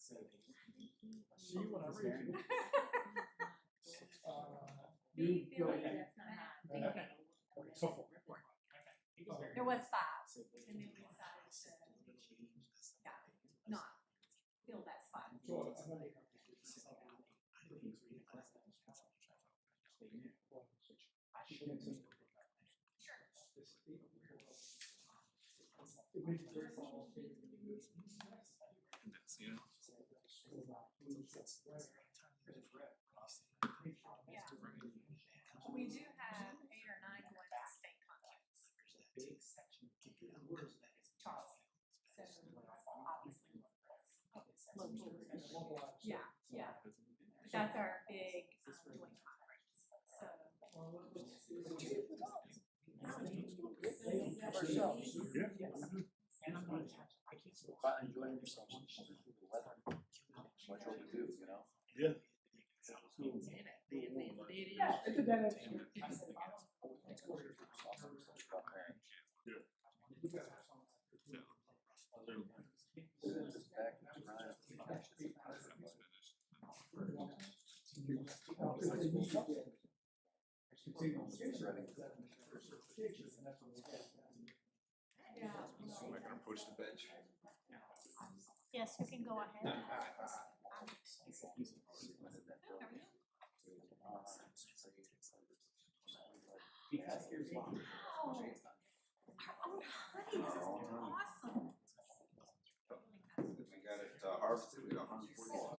See you when I reach you. Big Go building, ahead. big Okay. building. So four. There was 5, and then we decided to not fill that spot. So, You know? Yeah. We do have 8 or 9 going to state contracts. Charles. So obviously local. Yeah, yeah. That's our big joint conference. So. But enjoying yourself. The weather. Much what we do, you know? Yeah. yeah, it's a dead end. Yeah. So I can approach the bench. Yes, you can go ahead. Oh, honey, this is awesome. We got it harvested, we got 140.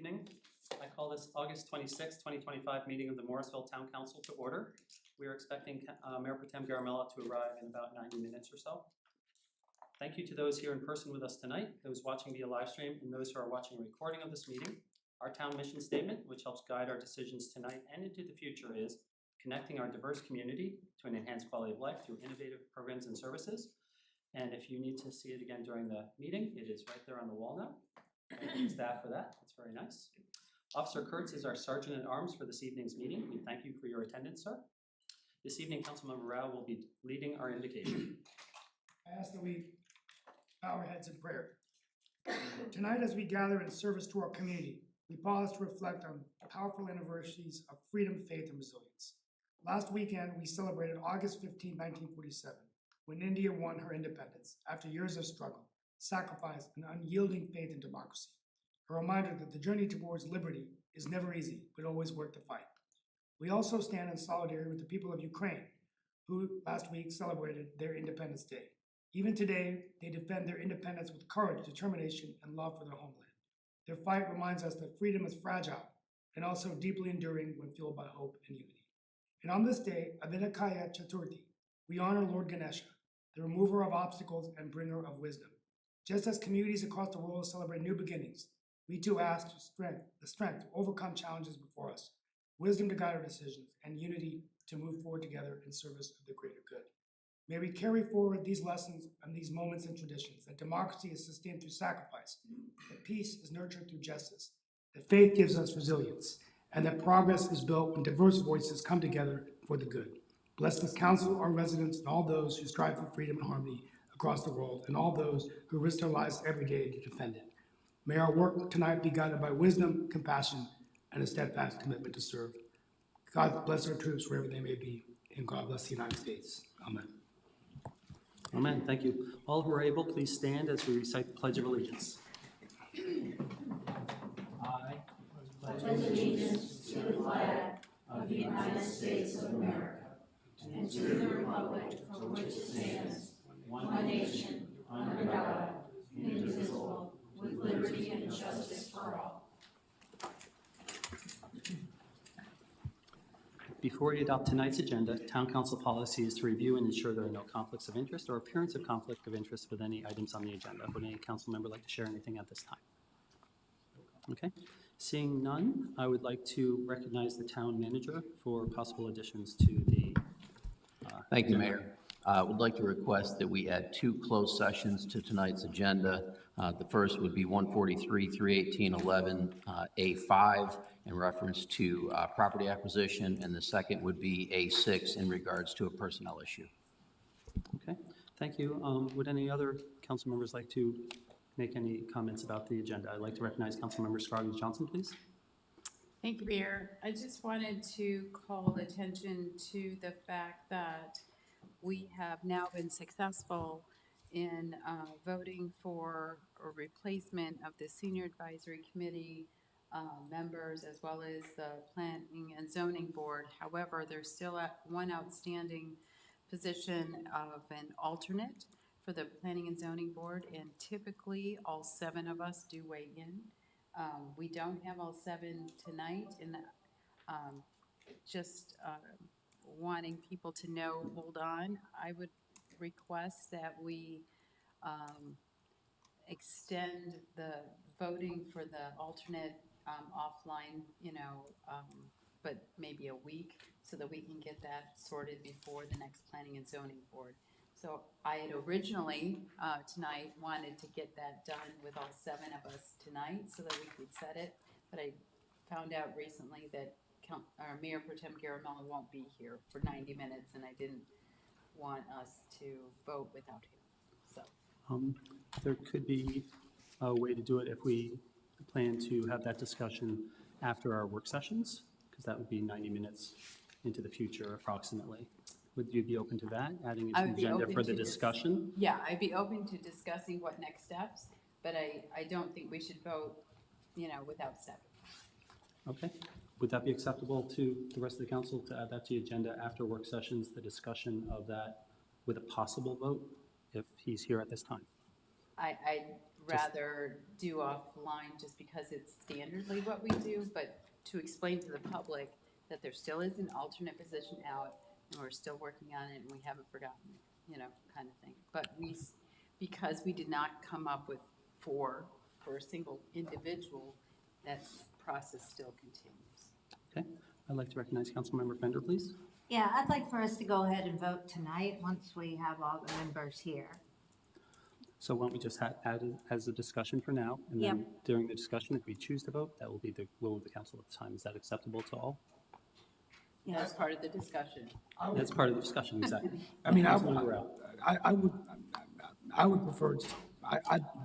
evening. I call this August 26, 2025 meeting of the Morrisville Town Council to order. We are expecting Mayor Pro Tem Garamella to arrive in about 90 minutes or so. Thank you to those here in person with us tonight, those watching via live stream, and those who are watching a recording of this meeting. Our town mission statement, which helps guide our decisions tonight and into the future, is connecting our diverse community to an enhanced quality of life through innovative programs and services. And if you need to see it again during the meeting, it is right there on the wall now. Thank you, staff, for that. That's very nice. Officer Kurtz is our Sergeant at Arms for this evening's meeting. We thank you for your attendance, sir. This evening, Councilmember Rao will be leading our invocation. I ask that we bow our heads in prayer. Tonight, as we gather in service to our community, we pause to reflect on powerful anniversaries of freedom, faith, and resilience. Last weekend, we celebrated August 15, 1947, when India won her independence after years of struggle, sacrifice, and unyielding faith in democracy. A reminder that the journey towards liberty is never easy, but always worth the fight. We also stand in solidarity with the people of Ukraine, who last week celebrated their Independence Day. Even today, they defend their independence with courage, determination, and love for their homeland. Their fight reminds us that freedom is fragile and also deeply enduring when fueled by hope and unity. And on this day, Avinakaya Chaturthi, we honor Lord Ganesha, the remover of obstacles and bringer of wisdom. Just as communities across the world celebrate new beginnings, we too ask for the strength to overcome challenges before us, wisdom to guide our decisions, and unity to move forward together in service of the greater good. May we carry forward these lessons and these moments and traditions, that democracy is sustained through sacrifice, that peace is nurtured through justice, that faith gives us resilience, and that progress is built when diverse voices come together for the good. Bless this council, our residents, and all those who strive for freedom and harmony across the world, and all those who risk their lives every day to defend it. May our work tonight be guided by wisdom, compassion, and a steadfast commitment to serve. God bless our troops wherever they may be, and God bless the United States. Amen. Amen. Thank you. All who are able, please stand as we recite the Pledge of Allegiance. I pledge allegiance to the flag of the United States of America and to the republic for which it stands, one nation, under God, indivisible, with liberty and justice for all. Before we adopt tonight's agenda, Town Council policy is to review and ensure there are no conflicts of interest or appearance of conflict of interest with any items on the agenda. Would any council member like to share anything at this time? Okay. Seeing none, I would like to recognize the town manager for possible additions to the Thank you, Mayor. I would like to request that we add 2 closed sessions to tonight's agenda. The first would be 143, 318, 11, A5 in reference to property acquisition, and the second would be A6 in regards to a personnel issue. Okay, thank you. Would any other council members like to make any comments about the agenda? I'd like to recognize Councilmember Scroggins Johnson, please. Thank you, Mayor. I just wanted to call attention to the fact that we have now been successful in voting for a replacement of the Senior Advisory Committee members as well as the Planning and Zoning Board. However, there's still one outstanding position of an alternate for the Planning and Zoning Board, and typically all 7 of us do weigh in. We don't have all 7 tonight, and just wanting people to know, hold on, I would request that we extend the voting for the alternate offline, but maybe a week, so that we can get that sorted before the next Planning and Zoning Board. So I had originally tonight wanted to get that done with all 7 of us tonight so that we could set it, but I found out recently that our Mayor Pro Tem Garamella won't be here for 90 minutes, and I didn't want us to vote without him. So There could be a way to do it if we plan to have that discussion after our work sessions, because that would be 90 minutes into the future approximately. Would you be open to that, adding it to the agenda for the discussion? Yeah, I'd be open to discussing what next steps, but I don't think we should vote, without 7. Okay. Would that be acceptable to the rest of the council to add that to the agenda after work sessions, the discussion of that with a possible vote if he's here at this time? I'd rather do offline just because it's standardly what we do, but to explain to the public that there still is an alternate position out and we're still working on it and we haven't forgotten, kind of thing. But because we did not come up with four for a single individual, that process still continues. Okay, I'd like to recognize Councilmember Fender, please. Yeah, I'd like for us to go ahead and vote tonight, once we have all the members here. So why don't we just add it as a discussion for now? And then during the discussion, if we choose to vote, that will be the will of the council at the time. Is that acceptable to all? That's part of the discussion. That's part of the discussion, exactly. I mean, Councilmember Rao. I would prefer,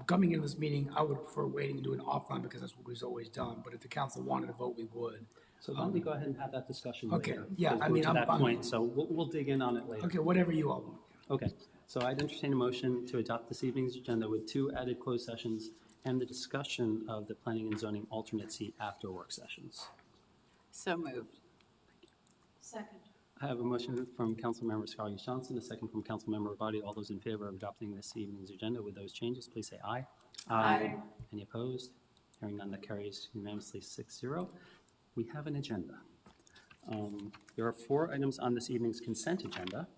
coming into this meeting, I would prefer waiting to do it offline because that's what we've always done. But if the council wanted to vote, we would. So why don't we go ahead and have that discussion Okay, later? yeah, because I we're mean, to I'm that fine. point, so we'll dig in on it later. Okay, whatever you all want. Okay, so I'd entertain a motion to adopt this evening's agenda with 2 added closed sessions and the discussion of the planning and zoning alternate seat after work sessions. So moved. Second. I have a motion from Councilmember Scarlett Johnson, a second from Councilmember Rabati. All those in favor of adopting this evening's agenda with those changes, please say aye. Aye. Any opposed? Hearing none, that carries unanimously 6-0. We have an agenda. There are 4 items on this evening's consent agenda.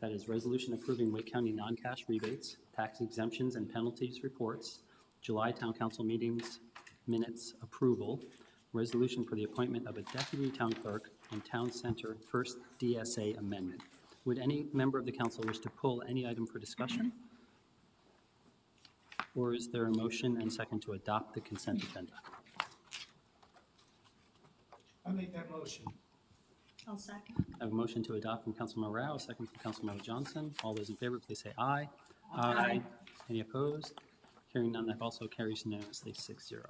That is resolution approving Wake County non-cash rebates, tax exemptions and penalties reports, July Town Council meetings minutes approval, resolution for the appointment of a deputy town clerk, and town center first DSA amendment. Would any member of the council wish to pull any item for discussion? Or is there a motion and second to adopt the consent agenda? I make that motion. I'll second. I have a motion to adopt from Councilmember Rao, a second from Councilmember Johnson. All those in favor, please say aye. Aye. Any opposed? Hearing none, that also carries unanimously 6-0.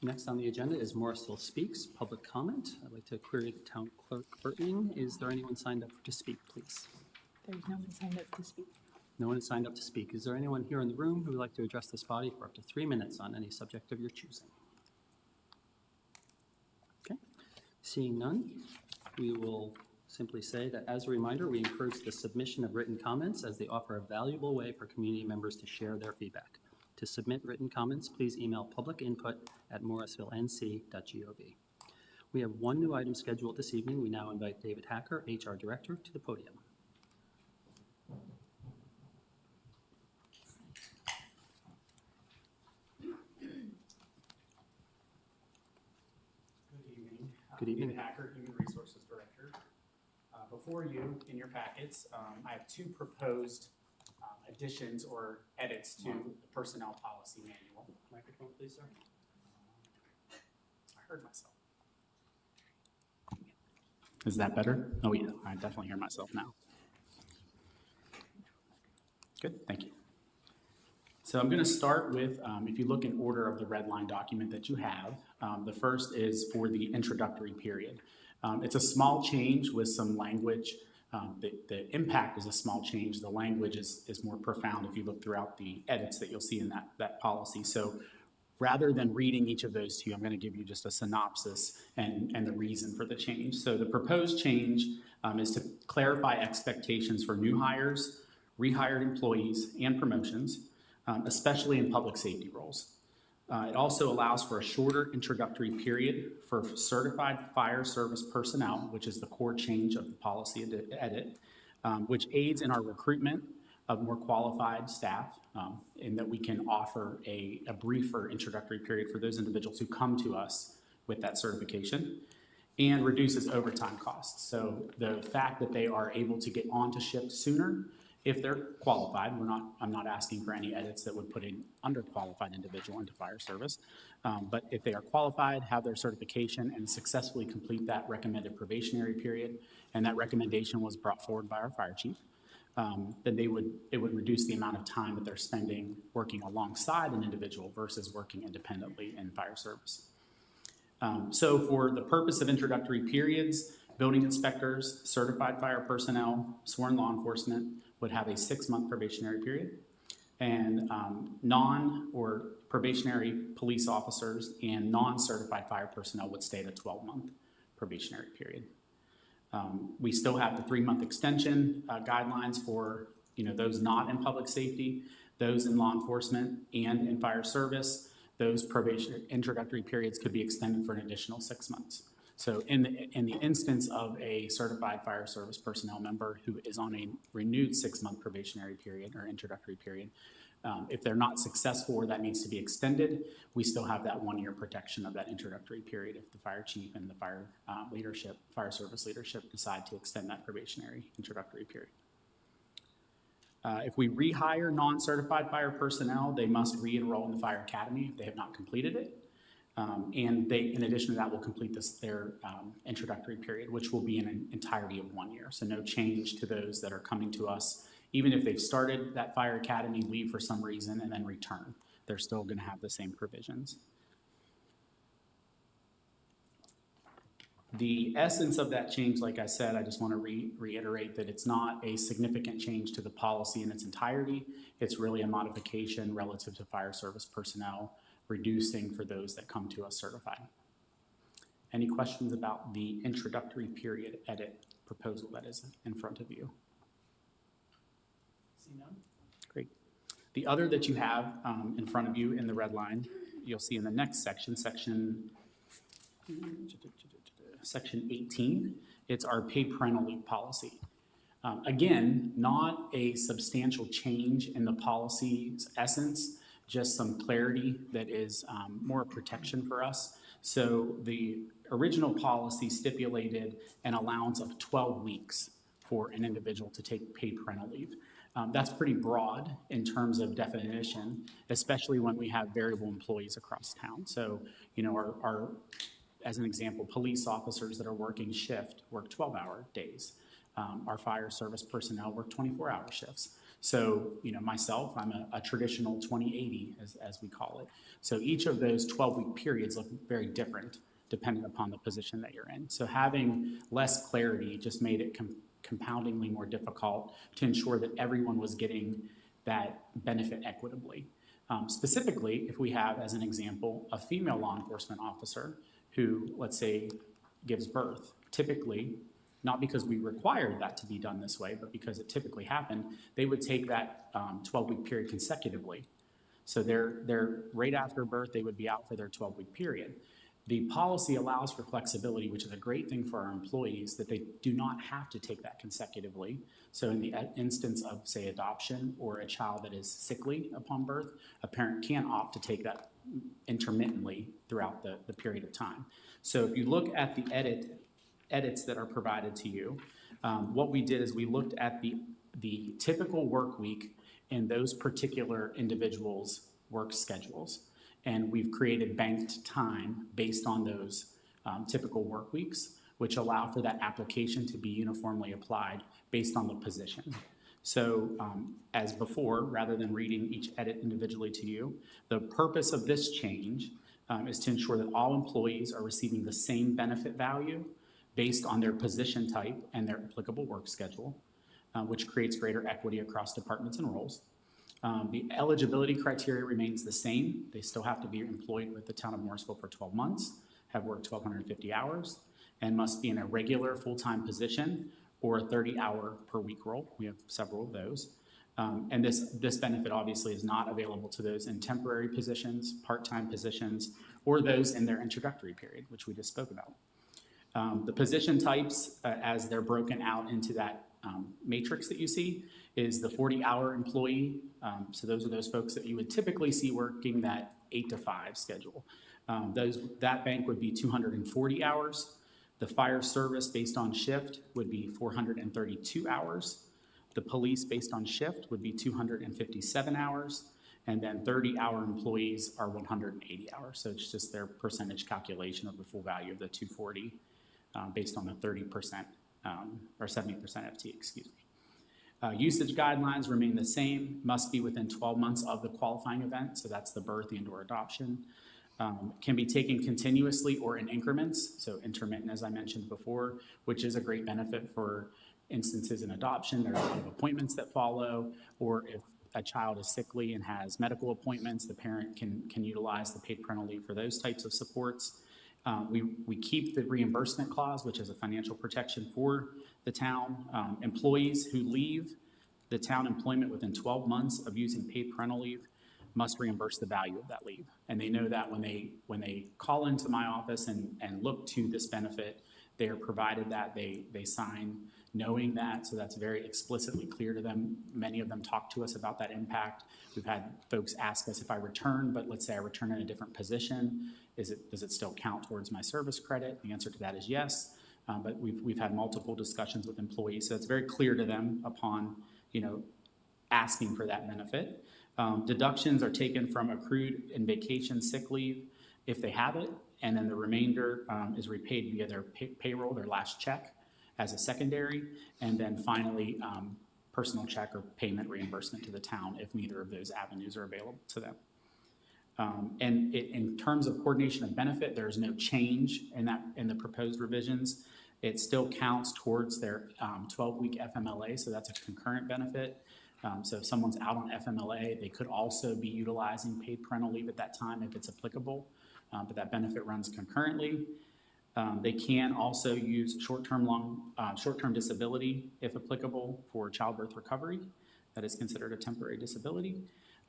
Next on the agenda is Morrisville Speaks, public comment. I'd like to query the town clerk Burton. Is there anyone signed up to speak, please? There's no one signed up to speak. No one is signed up to speak. Is there anyone here in the room who would like to address this body for up to 3 minutes on any subject of your choosing? Okay, seeing none, we will simply say that as a reminder, we encourage the submission of written comments as they offer a valuable way for community members to share their feedback. To submit written comments, please email publicinput@morrisvillenc.gov. We have 1 new item scheduled this evening. We now invite David Hacker, HR Director, to the podium. Good evening. David Hacker, Human Resources Director. Before you, in your packets, I have 2 proposed additions or edits to the personnel policy manual. Microphone, please, sir. I heard myself. Is that better? Oh yeah, I definitely hear myself now. Good, thank you. So I'm going to start with, if you look in order of the red line document that you have, the first is for the introductory period. It's a small change with some language. The impact is a small change. The language is more profound if you look throughout the edits that you'll see in that policy. So rather than reading each of those to you, I'm going to give you just a synopsis and the reason for the change. So the proposed change is to clarify expectations for new hires, rehired employees, and promotions, especially in public safety roles. It also allows for a shorter introductory period for certified fire service personnel, which is the core change of the policy edit, which aids in our recruitment of more qualified staff, in that we can offer a briefer introductory period for those individuals who come to us with that certification, and reduces overtime costs. So the fact that they are able to get onto shift sooner, if they're qualified, I'm not asking for any edits that would put an underqualified individual into fire service, but if they are qualified, have their certification, and successfully complete that recommended probationary period, and that recommendation was brought forward by our fire chief, then it would reduce the amount of time that they're spending working alongside an individual versus working independently in fire service. So for the purpose of introductory periods, building inspectors, certified fire personnel, sworn law enforcement would have a 6-month probationary period, and non or probationary police officers and non-certified fire personnel would stay at a 12-month probationary period. We still have the 3-month extension guidelines for those not in public safety, those in law enforcement and in fire service, those probation introductory periods could be extended for an additional 6 months. So in the instance of a certified fire service personnel member who is on a renewed 6-month probationary period or introductory period, if they're not successful or that needs to be extended, we still have that 1-year protection of that introductory period if the fire chief and the fire service leadership decide to extend that probationary introductory period. If we rehire non-certified fire personnel, they must re-enroll in the fire academy if they have not completed it. And they, in addition to that, will complete their introductory period, which will be an entirety of 1 year. So no change to those that are coming to us. Even if they've started that fire academy, leave for some reason, and then return, they're still going to have the same provisions. The essence of that change, like I said, I just want to reiterate that it's not a significant change to the policy in its entirety. It's really a modification relative to fire service personnel, reducing for those that come to us certified. Any questions about the introductory period edit proposal that is in front of you? See none? Great. The other that you have in front of you in the red line, you'll see in the next section, section 18, it's our paid parental leave policy. Again, not a substantial change in the policy's essence, just some clarity that is more protection for us. So the original policy stipulated an allowance of 12 weeks for an individual to take paid parental leave. That's pretty broad in terms of definition, especially when we have variable employees across town. So, our as an example, police officers that are working shift work 12-hour days. Our fire service personnel work 24-hour shifts. So, myself, I'm a traditional 20/80, as we call it. So each of those 12-week periods look very different depending upon the position that you're in. So having less clarity just made it compoundingly more difficult to ensure that everyone was getting that benefit equitably. Specifically, if we have, as an example, a female law enforcement officer who, let's say, gives birth, typically, not because we required that to be done this way, but because it typically happened, they would take that 12-week period consecutively. So they're right after birth, they would be out for their 12-week period. The policy allows for flexibility, which is a great thing for our employees, that they do not have to take that consecutively. So in the instance of, say, adoption or a child that is sickly upon birth, a parent can opt to take that intermittently throughout the period of time. So if you look at the edits that are provided to you, what we did is we looked at the typical work week in those particular individuals' work schedules. And we've created banked time based on those typical work weeks, which allow for that application to be uniformly applied based on the position. So as before, rather than reading each edit individually to you, the purpose of this change is to ensure that all employees are receiving the same benefit value based on their position type and their applicable work schedule, which creates greater equity across departments and roles. The eligibility criteria remains the same. They still have to be employed with the town of Morrisville for 12 months, have worked 1,250 hours, and must be in a regular full-time position or a 30-hour per week role. We have several of those. And this benefit obviously is not available to those in temporary positions, part-time positions, or those in their introductory period, which we just spoke about. The position types, as they're broken out into that matrix that you see, is the 40-hour employee. So those are those folks that you would typically see working that 8 to 5 schedule. That bank would be 240 hours. The fire service based on shift would be 432 hours. The police based on shift would be 257 hours. And then 30-hour employees are 180 hours. So it's just their percentage calculation of the full value of the 240 based on the 30% or 70% FT, excuse me. Usage guidelines remain the same, must be within 12 months of the qualifying event, so that's the birth and/or adoption. Can be taken continuously or in increments, so intermittent, as I mentioned before, which is a great benefit for instances in adoption. There are a lot of appointments that follow, or if a child is sickly and has medical appointments, the parent can utilize the paid parental leave for those types of supports. We keep the reimbursement clause, which is a financial protection for the town. Employees who leave The town employment within 12 months of using paid parental leave must reimburse the value of that leave. And they know that when they call into my office and look to this benefit, they are provided that, they sign knowing that, so that's very explicitly clear to them. Many of them talk to us about that impact. We've had folks ask us, if I return, but let's say I return in a different position, does it still count towards my service credit? The answer to that is yes. But we've had multiple discussions with employees, so it's very clear to them upon, asking for that benefit. Deductions are taken from accrued and vacation sick leave if they have it, and then the remainder is repaid via their payroll, their last check, as a secondary, and then finally, personal check or payment reimbursement to the town if neither of those avenues are available to them. In terms of coordination of benefit, there's no change in the proposed revisions. It still counts towards their 12-week FMLA, so that's a concurrent benefit. So if someone's out on FMLA, they could also be utilizing paid parental leave at that time if it's applicable, but that benefit runs concurrently. They can also use short-term disability if applicable for childbirth recovery. That is considered a temporary disability.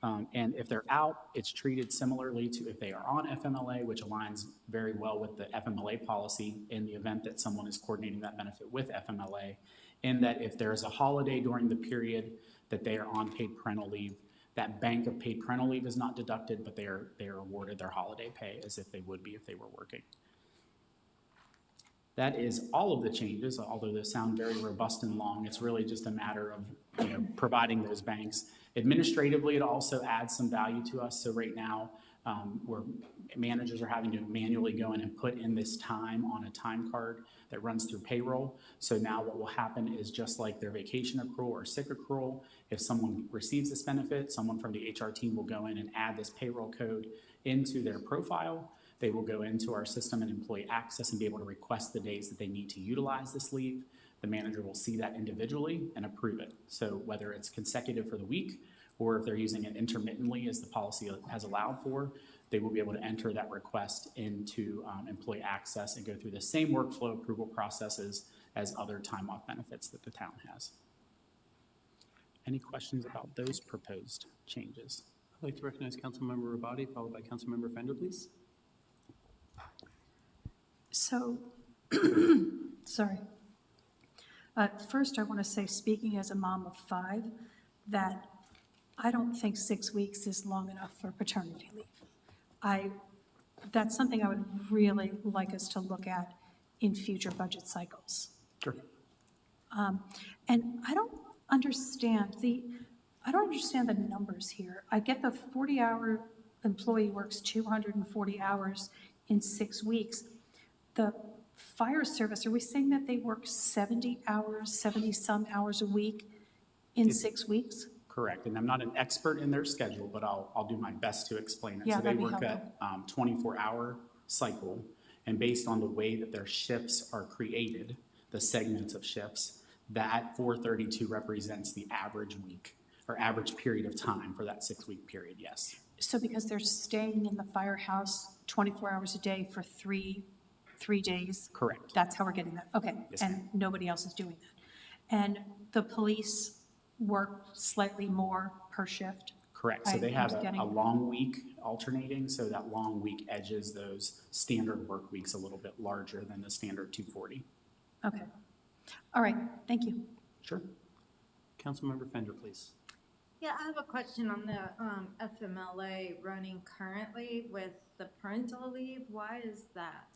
And if they're out, it's treated similarly to if they are on FMLA, which aligns very well with the FMLA policy in the event that someone is coordinating that benefit with FMLA, in that if there is a holiday during the period that they are on paid parental leave, that bank of paid parental leave is not deducted, but they are awarded their holiday pay as if they would be if they were working. That is all of the changes, although they sound very robust and long. It's really just a matter of providing those banks. Administratively, it also adds some value to us. So right now, where managers are having to manually go in and put in this time on a time card that runs through payroll. So now what will happen is, just like their vacation accrual or sick accrual, if someone receives this benefit, someone from the HR team will go in and add this payroll code into their profile. They will go into our system and employee access and be able to request the days that they need to utilize this leave. The manager will see that individually and approve it. So whether it's consecutive for the week, or if they're using it intermittently as the policy has allowed for, they will be able to enter that request into employee access and go through the same workflow approval processes as other time off benefits that the town has. Any questions about those proposed changes? I'd like to recognize Councilmember Rabati, followed by Councilmember Fender, please. So, sorry. First, I want to say, speaking as a mom of 5, that I don't think 6 weeks is long enough for paternity leave. That's something I would really like us to look at in future budget cycles. Sure. And I don't understand the numbers here. I get the 40-hour employee works 240 hours in 6 weeks. The fire service, are we saying that they work 70 some hours a week in 6 weeks? Correct, and I'm not an expert in their schedule, but I'll do my best to explain it. Yeah, So they that'd be work helpful. at 24-hour cycle, and based on the way that their shifts are created, the segments of shifts, that 432 represents the average week or average period of time for that 6-week period, yes. So because they're staying in the firehouse 24 hours a day for three days? Correct. That's how we're getting that, okay. Yes, And ma'am. nobody else is doing that. And the police work slightly more per shift? Correct, so I they have was getting- a long week alternating, so that long week edges those standard work weeks a little bit larger than the standard 240. Okay. All right, thank you. Sure. Councilmember Fender, please. Yeah, I have a question on the FMLA running currently with the parental leave. Why is that?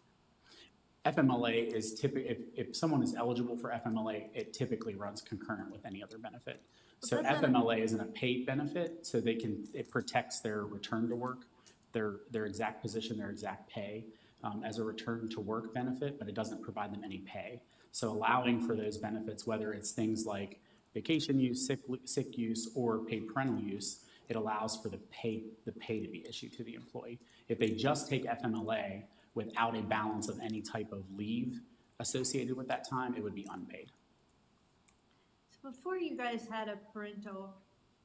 FMLA is typically, if someone is eligible for FMLA, it typically runs concurrent with any other benefit. So But doesn't- FMLA isn't a paid benefit, so it protects their return to work, their exact position, their exact pay as a return to work benefit, but it doesn't provide them any pay. So allowing for those benefits, whether it's things like vacation use, sick use, or paid parental use, it allows for the pay to be issued to the employee. If they just take FMLA without a balance of any type of leave associated with that time, it would be unpaid. So before you guys had a parental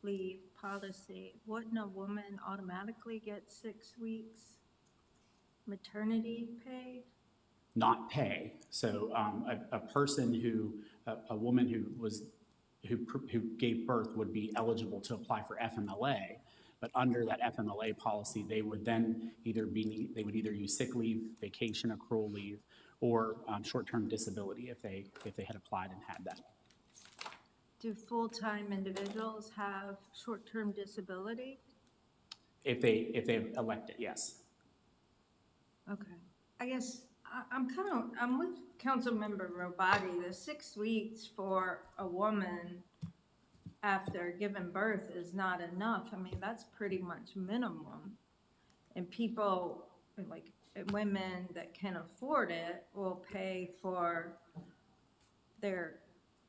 leave policy, wouldn't a woman automatically get 6 weeks maternity pay? Not pay. So a woman who was who gave birth would be eligible to apply for FMLA. But under that FMLA policy, they would then they would either use sick leave, vacation accrual leave, or short-term disability if they had applied and had that. Do full-time individuals have short-term disability? If they elect it, yes. Okay. I guess I'm with Councilmember Robati. The 6 weeks for a woman after giving birth is not enough. I mean, that's pretty much minimum. And people, like women that can afford it, will pay for their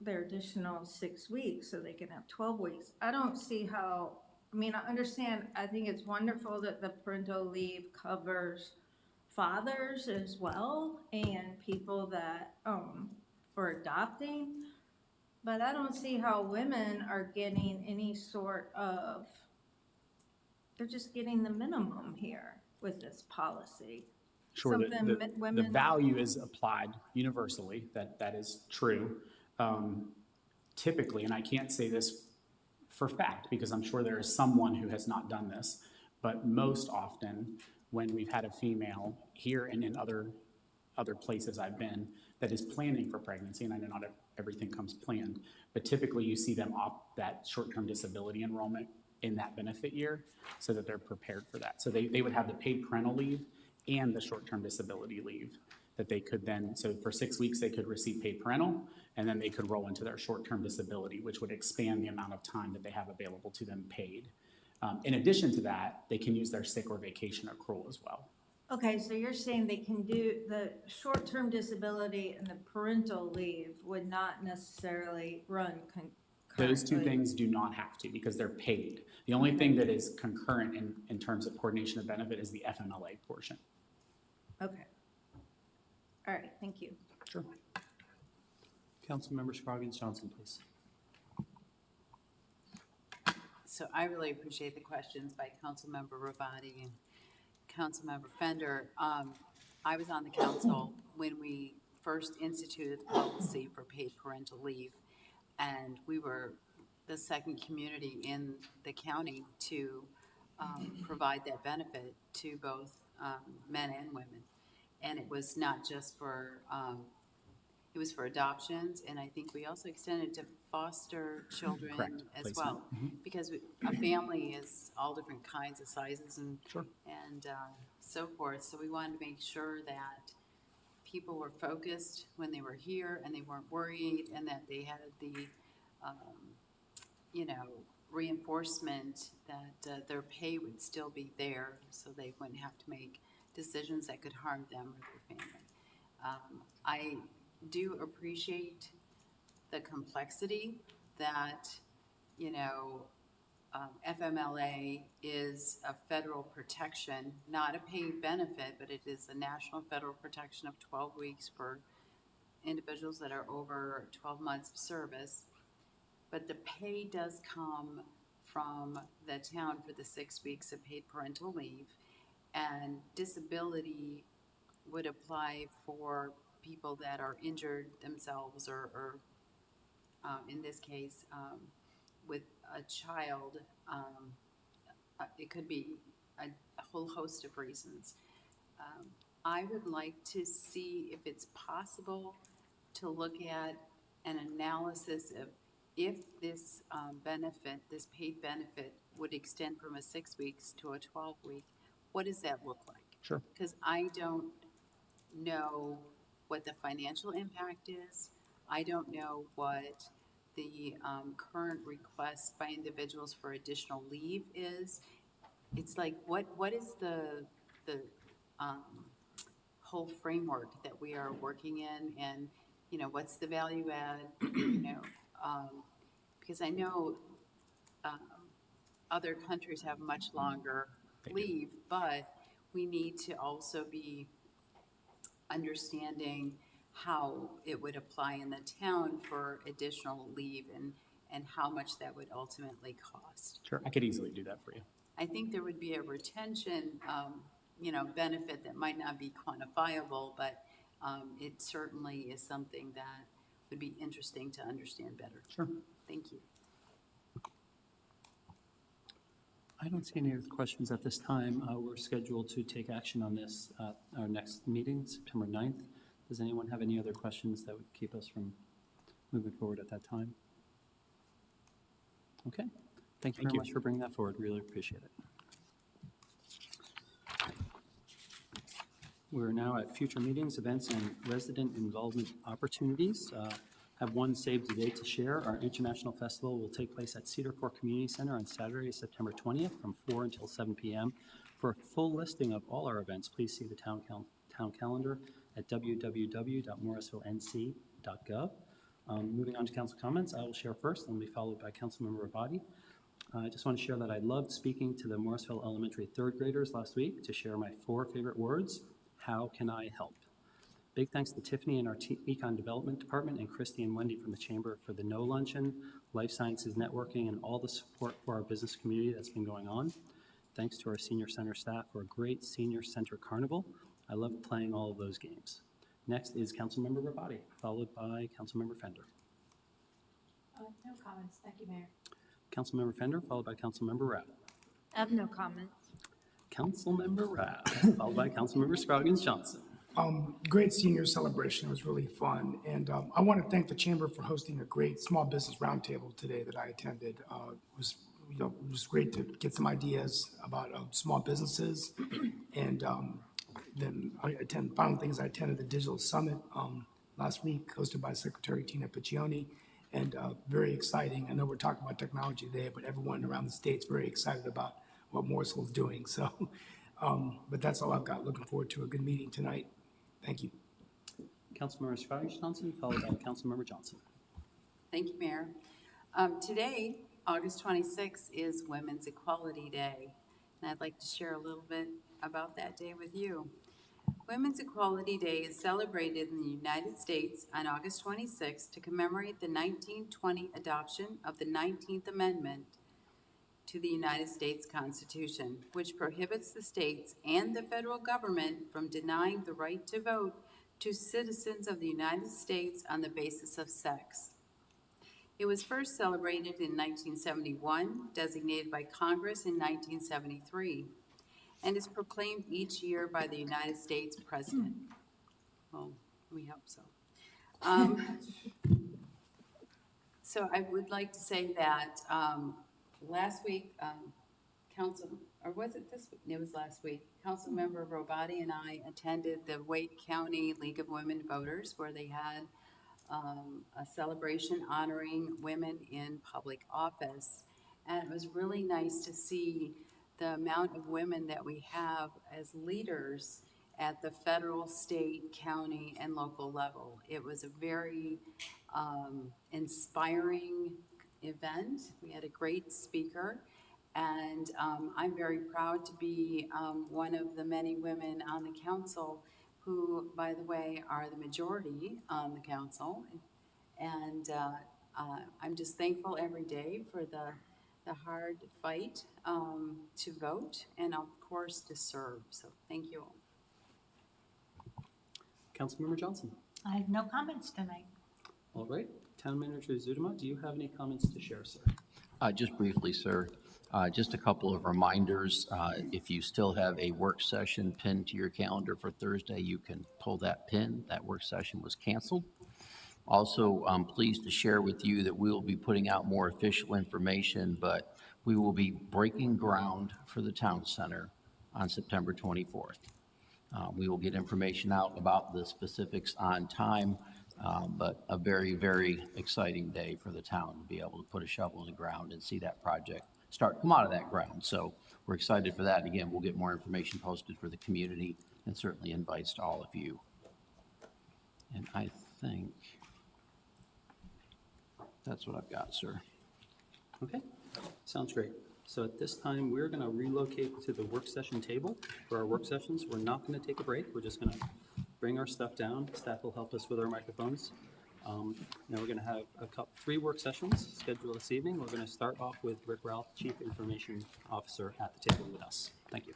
additional 6 weeks so they can have 12 weeks. I don't see how, I mean, I understand, I think it's wonderful that the parental leave covers fathers as well and people that, for adopting, but I don't see how women are getting any sort of, they're just getting the minimum here with this policy. Sure, Something the women- value is applied universally, that is true. Typically, and I can't say this for fact because I'm sure there is someone who has not done this, but most often when we've had a female here and in other places I've been that is planning for pregnancy, and I know not everything comes planned, but typically you see them opt that short-term disability enrollment in that benefit year so that they're prepared for that. So they would have the paid parental leave and the short-term disability leave that they could then, so for 6 weeks they could receive paid parental, and then they could roll into their short-term disability, which would expand the amount of time that they have available to them paid. In addition to that, they can use their sick or vacation accrual as well. Okay, so you're saying they can do the short-term disability and the parental leave would not necessarily run concurrently? Those two things do not have to because they're paid. The only thing that is concurrent in terms of coordination of benefit is the FMLA portion. Okay. All right, thank you. Sure. Councilmember Scroggins Johnson, please. So I really appreciate the questions by Councilmember Rabati and Councilmember Fender. I was on the council when we first instituted the policy for paid parental leave, and we were the second community in the county to provide that benefit to both men and women. And it was not just for, it was for adoptions, and I think we also extended to foster children Correct. as Placement. well. Because a family is all different kinds of sizes and Sure. so forth. So we wanted to make sure that people were focused when they were here and they weren't worried, and that they had the, reinforcement that their pay would still be there, so they wouldn't have to make decisions that could harm them or their family. I do appreciate the complexity that, FMLA is a federal protection, not a paid benefit, but it is a national federal protection of 12 weeks for individuals that are over 12 months of service. But the pay does come from the town for the 6 weeks of paid parental leave, and disability would apply for people that are injured themselves or in this case, with a child, it could be a whole host of reasons. I would like to see if it's possible to look at an analysis of if this benefit, this paid benefit, would extend from a 6 weeks to a 12-week, what does that look like? Sure. Because I don't know what the financial impact is. I don't know what the current request by individuals for additional leave is. It's like, what is the whole framework that we are working in, and what's the value add? Because I know other countries have much longer leave, but we need to also be understanding how it would apply in the town for additional leave and how much that would ultimately cost. Sure, I could easily do that for you. I think there would be a retention, benefit that might not be quantifiable, but it certainly is something that would be interesting to understand better. Sure. Thank you. I don't see any other questions at this time. We're scheduled to take action on this at our next meeting, September 9th. Does anyone have any other questions that would keep us from moving forward at that time? Okay, thank you very much for bringing that forward. Really appreciate it. We're now at future meetings, events, and resident involvement opportunities. Have one save the date to share. Our international festival will take place at Cedar Fork Community Center on Saturday, September 20th from 4 until 7 p.m. For a full listing of all our events, please see the town calendar at www.morrisvillenc.gov. Moving on to council comments, I will share first and will be followed by Councilmember Rabadi. I just want to share that I loved speaking to the Morrisville Elementary third graders last week to share my 4 favorite words. How can I help? Big thanks to Tiffany and our Econ Development Department and Christy and Wendy from the Chamber for the No Luncheon, Life Sciences Networking, and all the support for our business community that's been going on. Thanks to our Senior Center staff for a great Senior Center Carnival. I loved playing all of those games. Next is Councilmember Rabadi, followed by Councilmember Fender. No comments. Thank you, Mayor. Councilmember Fender, followed by Councilmember Rapp. I have no comments. Councilmember Rapp, followed by Councilmember Scroggins Johnson. Great senior celebration. It was really fun. And I want to thank the Chamber for hosting a great small business roundtable today that I attended. It was great to get some ideas about small businesses. And then final things, I attended the Digital Summit last week, hosted by Secretary Tina Piccioni. And very exciting. I know we're talking about technology today, but everyone around the state's very excited about what Morrisville is doing. So, but that's all I've got. Looking forward to a good meeting tonight. Thank you. Councilmember Scroggins Johnson, followed by Councilmember Johnson. Thank you, Mayor. Today, August 26th, is Women's Equality Day, and I'd like to share a little bit about that day with you. Women's Equality Day is celebrated in the United States on August 26th to commemorate the 1920 adoption of the 19th Amendment to the United States Constitution, which prohibits the states and the federal government from denying the right to vote to citizens of the United States on the basis of sex. It was first celebrated in 1971, designated by Congress in 1973, and is proclaimed each year by the United States President. Well, we hope so. So I would like to say that last week, it was last week, Councilmember Rabadi and I attended the Wake County League of Women Voters, where they had a celebration honoring women in public office. And it was really nice to see the amount of women that we have as leaders at the federal, state, county, and local level. It was a very inspiring event. We had a great speaker, and I'm very proud to be one of the many women on the council who, by the way, are the majority on the council. And I'm just thankful every day for the hard fight to vote and, of course, to serve. So thank you all. Councilmember Johnson. I have no comments tonight. All right. Town Manager Zudema, do you have any comments to share, sir? Just briefly, sir, just a couple of reminders. If you still have a work session pinned to your calendar for Thursday, you can pull that pin. That work session was canceled. Also, I'm pleased to share with you that we will be putting out more official information, but we will be breaking ground for the town center on September 24th. We will get information out about the specifics on time, but a very, very exciting day for the town to be able to put a shovel in the ground and see that project come out of that ground. So we're excited for that. Again, we'll get more information posted for the community and certainly invites to all of you. And I think that's what I've got, sir. Okay, sounds great. So at this time, we're going to relocate to the work session table for our work sessions. We're not going to take a break. We're just going to bring our stuff down. Staff will help us with our microphones. Now we're going to have 3 work sessions scheduled this evening. We're going to start off with Rick Ralph, Chief Information Officer, at the table with us. Thank you.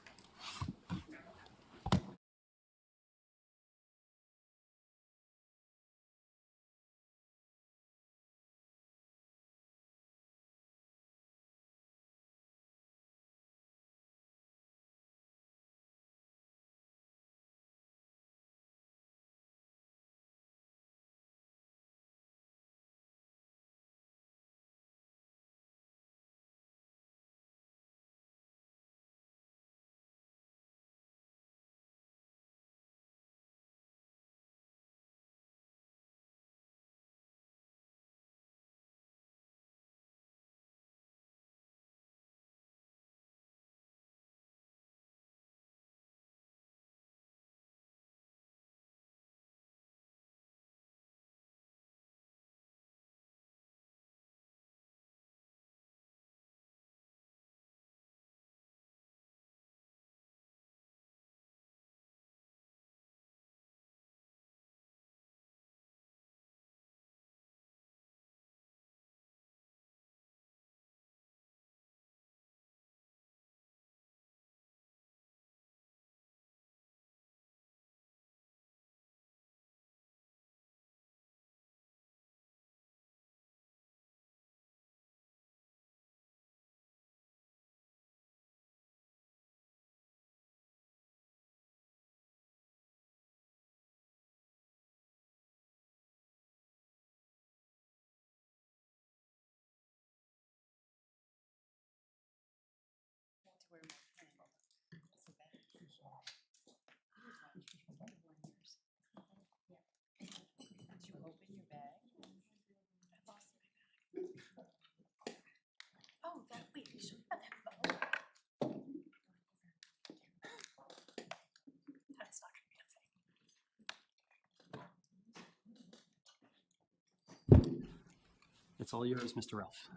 all yours, Mr. Ralph.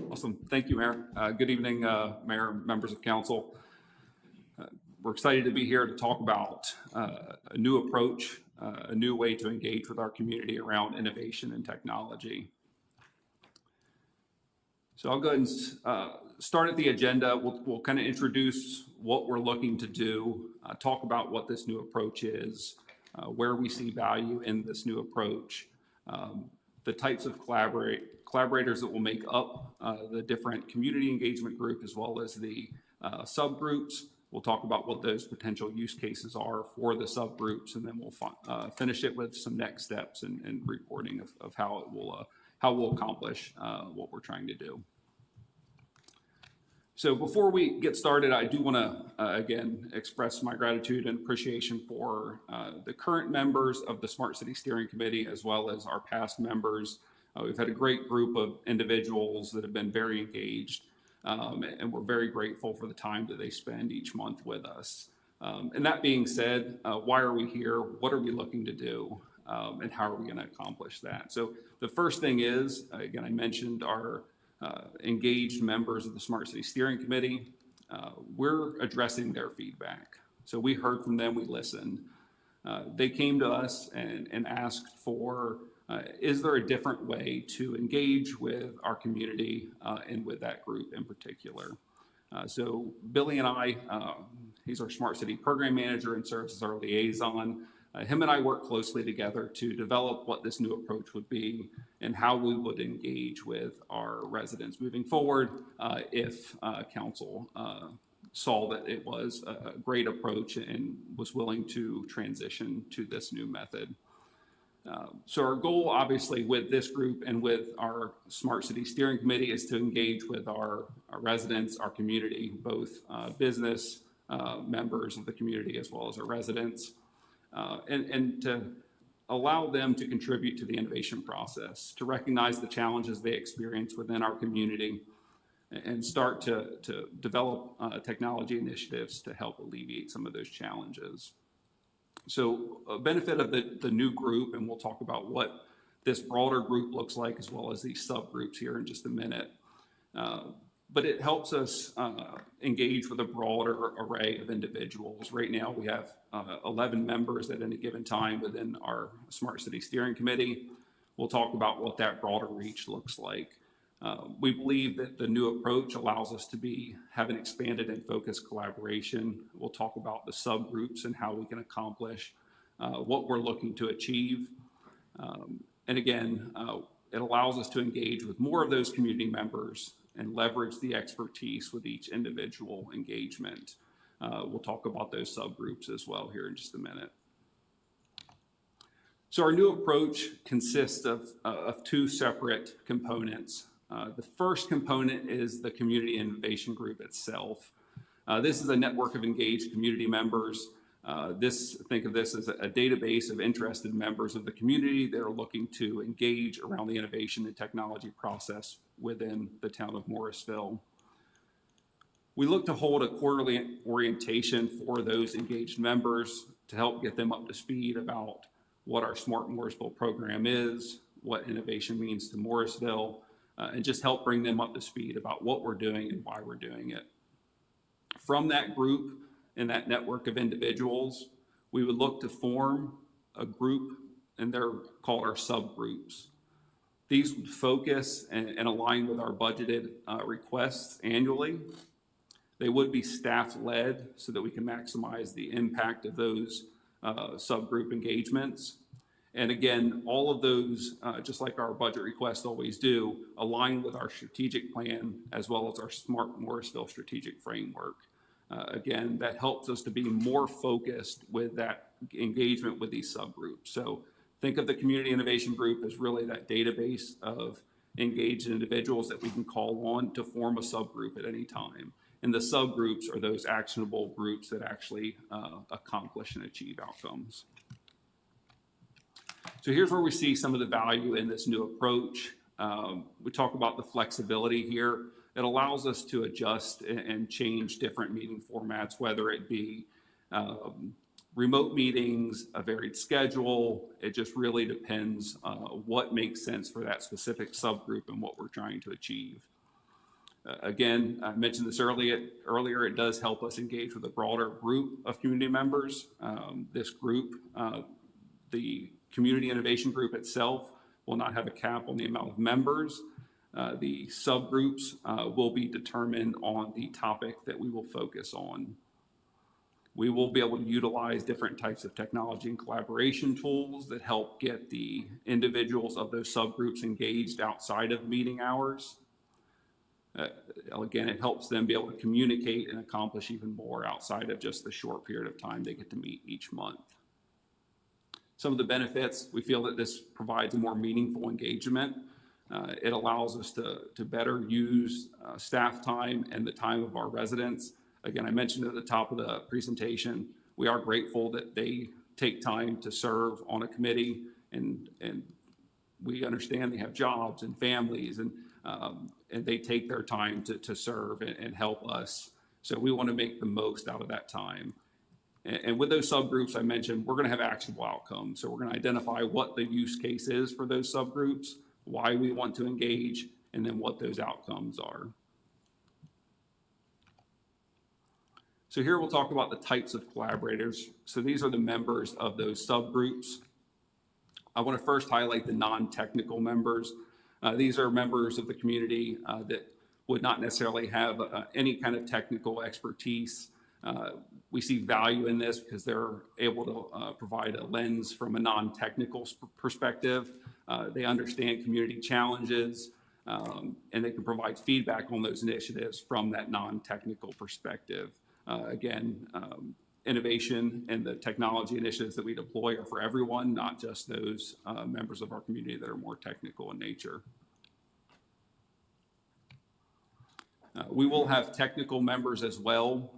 Awesome. Thank you, Mayor. Good evening, Mayor, members of council. We're excited to be here to talk about a new approach, a new way to engage with our community around innovation and technology. So I'll go ahead and start at the agenda. We'll kind of introduce what we're looking to do, talk about what this new approach is, where we see value in this new approach, the types of collaborators that will make up the different community engagement group as well as the subgroups. We'll talk about what those potential use cases are for the subgroups, and then we'll finish it with some next steps and reporting of how it will how we'll accomplish what we're trying to do. So before we get started, I do want to, again, express my gratitude and appreciation for the current members of the Smart City Steering Committee, as well as our past members. We've had a great group of individuals that have been very engaged, and we're very grateful for the time that they spend each month with us. And that being said, why are we here? What are we looking to do? And how are we going to accomplish that? So the first thing is, again, I mentioned our engaged members of the Smart City Steering Committee. We're addressing their feedback. So we heard from them, we listened. They came to us and asked for, is there a different way to engage with our community and with that group in particular? So Billy and I, he's our Smart City Program Manager and serves as our liaison. Him and I work closely together to develop what this new approach would be and how we would engage with our residents moving forward if council saw that it was a great approach and was willing to transition to this new method. So our goal, obviously, with this group and with our Smart City Steering Committee is to engage with our residents, our community, both business members of the community as well as our residents. And to allow them to contribute to the innovation process, to recognize the challenges they experience within our community, and start to develop technology initiatives to help alleviate some of those challenges. So a benefit of the new group, and we'll talk about what this broader group looks like as well as these subgroups here in just a minute. But it helps us engage with a broader array of individuals. Right now, we have 11 members at any given time within our Smart City Steering Committee. We'll talk about what that broader reach looks like. We believe that the new approach allows us to have an expanded and focused collaboration. We'll talk about the subgroups and how we can accomplish what we're looking to achieve. And again, it allows us to engage with more of those community members and leverage the expertise with each individual engagement. We'll talk about those subgroups as well here in just a minute. So our new approach consists of two separate components. The first component is the Community Innovation Group itself. This is a network of engaged community members. Think of this as a database of interested members of the community that are looking to engage around the innovation and technology process within the town of Morrisville. We look to hold a quarterly orientation for those engaged members to help get them up to speed about what our Smart Morrisville program is, what innovation means to Morrisville, and just help bring them up to speed about what we're doing and why we're doing it. From that group and that network of individuals, we would look to form a group, and they're called our subgroups. These would focus and align with our budgeted requests annually. They would be staff-led so that we can maximize the impact of those subgroup engagements. And again, all of those, just like our budget requests always do, align with our strategic plan as well as our Smart Morrisville strategic framework. Again, that helps us to be more focused with that engagement with these subgroups. So think of the Community Innovation Group as really that database of engaged individuals that we can call on to form a subgroup at any time. And the subgroups are those actionable groups that actually accomplish and achieve outcomes. So here's where we see some of the value in this new approach. We talk about the flexibility here. It allows us to adjust and change different meeting formats, whether it be remote meetings, a varied schedule. It just really depends what makes sense for that specific subgroup and what we're trying to achieve. Again, I mentioned this earlier, it does help us engage with a broader group of community members. This group, the Community Innovation Group itself, will not have a cap on the amount of members. The subgroups will be determined on the topic that we will focus on. We will be able to utilize different types of technology and collaboration tools that help get the individuals of those subgroups engaged outside of meeting hours. Again, it helps them be able to communicate and accomplish even more outside of just the short period of time they get to meet each month. Some of the benefits, we feel that this provides a more meaningful engagement. It allows us to better use staff time and the time of our residents. Again, I mentioned at the top of the presentation, we are grateful that they take time to serve on a committee, and we understand they have jobs and families, and they take their time to serve and help us. So we want to make the most out of that time. And with those subgroups I mentioned, we're going to have actionable outcomes. So we're going to identify what the use case is for those subgroups, why we want to engage, and then what those outcomes are. So here we'll talk about the types of collaborators. So these are the members of those subgroups. I want to first highlight the non-technical members. These are members of the community that would not necessarily have any kind of technical expertise. We see value in this because they're able to provide a lens from a non-technical perspective. They understand community challenges, and they can provide feedback on those initiatives from that non-technical perspective. Again, innovation and the technology initiatives that we deploy are for everyone, not just those members of our community that are more technical in nature. We will have technical members as well.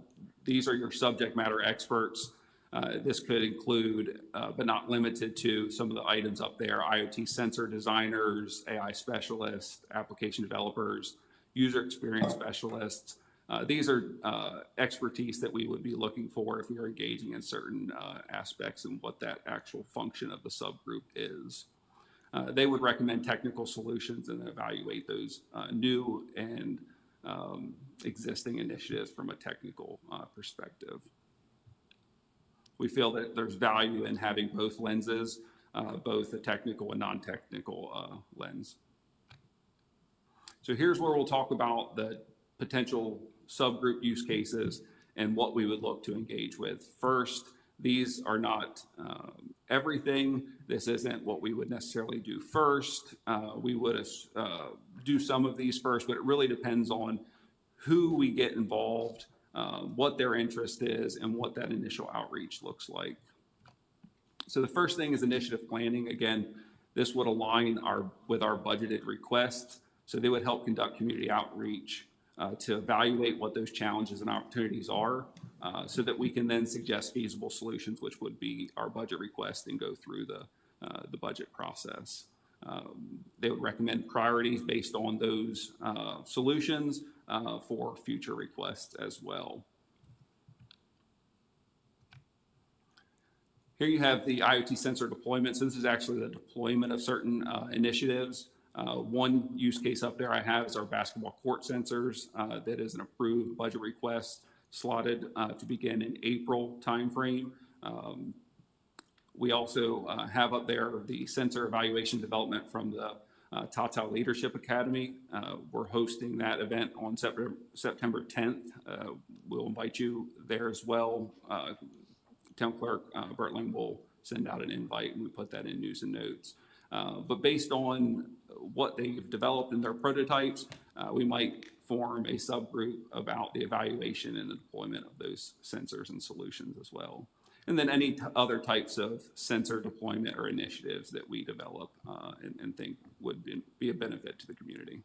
These are your subject matter experts. This could include, but not limited to, some of the items up there: IoT sensor designers, AI specialists, application developers, user experience specialists. These are expertise that we would be looking for if we are engaging in certain aspects and what that actual function of the subgroup is. They would recommend technical solutions and evaluate those new and existing initiatives from a technical perspective. We feel that there's value in having both lenses, both the technical and non-technical lens. So here's where we'll talk about the potential subgroup use cases and what we would look to engage with. First, these are not everything. This isn't what we would necessarily do first. We would do some of these first, but it really depends on who we get involved, what their interest is, and what that initial outreach looks like. So the first thing is initiative planning. Again, this would align with our budgeted requests. So they would help conduct community outreach to evaluate what those challenges and opportunities are, so that we can then suggest feasible solutions, which would be our budget request, and go through the budget process. They would recommend priorities based on those solutions for future requests as well. Here you have the IoT sensor deployment. So this is actually the deployment of certain initiatives. One use case up there I have is our basketball court sensors. That is an approved budget request slotted to begin in April timeframe. We also have up there the sensor evaluation development from the Tata Leadership Academy. We're hosting that event on September 10th. We'll invite you there as well. Town Clerk Bertling will send out an invite, and we put that in news and notes. But based on what they've developed in their prototypes, we might form a subgroup about the evaluation and the deployment of those sensors and solutions as well. And then any other types of sensor deployment or initiatives that we develop and think would be a benefit to the community.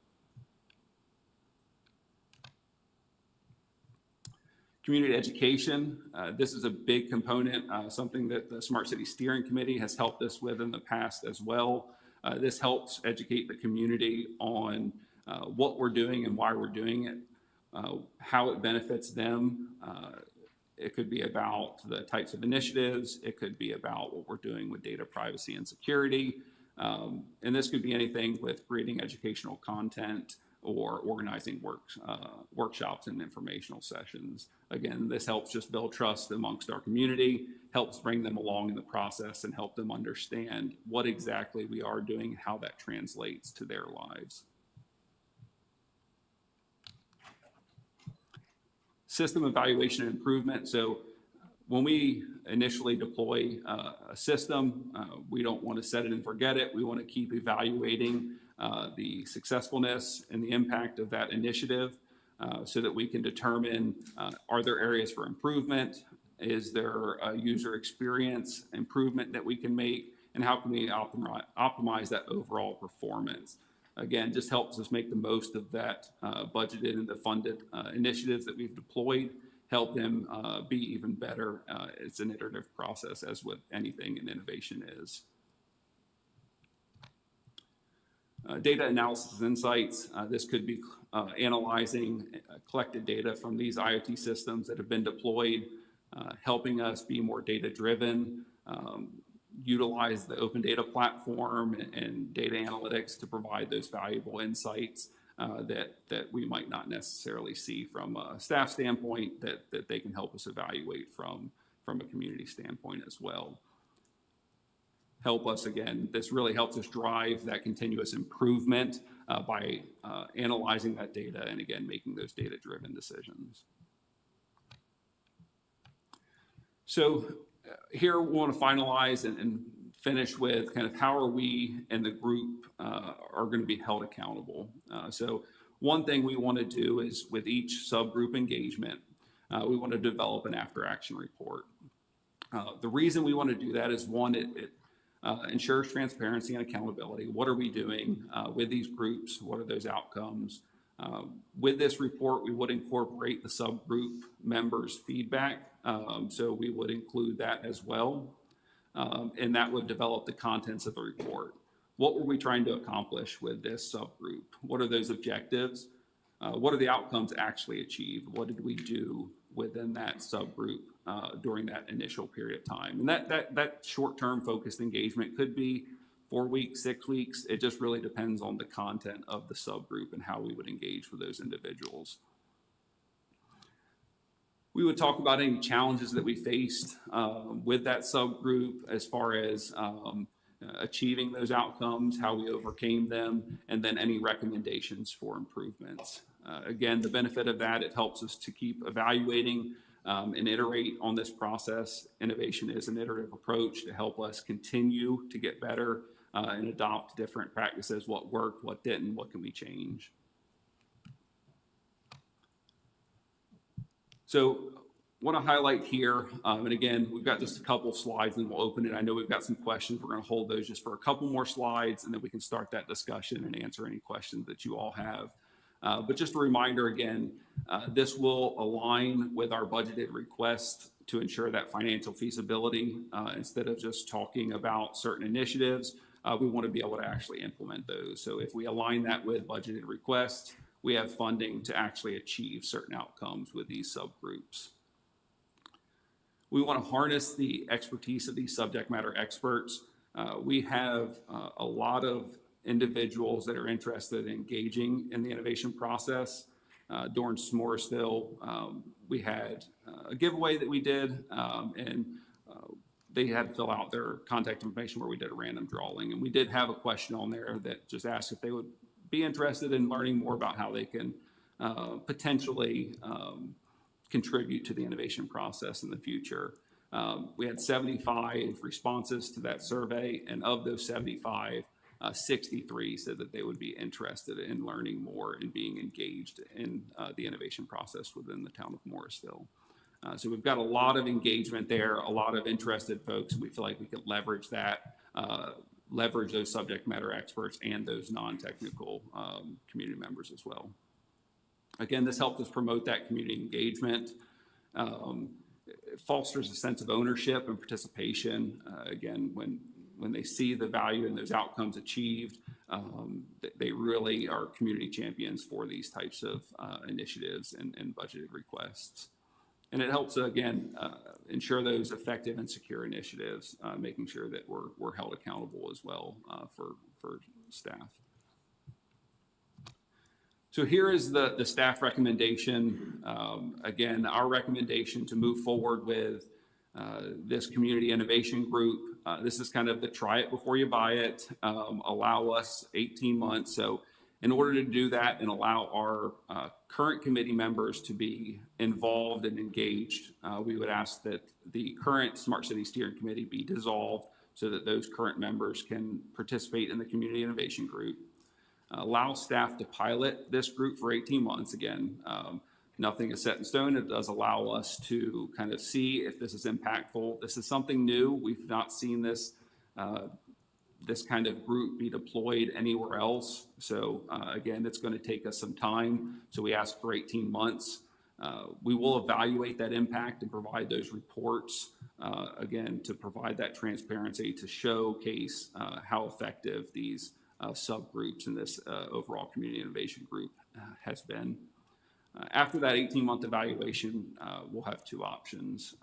Community education, this is a big component, something that the Smart City Steering Committee has helped us with in the past as well. This helps educate the community on what we're doing and why we're doing it, how it benefits them, It could be about the types of initiatives. It could be about what we're doing with data privacy and security. And this could be anything with creating educational content or organizing workshops and informational sessions. Again, this helps just build trust amongst our community, helps bring them along in the process and help them understand what exactly we are doing and how that translates to their lives. System evaluation and improvement. So when we initially deploy a system, we don't want to set it and forget it. We want to keep evaluating the successfulness and the impact of that initiative so that we can determine, are there areas for improvement? Is there a user experience improvement that we can make? And how can we optimize that overall performance? Again, just helps us make the most of that budgeted and the funded initiatives that we've deployed, help them be even better. It's an iterative process, as with anything in innovation is. Data analysis insights. This could be analyzing collected data from these IoT systems that have been deployed, helping us be more data driven, utilize the open data platform and data analytics to provide those valuable insights that we might not necessarily see from a staff standpoint, that they can help us evaluate from a community standpoint as well. Help us, again, this really helps us drive that continuous improvement by analyzing that data and, again, making those data-driven decisions. So here we want to finalize and finish with kind of how are we and the group are going to be held accountable. So one thing we want to do is with each subgroup engagement, we want to develop an after-action report. The reason we want to do that is, one, it ensures transparency and accountability. What are we doing with these groups? What are those outcomes? With this report, we would incorporate the subgroup members' feedback. So we would include that as well. And that would develop the contents of the report. What were we trying to accomplish with this subgroup? What are those objectives? What are the outcomes actually achieved? What did we do within that subgroup during that initial period of time? And that short-term focused engagement could be 4 weeks, 6 weeks. It just really depends on the content of the subgroup and how we would engage with those individuals. We would talk about any challenges that we faced with that subgroup as far as achieving those outcomes, how we overcame them, and then any recommendations for improvements. Again, the benefit of that, it helps us to keep evaluating and iterate on this process. Innovation is an iterative approach to help us continue to get better and adopt different practices, what worked, what didn't, what can we change. So want to highlight here, and again, we've got just a couple slides and we'll open it. I know we've got some questions. We're going to hold those just for a couple more slides and then we can start that discussion and answer any questions that you all have. But just a reminder again, this will align with our budgeted request to ensure that financial feasibility. Instead of just talking about certain initiatives, we want to be able to actually implement those. So if we align that with budgeted requests, we have funding to actually achieve certain outcomes with these subgroups. We want to harness the expertise of these subject matter experts. We have a lot of individuals that are interested in engaging in the innovation process. During Morrisville, we had a giveaway that we did, and they had to fill out their contact information where we did a random drawing. And we did have a question on there that just asked if they would be interested in learning more about how they can potentially contribute to the innovation process in the future. We had 75 responses to that survey, and of those 75, 63 said that they would be interested in learning more and being engaged in the innovation process within the town of Morrisville. So we've got a lot of engagement there, a lot of interested folks, and we feel like we could leverage that, leverage those subject matter experts and those non-technical community members as well. Again, this helps us promote that community engagement. It fosters a sense of ownership and participation. Again, when they see the value and those outcomes achieved, they really are community champions for these types of initiatives and budgeted requests. And it helps, again, ensure those effective and secure initiatives, making sure that we're held accountable as well for staff. So here is the staff recommendation. Again, our recommendation to move forward with this community innovation group. This is kind of the try it before you buy it, allow us 18 months. So in order to do that and allow our current committee members to be involved and engaged, we would ask that the current Smart City Steering Committee be dissolved so that those current members can participate in the community innovation group. Allow staff to pilot this group for 18 months. Again, nothing is set in stone. It does allow us to kind of see if this is impactful. This is something new. We've not seen this this kind of group be deployed anywhere else. So again, it's going to take us some time. So we ask for 18 months. We will evaluate that impact and provide those reports, again, to provide that transparency to showcase how effective these subgroups in this overall community innovation group has been. After that 18-month evaluation, we'll have two options.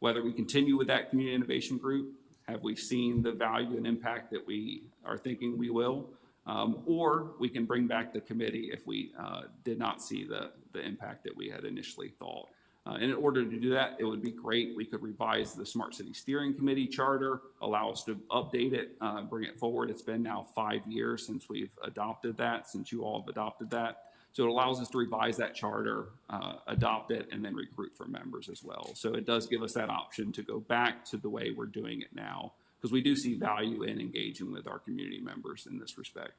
Whether we continue with that community innovation group, have we seen the value and impact that we are thinking we will, or we can bring back the committee if we did not see the impact that we had initially thought. And in order to do that, it would be great. We could revise the Smart City Steering Committee charter, allow us to update it, bring it forward. It's been now 5 years since we've adopted that, since you all have adopted that. So it allows us to revise that charter, adopt it, and then recruit for members as well. So it does give us that option to go back to the way we're doing it now, because we do see value in engaging with our community members in this respect.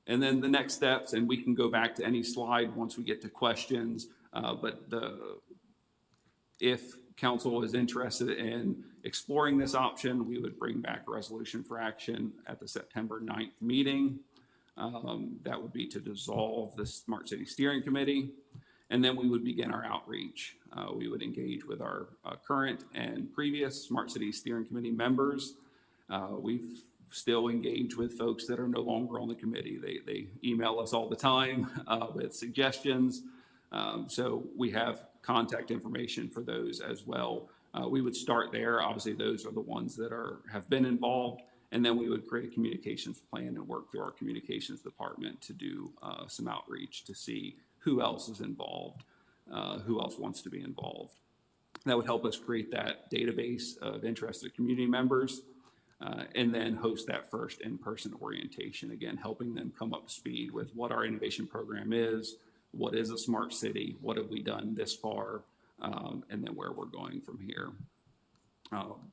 And then the next steps, and we can go back to any slide once we get to questions, but if council is interested in exploring this option, we would bring back a resolution for action at the September 9th meeting. That would be to dissolve the Smart City Steering Committee, and then we would begin our outreach. We would engage with our current and previous Smart City Steering Committee members. We've still engage with folks that are no longer on the committee. They email us all the time with suggestions. So we have contact information for those as well. We would start there. Obviously, those are the ones that have been involved. And then we would create a communications plan and work through our communications department to do some outreach to see who else is involved, who else wants to be involved. That would help us create that database of interested community members. And then host that first in-person orientation, again, helping them come up to speed with what our innovation program is, what is a smart city, what have we done this far, and then where we're going from here.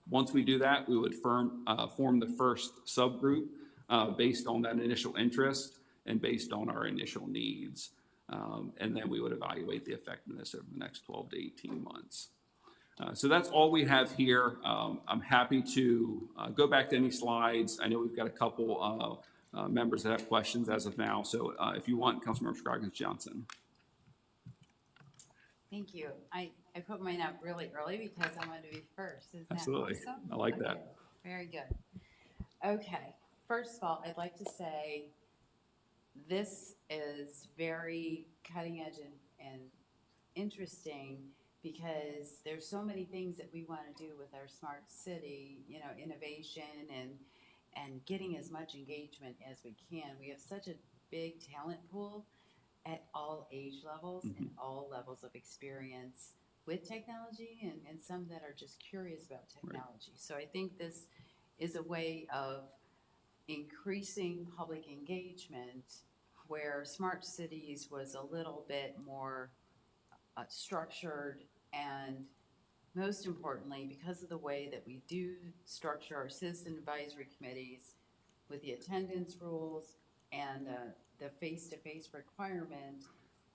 Once we do that, we would form the first subgroup based on that initial interest and based on our initial needs. And then we would evaluate the effectiveness over the next 12 to 18 months. So that's all we have here. I'm happy to go back to any slides. I know we've got a couple members that have questions as of now. So if you want, Councilmember Scroggins Johnson. Thank you. I put mine up really early because I wanted to be first. Isn't that Absolutely. awesome? I like Okay. that. Very good. Okay, first of all, I'd like to say this is very cutting edge and interesting, because there's so many things that we want to do with our smart city, you know, innovation and getting as much engagement as we can. We have such a big talent pool at all age levels and all levels of experience with technology, and some that are just curious about technology. So I think this is a way of increasing public engagement where smart cities was a little bit more structured, and most importantly, because of the way that we do structure our citizen advisory committees with the attendance rules and the face-to-face requirement,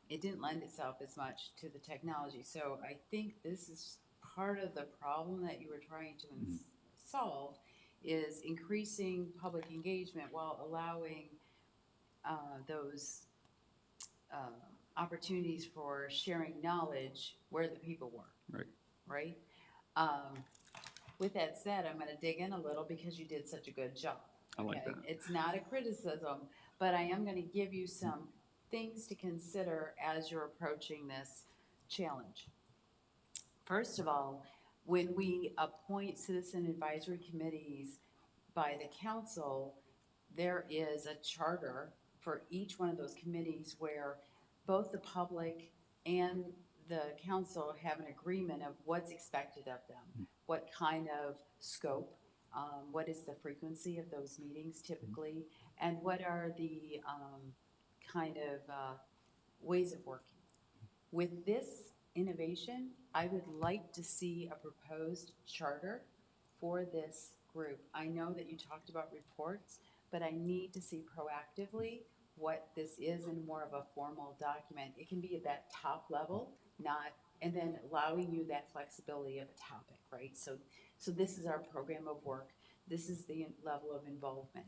it didn't lend itself as much to the technology. So I think this is part of the problem that you were trying to solve, is increasing public engagement while allowing those opportunities for sharing knowledge where the people were. Right? With that said, I'm going to dig in a little because you did such a good job. I like that. It's not a criticism, but I am going to give you some things to consider as you're approaching this challenge. First of all, when we appoint citizen advisory committees by the council, there is a charter for each one of those committees where both the public and the council have an agreement of what's expected of them, what kind of scope, what is the frequency of those meetings typically, and what are the kind of ways of working. With this innovation, I would like to see a proposed charter for this group. I know that you talked about reports, but I need to see proactively what this is in more of a formal document. It can be at that top level, not, and then allowing you that flexibility of a topic, right? So this is our program of work. This is the level of involvement.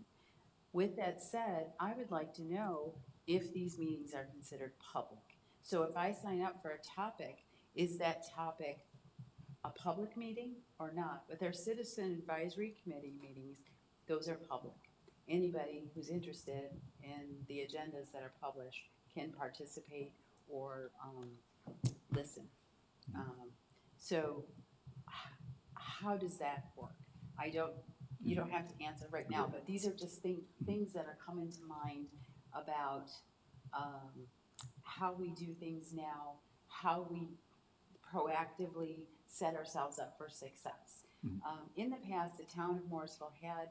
With that said, I would like to know if these meetings are considered public. So if I sign up for a topic, is that topic a public meeting or not? With our citizen advisory committee meetings, those are public. Anybody who's interested in the agendas that are published can participate or listen. So how does that work? You don't have to answer right now, but these are just things that are coming to mind about how we do things now, how we proactively set ourselves up for success. In the past, the town of Morrisville had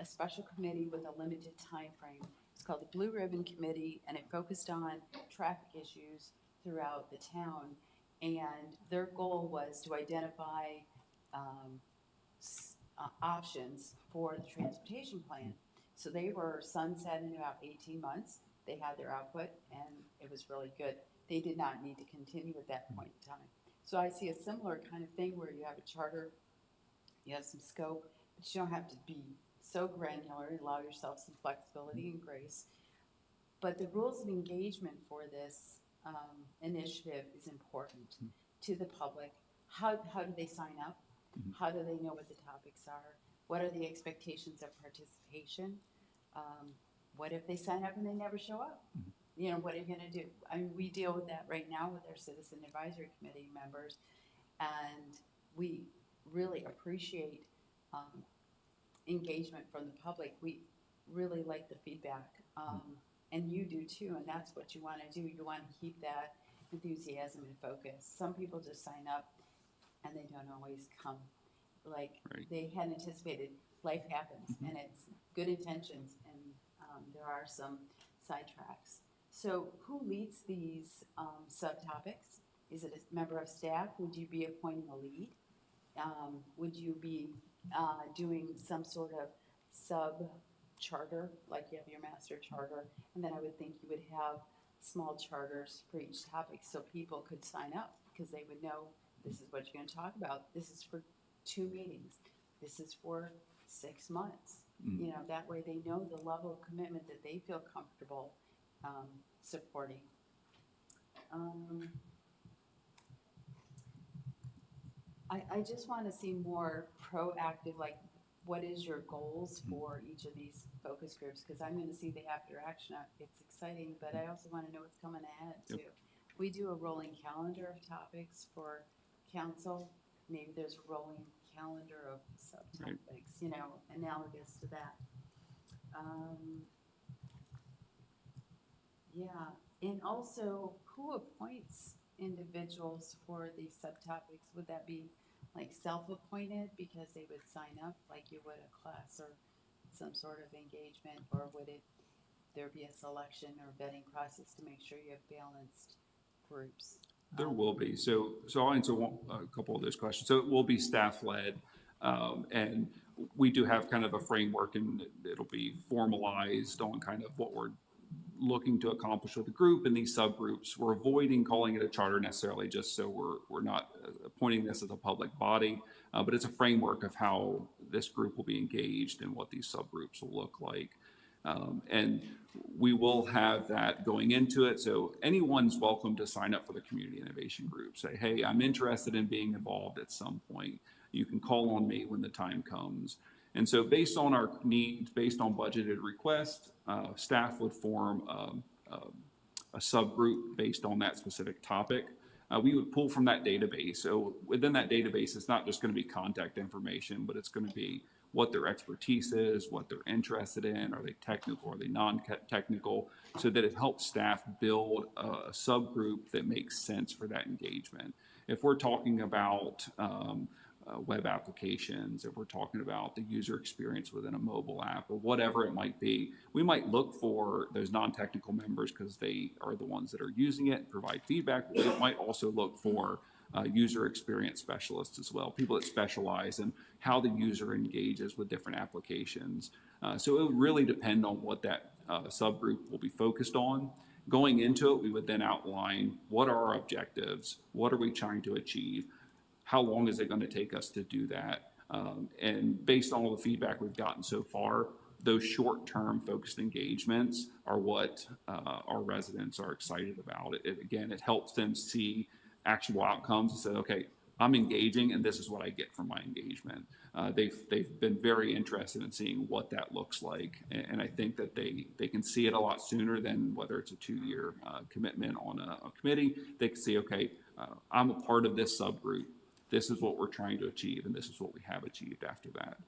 a special committee with a limited time frame. It's called the Blue Ribbon Committee, and it focused on traffic issues throughout the town. And their goal was to identify options for the transportation plan. So they were sunset in about 18 months. They had their output, and it was really good. They did not need to continue at that point in time. So I see a similar kind of thing where you have a charter, you have some scope, but you don't have to be so granular. Allow yourself some flexibility and grace. But the rules of engagement for this initiative is important to the public. How do they sign up? How do they know what the topics are? What are the expectations of participation? What if they sign up and they never show up? You know, what are you gonna do? I mean, we deal with that right now with our Citizen Advisory Committee members, and we really appreciate engagement from the public. We really like the feedback, and you do too, and that's what you wanna do. You wanna keep that enthusiasm and focus. Some people just sign up and they don't always come like they had anticipated. Life happens, and it's good intentions, and there are some sidetracks. So who leads these subtopics? Is it a member of staff? Would you be appointing a lead? Would you be doing some sort of sub-charter, like you have your master charter? And then I would think you would have small charters for each topic so people could sign up because they would know this is what you're going to talk about. This is for 2 meetings. This is for 6 months. You know, that way they know the level of commitment that they feel comfortable supporting. I just want to see more proactive, like what is your goals for each of these focus groups? Because I'm going to see the after action. It's exciting, but I also want to know what's coming ahead too. We do a rolling calendar of topics for council. Maybe there's a rolling calendar of subtopics, you know, analogous to that. Yeah, and also who appoints individuals for these subtopics? Would that be like self-appointed because they would sign up like you would a class or some sort of engagement, or would there be a selection or vetting process to make sure you have balanced groups? There will be. So I'll answer a couple of those questions. So it will be staff-led, and we do have kind of a framework, and it'll be formalized on kind of what we're looking to accomplish with the group and these subgroups. We're avoiding calling it a charter necessarily, just so we're not appointing this as a public body, but it's a framework of how this group will be engaged and what these subgroups will look like. And we will have that going into it. So anyone's welcome to sign up for the Community Innovation Group. Say, hey, I'm interested in being involved at some point. You can call on me when the time comes. And so based on our needs, based on budgeted requests, staff would form a subgroup based on that specific topic, we would pull from that database. So within that database, it's not just going to be contact information, but it's going to be what their expertise is, what they're interested in, are they technical, are they non-technical, so that it helps staff build a subgroup that makes sense for that engagement. If we're talking about web applications, if we're talking about the user experience within a mobile app or whatever it might be, we might look for those non-technical members because they are the ones that are using it and provide feedback. We might also look for user experience specialists as well, people that specialize in how the user engages with different applications. So it would really depend on what that subgroup will be focused on. Going into it, we would then outline what are our objectives, what are we trying to achieve, how long is it going to take us to do that? And based on all the feedback we've gotten so far, those short-term focused engagements are what our residents are excited about. Again, it helps them see actual outcomes and say, okay, I'm engaging and this is what I get from my engagement. They've been very interested in seeing what that looks like. And I think that they can see it a lot sooner than whether it's a 2-year commitment on a committee. They can see, okay, I'm a part of this subgroup. This is what we're trying to achieve, and this is what we have achieved after that.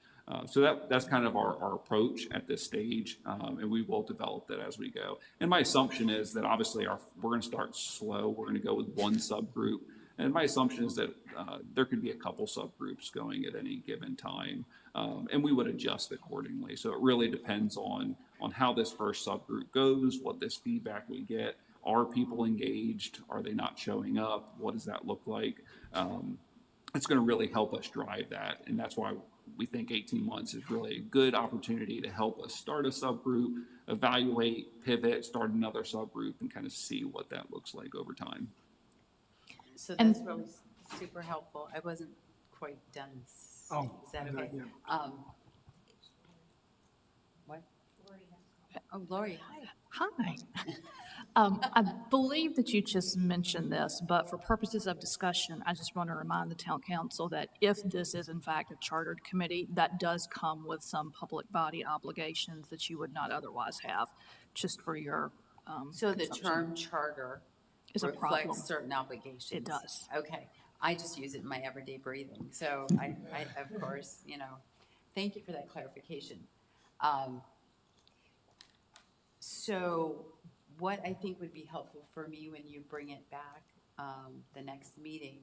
So that's kind of our approach at this stage, and we will develop that as we go. And my assumption is that obviously we're going to start slow. We're going to go with one subgroup, and my assumption is that there could be a couple subgroups going at any given time, and we would adjust accordingly. So it really depends on how this first subgroup goes, what this feedback we get. Are people engaged? Are they not showing up? What does that look like? It's going to really help us drive that. And that's why we think 18 months is really a good opportunity to help us start a subgroup, evaluate, pivot, start another subgroup, and kind of see what that looks like over time. So that's really super helpful. I wasn't quite done. Oh, Is that okay? yeah. What? Oh, Lori, hi. Hi. I believe that you just mentioned this, but for purposes of discussion, I just want to remind the town council that if this is in fact a chartered committee, that does come with some public body obligations that you would not otherwise have, just for your So the consumption. term charter Is a problem. reflects certain obligations. It does. Okay. I just use it in my everyday breathing. So I of course, thank you for that clarification. So what I think would be helpful for me when you bring it back, the next meeting,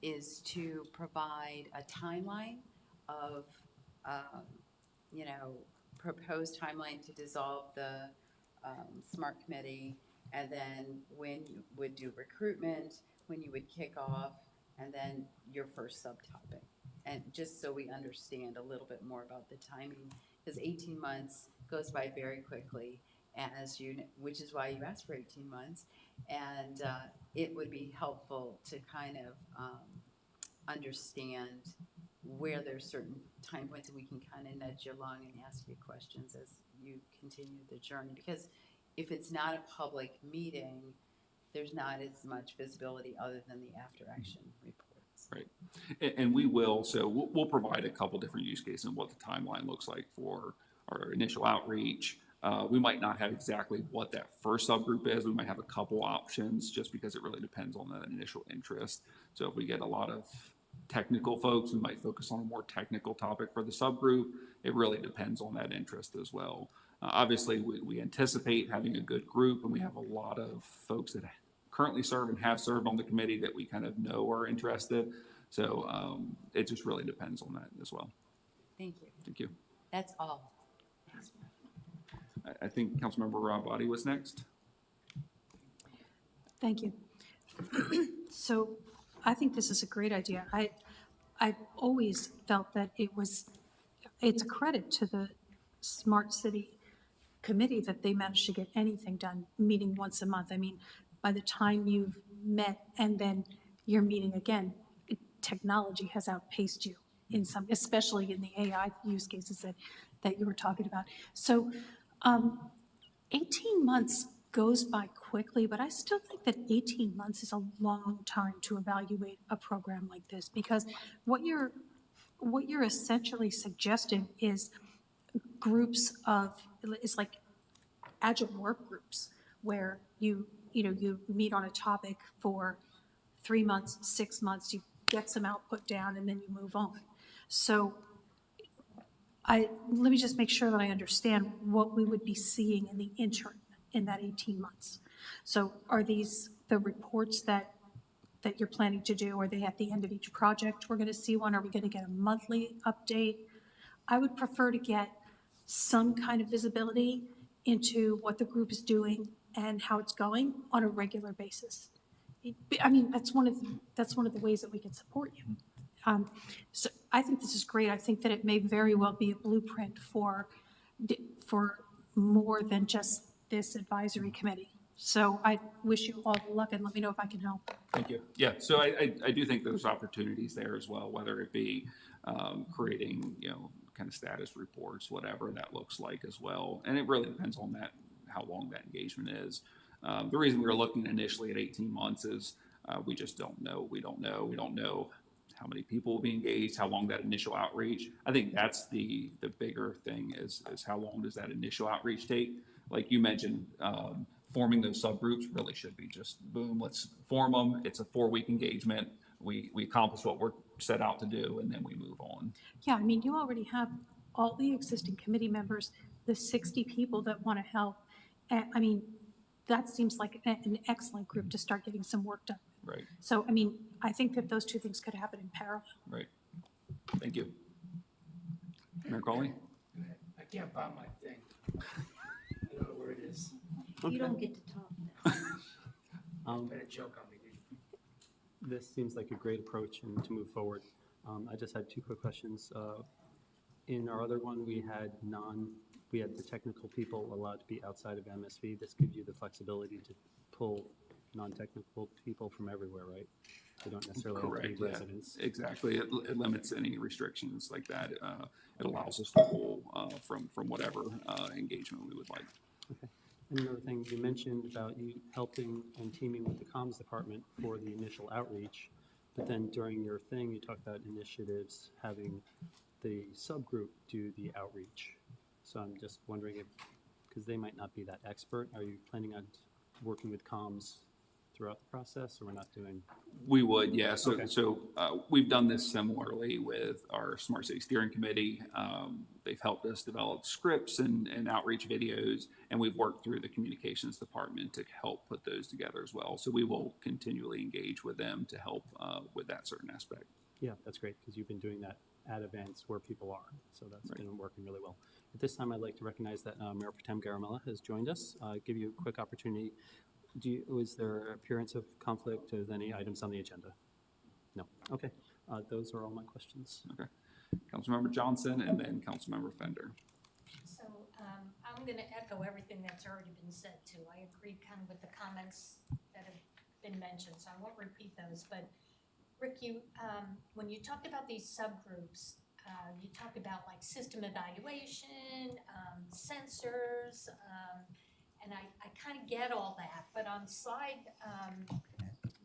is to provide a timeline of, proposed timeline to dissolve the SMART committee, and then when you would do recruitment, when you would kick off, and then your first subtopic. And just so we understand a little bit more about the timing, because 18 months goes by very quickly, which is why you asked for 18 months. And it would be helpful to kind of understand where there's certain time points that we can kind of nudge you along and ask you questions as you continue the journey. Because if it's not a public meeting, there's not as much visibility other than the after action reports. Right. And we will, so we'll provide a couple different use cases and what the timeline looks like for our initial outreach. We might not have exactly what that first subgroup is. We might have a couple options just because it really depends on that initial interest. So if we get a lot of technical folks, we might focus on a more technical topic for the subgroup. It really depends on that interest as well. Obviously, we anticipate having a good group, and we have a lot of folks that currently serve and have served on the committee that we kind of know are interested. So it just really depends on that as well. Thank you. Thank you. That's all. I think Councilmember Rob Body was next. Thank you. So I think this is a great idea. I've always felt that it's a credit to the Smart City Committee that they managed to get anything done, meeting once a month. I mean, by the time you've met and then you're meeting again, technology has outpaced you in some, especially in the AI use cases that you were talking about. So 18 months goes by quickly, but I still think that 18 months is a long time to evaluate a program like this, because what you're essentially suggesting is groups of, it's like agile work groups where you meet on a topic for 3 months, 6 months, you get some output down, and then you move on. So let me just make sure that I understand what we would be seeing in the interim in that 18 months. So are these the reports that you're planning to do? Are they at the end of each project we're going to see one? Are we going to get a monthly update? I would prefer to get some kind of visibility into what the group is doing and how it's going on a regular basis. I mean, that's one of the ways that we can support you. So I think this is great. I think that it may very well be a blueprint for more than just this advisory committee. So I wish you all the luck, and let me know if I can help. Thank you. Yeah, so I do think there's opportunities there as well, whether it be creating, kind of status reports, whatever that looks like as well. And it really depends on that, how long that engagement is. The reason we were looking initially at 18 months is we just don't know. We don't know how many people will be engaged, how long that initial outreach. I think that's the bigger thing is how long does that initial outreach take? Like you mentioned, forming those subgroups really should be just boom, let's form them. It's a 4-week engagement. We accomplish what we're set out to do, and then we move on. Yeah, I mean, you already have all the existing committee members, the 60 people that want to help. I mean, that seems like an excellent group to start getting some work done. Right. So, I mean, I think that those two things could happen in parallel. Right. Thank you. Mayor Colley? I can't find my thing. I don't know where it is. You don't get to talk now. Better joke on me. This seems like a great approach and to move forward. I just had 2 quick questions. In our other one, we had the technical people allowed to be outside of MSV. This gives you the flexibility to pull non-technical people from everywhere, right? They don't necessarily have to be Correct, residents. yeah, exactly. It limits any restrictions like that. It allows us to pull from whatever engagement we would like. Okay. And another thing, you mentioned about you helping and teaming with the comms department for the initial outreach, but then during your thing, you talked about initiatives having the subgroup do the outreach. So I'm just wondering if, because they might not be that expert, are you planning on working with comms throughout the process, or we're not doing? We would, yeah. So, Okay. We've done this similarly with our Smart City Steering Committee. They've helped us develop scripts and outreach videos, and we've worked through the communications department to help put those together as well. So we will continually engage with them to help with that certain aspect. Yeah, that's great, because you've been doing that at events where people are, so that's Right. been working really well. At this time, I'd like to recognize that Mayor Pro Tem Garamella has joined us. Give you a quick opportunity. Is there appearance of conflict with any items on the agenda? No. Okay. Those are all my questions. Okay. Councilmember Johnson and then Councilmember Fender. So I'm going to echo everything that's already been said too. I agree kind of with the comments that have been mentioned, so I won't repeat those. But Rick, when you talked about these subgroups, you talked about like system evaluation, sensors, and I kind of get all that. But on slide,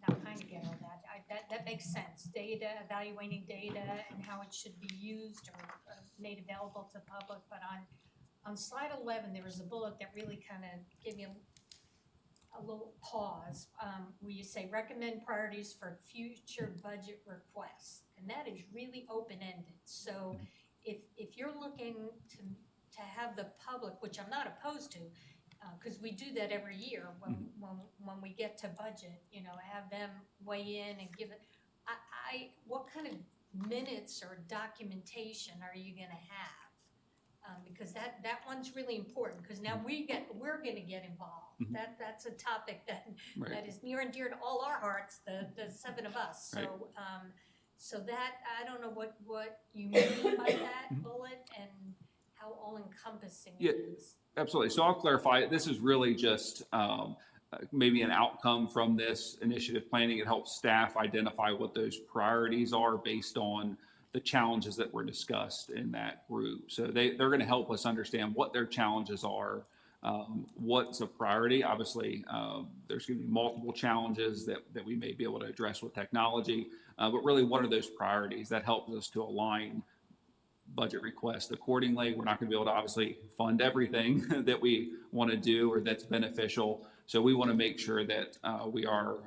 not kind of get all that. That makes sense. Data, evaluating data, and how it should be used or made available to the public. But on slide 11, there was a bullet that really kind of gave me a little pause, where you say recommend priorities for future budget requests, and that is really open-ended. So if you're looking to have the public, which I'm not opposed to, because we do that every year when we get to budget, have them weigh in and give it. What kind of minutes or documentation are you going to have? Because that one's really important, because now we're going to get involved. That's a topic that is near and dear to all our hearts, the 7 of us. So so that, I don't know what you mean by that bullet and how all encompassing it is. Absolutely. So I'll clarify. This is really just maybe an outcome from this initiative planning. It helps staff identify what those priorities are based on the challenges that were discussed in that group. So they're going to help us understand what their challenges are, what's a priority. Obviously, there's going to be multiple challenges that we may be able to address with technology, but really what are those priorities that helps us to align budget request accordingly. We're not going to be able to obviously fund everything that we want to do or that's beneficial. So we want to make sure that we are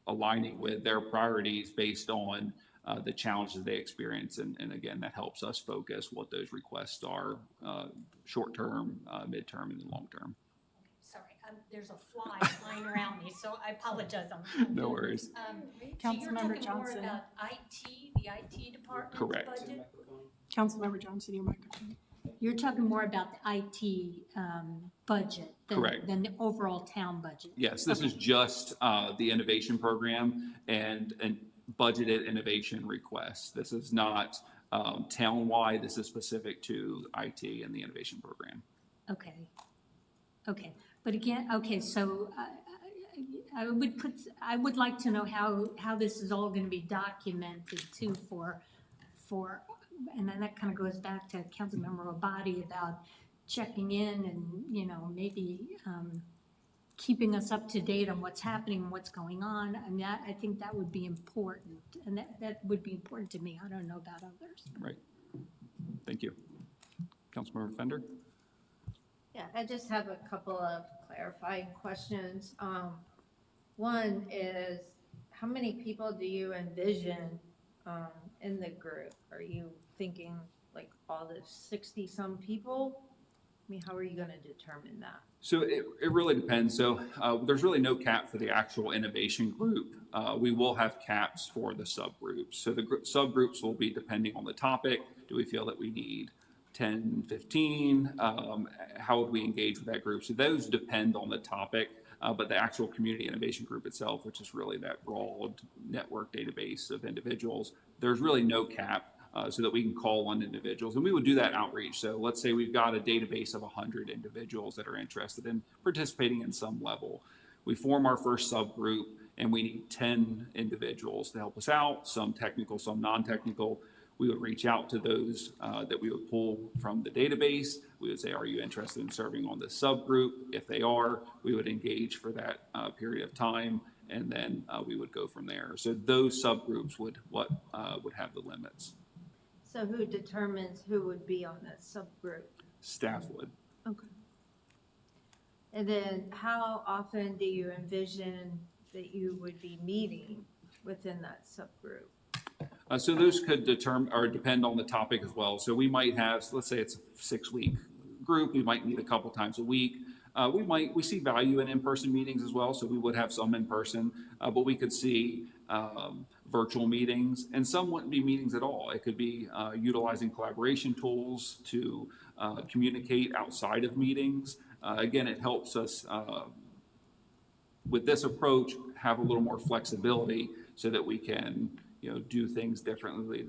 aligning with their priorities based on the challenges they experience. And again, that helps us focus what those requests are, short-term, midterm, and long-term. Sorry, there's a fly flying around me, so I apologize. No worries. So you're Councilmember talking more Johnson. about IT, the IT department's Correct. budget? Councilmember Johnson, your microphone. You're talking more about the IT budget Correct. than the overall town budget? Yes, this is just the innovation program and budgeted innovation requests. This is not town-wide. This is specific to IT and the innovation program. Okay, okay, but again, okay, so I would like to know how this is all gonna be documented too for, and then that kind of goes back to Councilmember Abadi about checking in and, you know, maybe keeping us up to date on what's happening and what's going on. I mean, I think that would be important, and that would be important to me. I don't know about others. Right. Thank you. Councilmember Fender? Yeah, I just have a couple of clarifying questions. One is, how many people do you envision in the group? Are you thinking like all the 60-some people? I mean, how are you gonna determine that? So it really depends. So there's really no cap for the actual innovation group. We will have caps for the subgroups. So the subgroups will be depending on the topic. Do we feel that we need 10, 15? How would we engage with that group? So those depend on the topic, but the actual community innovation group itself, which is really that broad network database of individuals, there's really no cap. So that we can call on individuals. And we would do that outreach. So let's say we've got a database of 100 individuals that are interested in participating in some level. We form our first subgroup and we need 10 individuals to help us out, some technical, some non-technical. We would reach out to those that we would pull from the database. We would say, are you interested in serving on this subgroup? If they are, we would engage for that period of time, and then we would go from there. So those subgroups would have the limits. So who determines who would be on that subgroup? Staff would. Okay. And then how often do you envision that you would be meeting within that subgroup? So those could determine or depend on the topic as well. So we might have, let's say it's a 6-week group, we might meet a couple times a week. We see value in in-person meetings as well, so we would have some in person, but we could see virtual meetings, and some wouldn't be meetings at all. It could be utilizing collaboration tools to communicate outside of meetings. Again, it helps us with this approach have a little more flexibility so that we can do things differently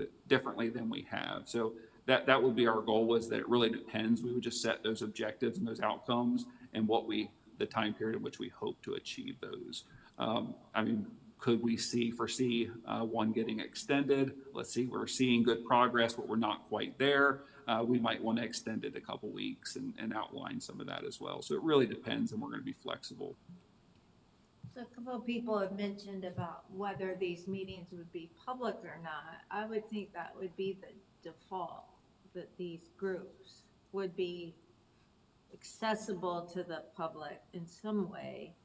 than we have. So that would be our goal, was that it really depends. We would just set those objectives and those outcomes and the time period in which we hope to achieve those. I mean, could we foresee one getting extended? Let's see, we're seeing good progress, but we're not quite there. We might want to extend it a couple weeks and outline some of that as well. So it really depends, and we're going to be flexible. So a couple of people have mentioned about whether these meetings would be public or not. I would think that would be the default, that these groups would be accessible to the public in some way,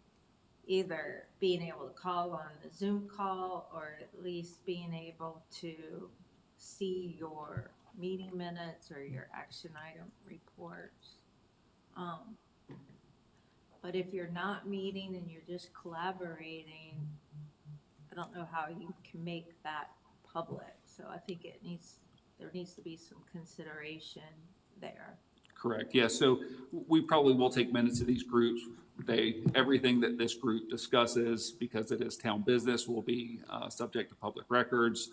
either being able to call on the Zoom call or at least being able to see your meeting minutes or your action item reports. But if you're not meeting and you're just collaborating, I don't know how you can make that public. So I think there needs to be some consideration there. Correct. Yeah. So we probably will take minutes of these groups. Everything that this group discusses, because it is town business, will be subject to public records.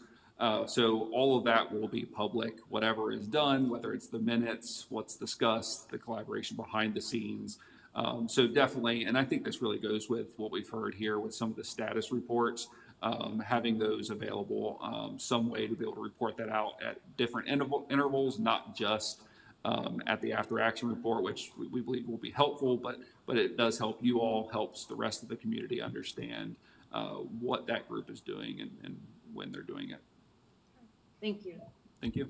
So all of that will be public, whatever is done, whether it's the minutes, what's discussed, the collaboration behind the scenes. So definitely, and I think this really goes with what we've heard here with some of the status reports, having those available, some way to be able to report that out at different intervals, not just at the after action report, which we believe will be helpful, but it does help you all, helps the rest of the community understand what that group is doing and when they're doing it. Thank you. Thank you.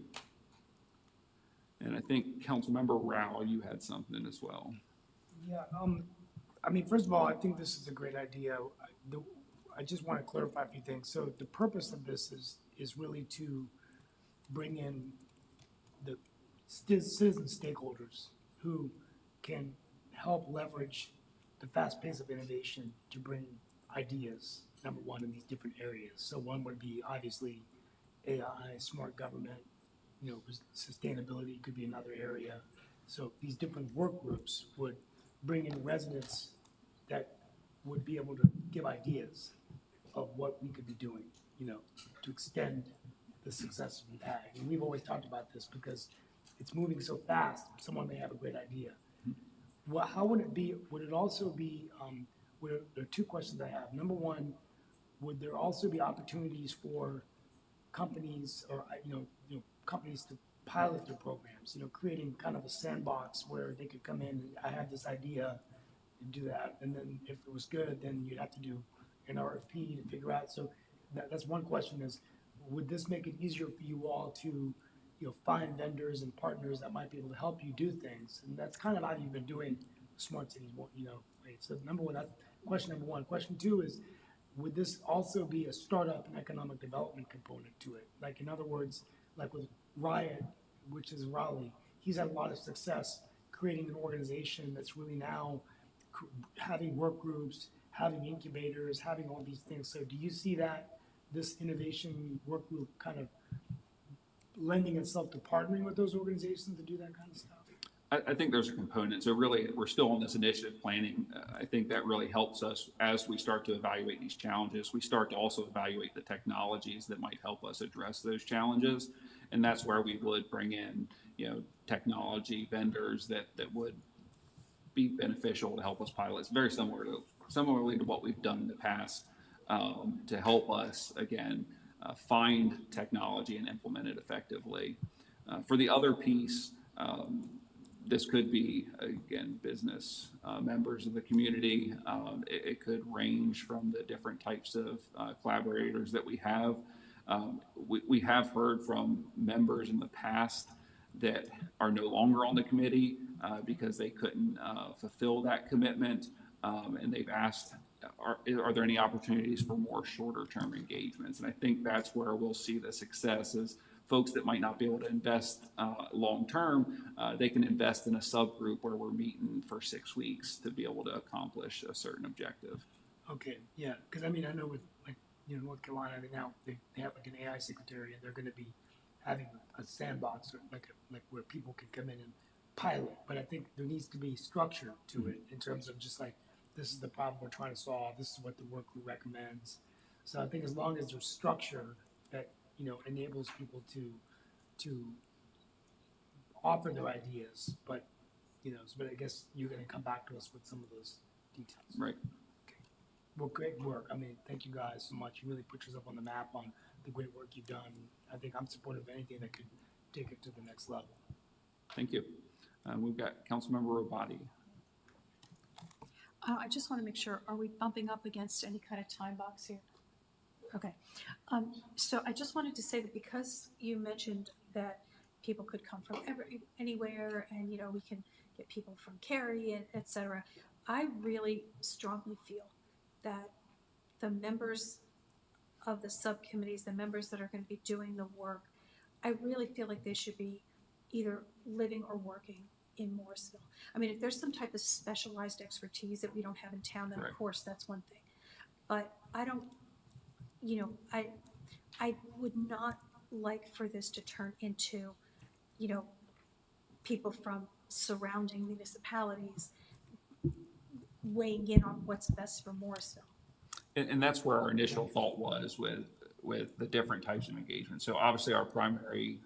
And I think Councilmember Rao, you had something as well. Yeah, I mean, first of all, I think this is a great idea. I just want to clarify a few things. So the purpose of this is really to bring in the citizen stakeholders who can help leverage the fast pace of innovation to bring ideas, number one, in these different areas. So one would be obviously AI, smart government, sustainability could be another area. So these different work groups would bring in residents that would be able to give ideas of what we could be doing, to extend the success we've had. And we've always talked about this because it's moving so fast, someone may have a great idea. Well, how would it be, would it also be, there are two questions I have. Number one, would there also be opportunities for companies or, companies to pilot their programs, creating kind of a sandbox where they could come in and I have this idea and do that. And then if it was good, then you'd have to do an RFP to figure out. So that's one question is, would this make it easier for you all to, find vendors and partners that might be able to help you do things? And that's kind of how you've been doing smart cities, right? So number one, that's question number one. Question two is, would this also be a startup and economic development component to it? Like, in other words, like with Riot, which is Raleigh, he's had a lot of success creating an organization that's really now having work groups, having incubators, having all these things. So do you see that this innovation work group kind of lending itself to partnering with those organizations to do that kind of stuff? I think there's a component. So really, we're still on this initiative planning. I think that really helps us as we start to evaluate these challenges. We start to also evaluate the technologies that might help us address those challenges. And that's where we would bring in, technology vendors that would be beneficial to help us pilot. It's very similarly to what we've done in the past to help us, again, find technology and implement it effectively. For the other piece, this could be, again, business members of the community. It could range from the different types of collaborators that we have. We have heard from members in the past that are no longer on the committee because they couldn't fulfill that commitment. And they've asked, are there any opportunities for more shorter term engagements? And I think that's where we'll see the success is folks that might not be able to invest long term, they can invest in a subgroup where we're meeting for 6 weeks to be able to accomplish a certain objective. Okay, yeah, because I mean, I know with North Carolina, they have like an AI secretary, and they're going to be having a sandbox or like where people can come in and pilot. But I think there needs to be structure to it in terms of just like, this is the problem we're trying to solve. This is what the work group recommends. So I think as long as there's structure that enables people to offer their ideas, but but I guess you're going to come back to us with some of those details. Right. Okay. Well, great work. I mean, thank you guys so much. You really put yourself on the map on the great work you've done. I think I'm supportive of anything that could take it to the next level. Thank you. We've got Councilmember Robati. I just want to make sure, are we bumping up against any kind of time box here? Okay. So I just wanted to say that because you mentioned that people could come from anywhere and, we can get people from Cary and et cetera, I really strongly feel that the members of the subcommittees, the members that are going to be doing the work, I really feel like they should be either living or working in Morrisville. I mean, if there's some type of specialized expertise that we don't have in town, then Right. Of course that's one thing. But I don't, I would not like for this to turn into, people from surrounding municipalities weighing in on what's best for Morrisville. And that's where our initial thought was with the different types of engagement. So obviously our primary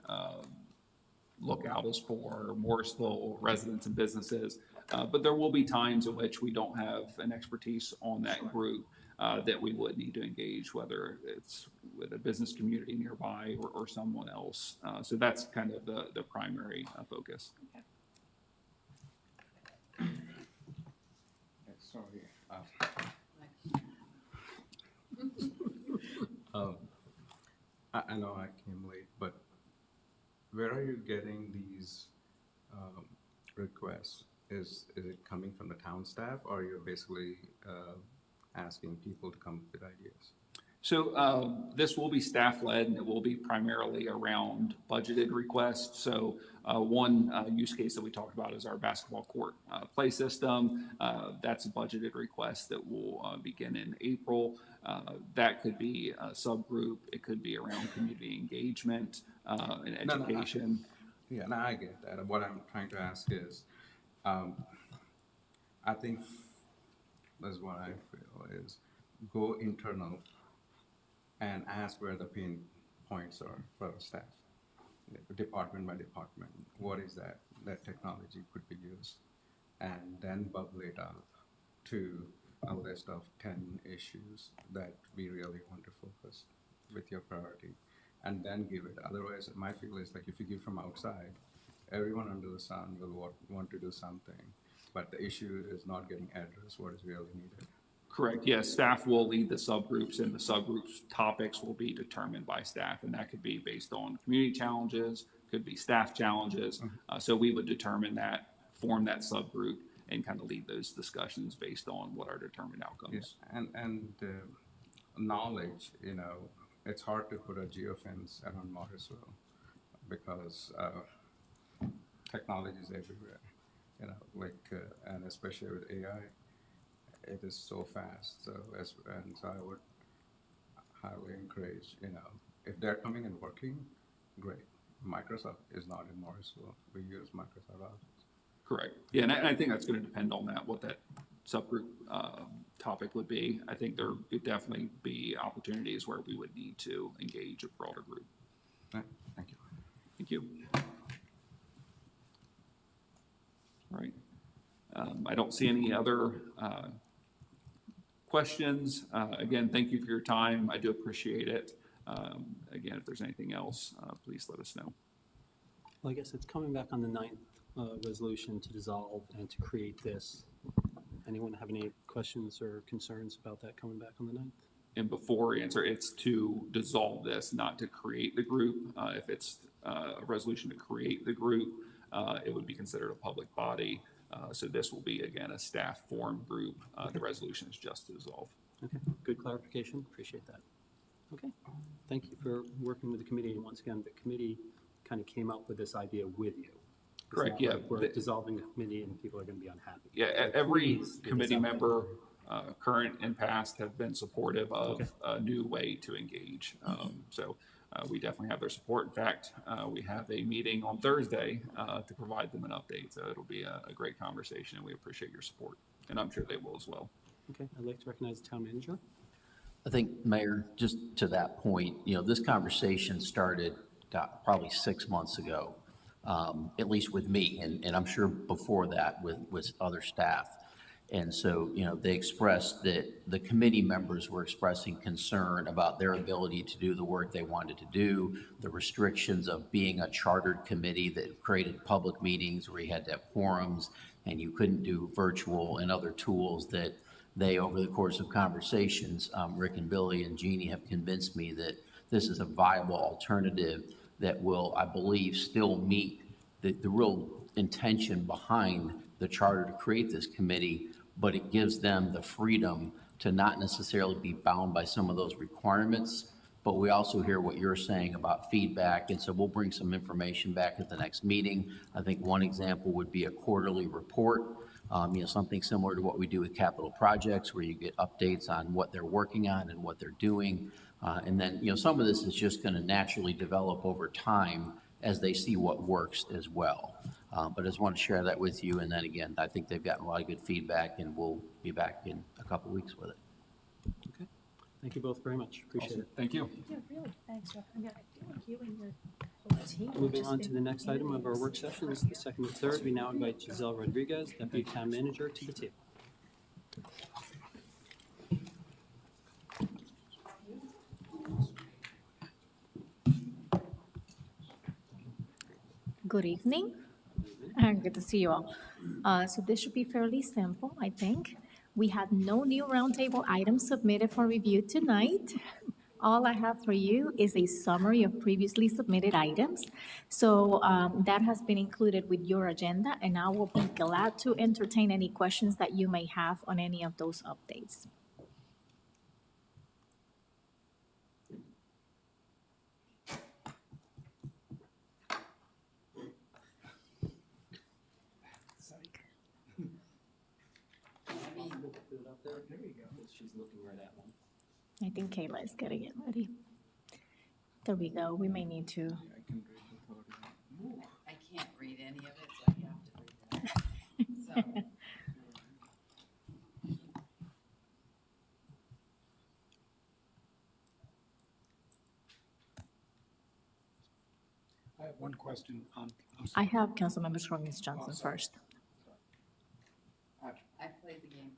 lookout is for Morrisville residents and businesses, but there will be times in which we don't have an expertise on that group that we would need to engage, whether it's with a business community nearby or someone else. So that's kind of the primary focus. Okay. Sorry. I know I came late, but where are you getting these request, is it coming from the town staff, or you're basically asking people to come up with ideas? So this will be staff-led, and it will be primarily around budgeted requests. So one use case that we talked about is our basketball court play system. That's a budgeted request that will begin in April. That could be a subgroup. It could be around community engagement and education. Yeah, no, I get that. What I'm trying to ask is, I think that's what I feel is go internal and ask where the pain points are for the staff, department by department. What is that technology could be used? And then bubble it up to a list of 10 issues that we really want to focus with your priority, and then give it. Otherwise, my feel is like if you give from outside, everyone under the sun will want to do something, but the issue is not getting addressed what is really needed. Correct. Yes, staff will lead the subgroups, and the subgroups topics will be determined by staff, and that could be based on community challenges, could be staff challenges. So we would determine that, form that subgroup, and kind of lead those discussions based on what are determined outcomes. Yeah. And knowledge, it's hard to put a geofence around Morrisville because technology is everywhere, and especially with AI. It is so fast, so I would highly encourage, if they're coming and working, great. Microsoft is not in Morrisville. We use Microsoft Office. Correct. Yeah, and I think that's going to depend on what that subgroup topic would be. I think there could definitely be opportunities where we would need to engage a broader group. Right. Thank you. Thank you. All right. I don't see any other questions. Again, thank you for your time. I do appreciate it. Again, if there's anything else, please let us know. Well, I guess it's coming back on the 9th resolution to dissolve and to create this. Anyone have any questions or concerns about that coming back on the 9th? And before I answer, it's to dissolve this, not to create the group. If it's a resolution to create the group, it would be considered a public body. So this will be, again, a staff formed group. The resolution is just to dissolve. Okay, good clarification. Appreciate that. Okay, thank you for working with the committee. And once again, the committee kind of came up with this idea with you. Correct, yeah. We're dissolving the committee and people are going to be unhappy. Yeah, every committee member, current and past, have been supportive of a new way to engage. So we definitely have their support. In fact, we have a meeting on Thursday to provide them an update. So it'll be a great conversation, and we appreciate your support. And I'm sure they will as well. Okay, I'd like to recognize the town manager. I think, Mayor, just to that point, this conversation started probably 6 months ago, at least with me, and I'm sure before that with other staff. And so, they expressed that the committee members were expressing concern about their ability to do the work they wanted to do, the restrictions of being a chartered committee that created public meetings where you had to have quorums and you couldn't do virtual and other tools that they, over the course of conversations, Rick and Billy and Jeannie have convinced me that this is a viable alternative that will, I believe, still meet the real intention behind the charter to create this committee, but it gives them the freedom to not necessarily be bound by some of those requirements. But we also hear what you're saying about feedback, and so we'll bring some information back at the next meeting. I think one example would be a quarterly report, something similar to what we do with capital projects, where you get updates on what they're working on and what they're doing. And then, some of this is just going to naturally develop over time as they see what works as well. But I just want to share that with you. And then again, I think they've gotten a lot of good feedback, and we'll be back in a couple weeks with it. Okay. Thank you both very much. Appreciate it. Thank you. Yeah, really, thanks, Jeff. I feel like you and your whole team. have Moving just on to the been next item of our work sessions, the second and third, we now invite Giselle Rodriguez, Deputy Town Manager, to the table. Good evening, and good to see you all. So this should be fairly simple, I think. We had no new roundtable items submitted for review tonight. All I have for you is a summary of previously submitted items. So that has been included with your agenda, and I will be glad to entertain any questions that you may have on any of those updates. She's looking right at one. I think Kayla is getting it ready. There we go. We may need to. I can't read any of it, so I have to read it. So. I have one question. I have Councilmember Scroggins Johnson first. I played the game.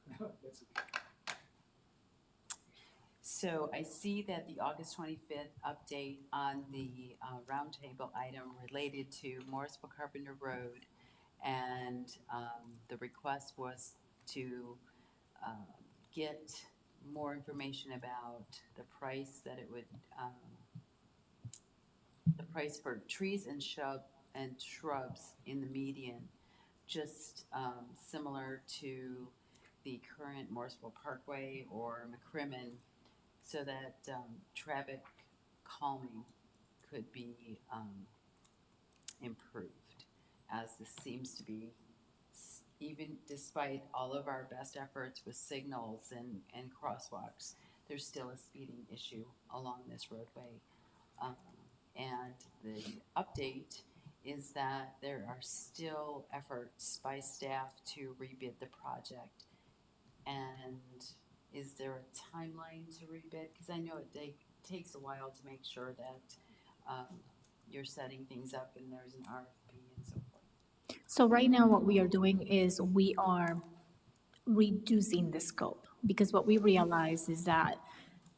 So I see that the August 25th update on the roundtable item related to Morrisville Carpenter Road, and the request was to get more information about the price that it would, the price for trees and shrubs in the median, just similar to the current Morrisville Parkway or McCrimmon, so that traffic calming could be improved, as this seems to be, even despite all of our best efforts with signals and crosswalks, there's still a speeding issue along this roadway. And the update is that there are still efforts by staff to rebid the project. And is there a timeline to rebid? Because I know it takes a while to make sure that you're setting things up and there's an RFP and so forth. So right now what we are doing is we are reducing the scope, because what we realized is that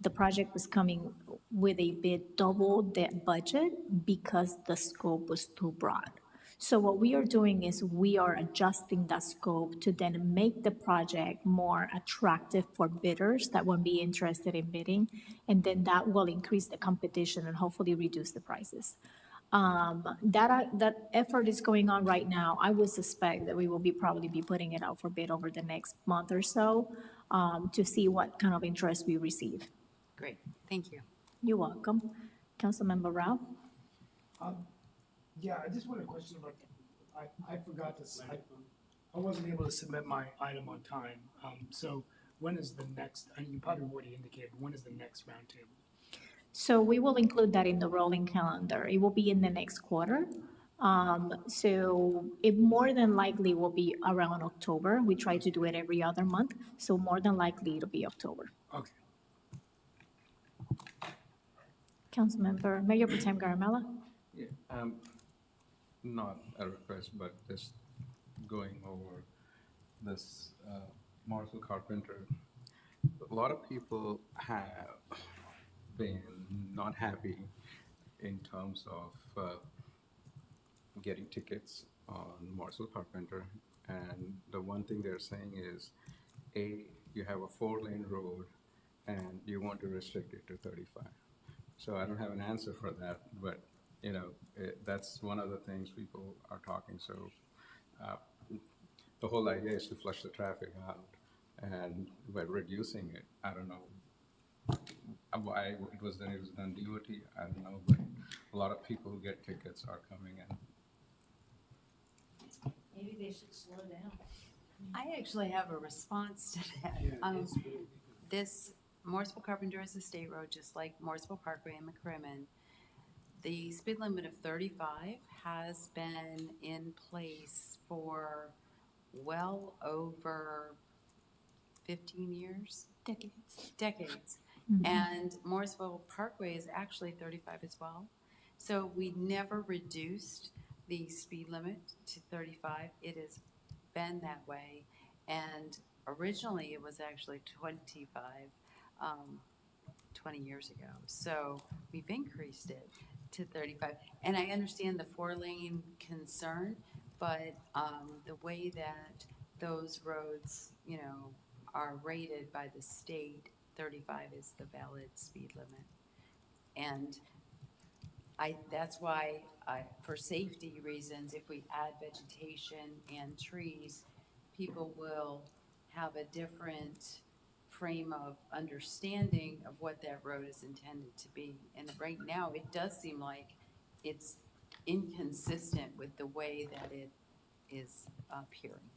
the project was coming with a bit double the budget because the scope was too broad. So what we are doing is we are adjusting that scope to then make the project more attractive for bidders that will be interested in bidding, and then that will increase the competition and hopefully reduce the prices. That effort is going on right now. I would suspect that we will probably be putting it out for bid over the next month or so, to see what kind of interest we receive. Great, thank you. You're welcome. Councilmember Rao? Yeah, I just want a question about, I forgot to, I wasn't able to submit my item on time. So when is the next, and you probably already indicated, when is the next roundtable? So we will include that in the rolling calendar. It will be in the next quarter. So it more than likely will be around October. We try to do it every other month, so more than likely it'll be October. Okay. Councilmember, Mayor Pro Tem Garamella? Yeah, not a request, but just going over this Morrisville Carpenter. A lot of people have been not happy in terms of getting tickets on Morrisville Carpenter, and the one thing they're saying is, you have a 4-lane road and you want to restrict it to 35. So I don't have an answer for that, but you know, that's one of the things people are talking. So the whole idea is to flush the traffic out, and by reducing it, I don't know why it was done DOT, I don't know, but a lot of people who get tickets are coming in. Maybe they should slow down. I actually have a response to that. This Morrisville Carpenter is a state road, just like Morrisville Parkway and McCrimmon. The speed limit of 35 has been in place for well over 15 years. Decades. Mm-hmm. And Morrisville Parkway is actually 35 as well. So we never reduced the speed limit to 35. It has been that way. And originally it was actually 25, 20 years ago. So we've increased it to 35. And I understand the 4-lane concern, but the way that those roads, you know, are rated by the state, 35 is the valid speed limit. And that's why for safety reasons, if we add vegetation and trees, people will have a different frame of understanding of what that road is intended to be. And right now, it does seem like it's inconsistent with the way that it is appearing.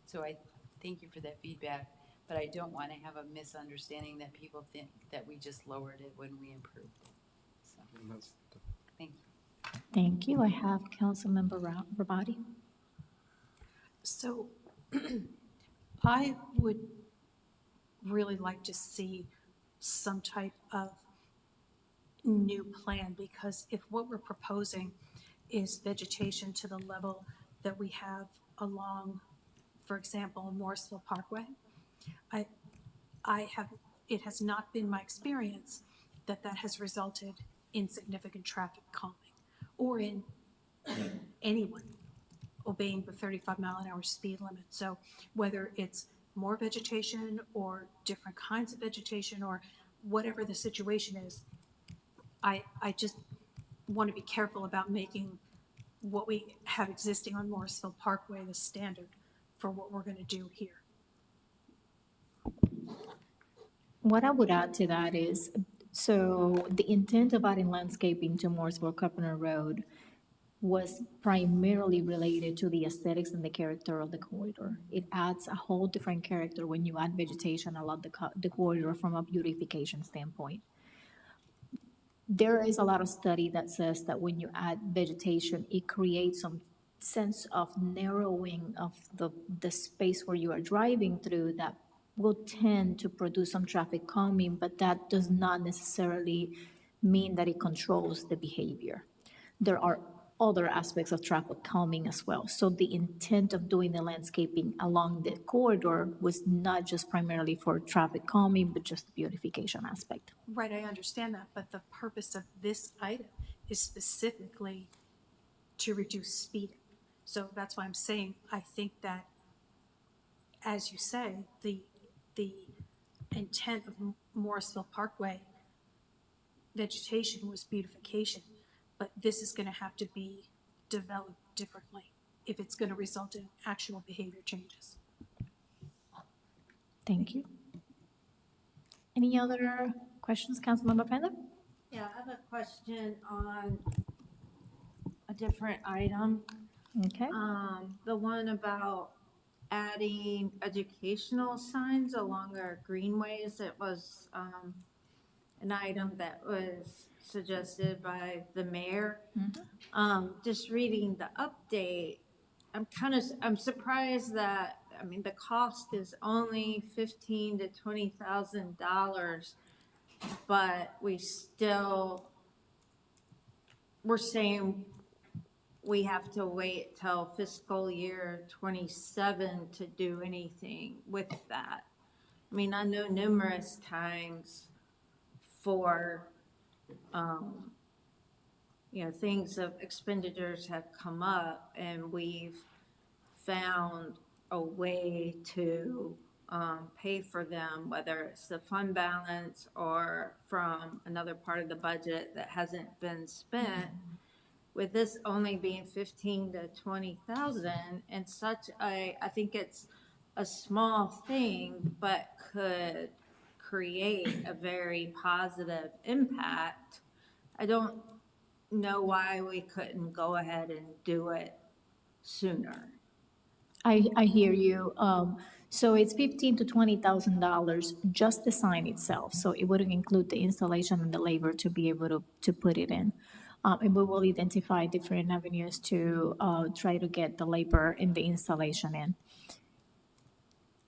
So I thank you for that feedback, but I don't want to have a misunderstanding that people think that we just lowered it when we improved it. So, thank you. Thank you. I have Councilmember Rabati. So I would really like to see some type of new plan, because if what we're proposing is vegetation to the level that we have along, for example, Morrisville Parkway, it has not been my experience that has resulted in significant traffic calming or in anyone obeying the 35-mile-an-hour speed limit. So whether it's more vegetation or different kinds of vegetation or whatever the situation is, I just want to be careful about making what we have existing on Morrisville Parkway the standard for what we're going to do here. What I would add to that is, so the intent of adding landscaping to Morrisville Carpenter Road was primarily related to the aesthetics and the character of the corridor. It adds a whole different character when you add vegetation along the corridor from a beautification standpoint. There is a lot of study that says that when you add vegetation, it creates some sense of narrowing of the space where you are driving through that will tend to produce some traffic calming, but that does not necessarily mean that it controls the behavior. There are other aspects of traffic calming as well. So the intent of doing the landscaping along the corridor was not just primarily for traffic calming, but just the beautification aspect. Right, I understand that, but the purpose of this item is specifically to reduce speeding. So that's why I'm saying, I think that, as you say, the intent of Morrisville Parkway vegetation was beautification, but this is going to have to be developed differently if it's going to result in actual behavior changes. Thank you. Any other questions, Councilmember Pender? Yeah, I have a question on a different item. Okay. The one about adding educational signs along our greenways. It was an item that was suggested by the mayor. Just reading the update, I'm surprised that, I mean, the cost is only $15,000 to $20,000, but we're saying we have to wait till fiscal year 27 to do anything with that. I mean, I know numerous times for, things of expenditures have come up and we've found a way to pay for them, whether it's the fund balance or from another part of the budget that hasn't been spent. With this only being 15 to 20,000 and I think it's a small thing, but could create a very positive impact. I don't know why we couldn't go ahead and do it sooner. I hear you. So it's $15,000 to $20,000 just the sign itself. So it wouldn't include the installation and the labor to be able to put it in. And we will identify different avenues to try to get the labor and the installation in.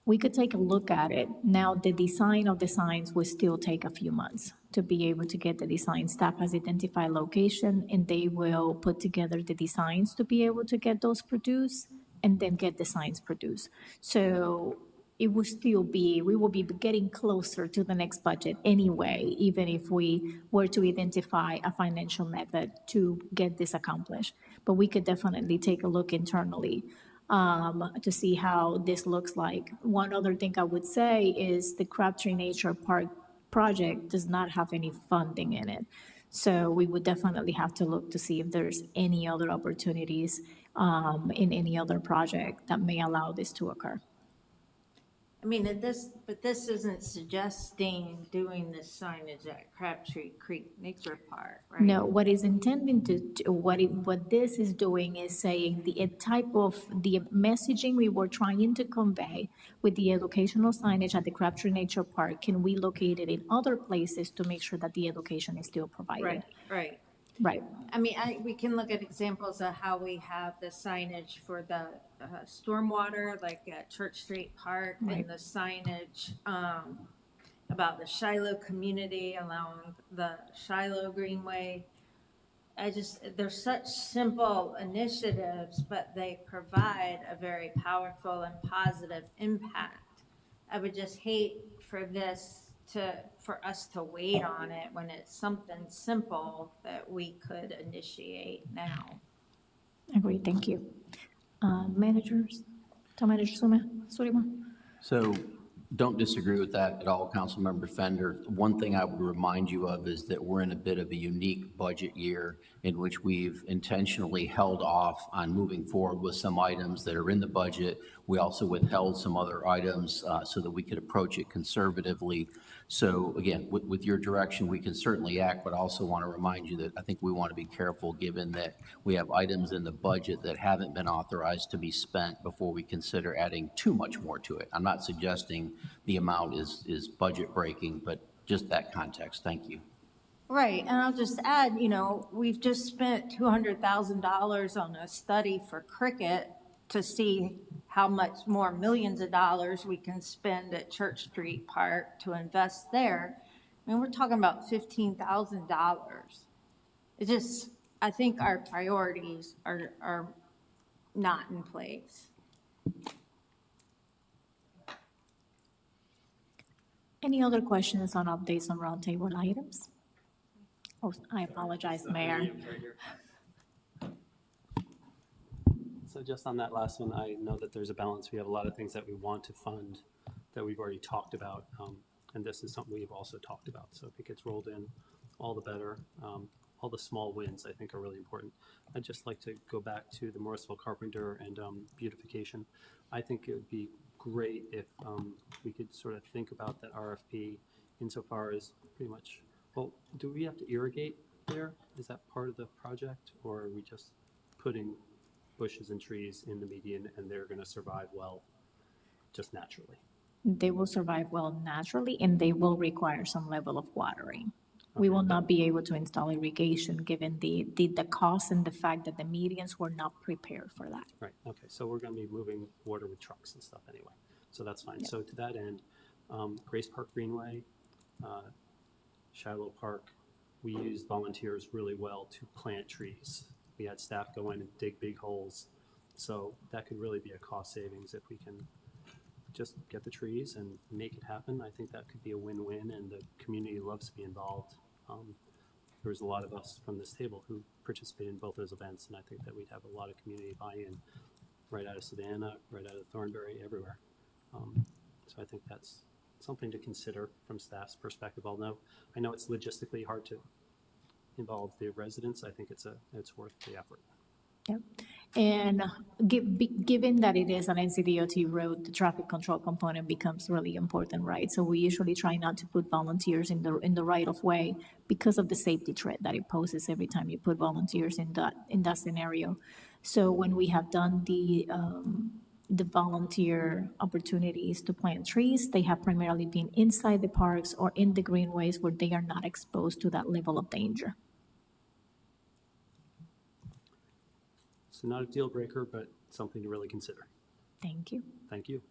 We could take a look at it. Now, the design of the signs will still take a few months to be able to get the design. Staff has identified location and they will put together the designs to be able to get those produced and then get the signs produced. So it will still be, we will be getting closer to the next budget anyway, even if we were to identify a financial method to get this accomplished. But we could definitely take a look internally to see how this looks like. One other thing I would say is the Crabtree Nature Park project does not have any funding in it. So we would definitely have to look to see if there's any other opportunities in any other project that may allow this to occur. I mean, but this isn't suggesting doing this signage at Crabtree Creek Nature Park, right? No, what is intending to, what this is doing is saying the type of, the messaging we were trying to convey with the educational signage at the Crabtree Nature Park, can we locate it in other places to make sure that the education is still provided? Right, right. Right. I mean, we can look at examples of how we have the signage for the stormwater, like at Church Street Park, Right. and the signage about the Shiloh community along the Shiloh Greenway. They're such simple initiatives, but they provide a very powerful and positive impact. I would just hate for for us to wait on it when it's something simple that we could initiate now. Agreed, thank you. Managers, Town Manager Sullivan? So don't disagree with that at all, Councilmember Fender. One thing I would remind you of is that we're in a bit of a unique budget year in which we've intentionally held off on moving forward with some items that are in the budget. We also withheld some other items so that we could approach it conservatively. So again, with your direction, we can certainly act, but I also want to remind you that I think we want to be careful given that we have items in the budget that haven't been authorized to be spent before we consider adding too much more to it. I'm not suggesting the amount is budget breaking, but just that context. Thank you. Right, and I'll just add, we've just spent $200,000 on a study for cricket to see how much more millions of dollars we can spend at Church Street Park to invest there. I mean, we're talking about $15,000. It's just, I think our priorities are not in place. Any other questions on updates on roundtable items? Oh, I apologize, Mayor. So just on that last one, I know that there's a balance. We have a lot of things that we want to fund that we've already talked about. And this is something we've also talked about. So if it gets rolled in, all the better. All the small wins, I think, are really important. I'd just like to go back to the Morrisville Carpenter and beautification. I think it would be great if we could sort of think about that RFP insofar as pretty much, well, do we have to irrigate there? Is that part of the project? Or are we just putting bushes and trees in the median and they're going to survive well just naturally? They will survive well naturally and they will require some level of watering. We will not be able to install irrigation given the cost and the fact that the medians were not prepared for that. Right, okay, so we're going to be moving water with trucks and stuff anyway, so that's fine. Yeah. So to that end, Grace Park Greenway, Shiloh Park, we used volunteers really well to plant trees. We had staff go in and dig big holes, so that could really be a cost savings if we can just get the trees and make it happen. I think that could be a win-win, and the community loves to be involved. There was a lot of us from this table who participated in both those events, and I think that we'd have a lot of community buy-in right out of Savannah, right out of Thornbury, everywhere. So I think that's something to consider from staff's perspective. I know it's logistically hard to involve the residents. I think it's worth the effort. Yep. And given that it is an NCDOT road, the traffic control component becomes really important, right? So we usually try not to put volunteers in the right of way because of the safety threat that it poses every time you put volunteers in that scenario. So when we have done the volunteer opportunities to plant trees, they have primarily been inside the parks or in the greenways where they are not exposed to that level of danger. So not a deal breaker, but something to really consider. Thank you. Thank you.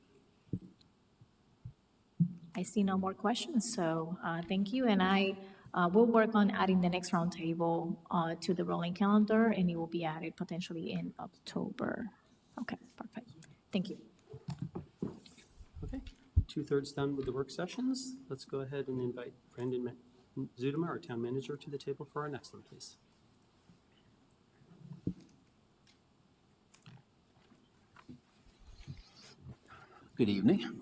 I see no more questions, so thank you. And I will work on adding the next roundtable to the rolling calendar, and it will be added potentially in October. Okay, perfect. Thank you. Okay, 2/3 done with the work sessions. Let's go ahead and invite Brandon Zudema, our town manager, to the table for our next one, please. Good evening.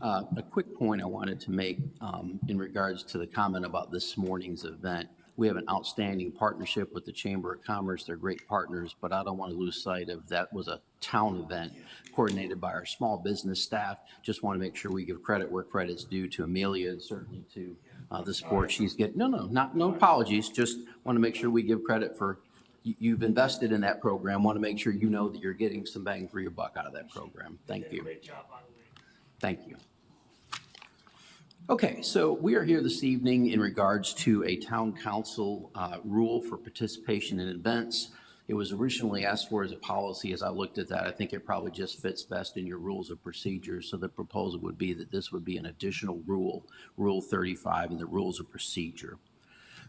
A quick point I wanted to make in regards to the comment about this morning's event. We have an outstanding partnership with the Chamber of Commerce. They're great partners, but I don't want to lose sight of that was a town event coordinated by our small business staff. Just want to make sure we give credit where credit's due to Amelia and certainly to the support she's getting. No apologies. Just want to make sure we give credit for, you've invested in that program. Want to make sure you know that you're getting some bang for your buck out of that program. Thank you. Great job, by the way. Thank you. Okay, so we are here this evening in regards to a town council rule for participation in events. It was originally asked for as a policy. As I looked at that, I think it probably just fits best in your rules of procedure. So the proposal would be that this would be an additional rule, Rule 35 in the rules of procedure.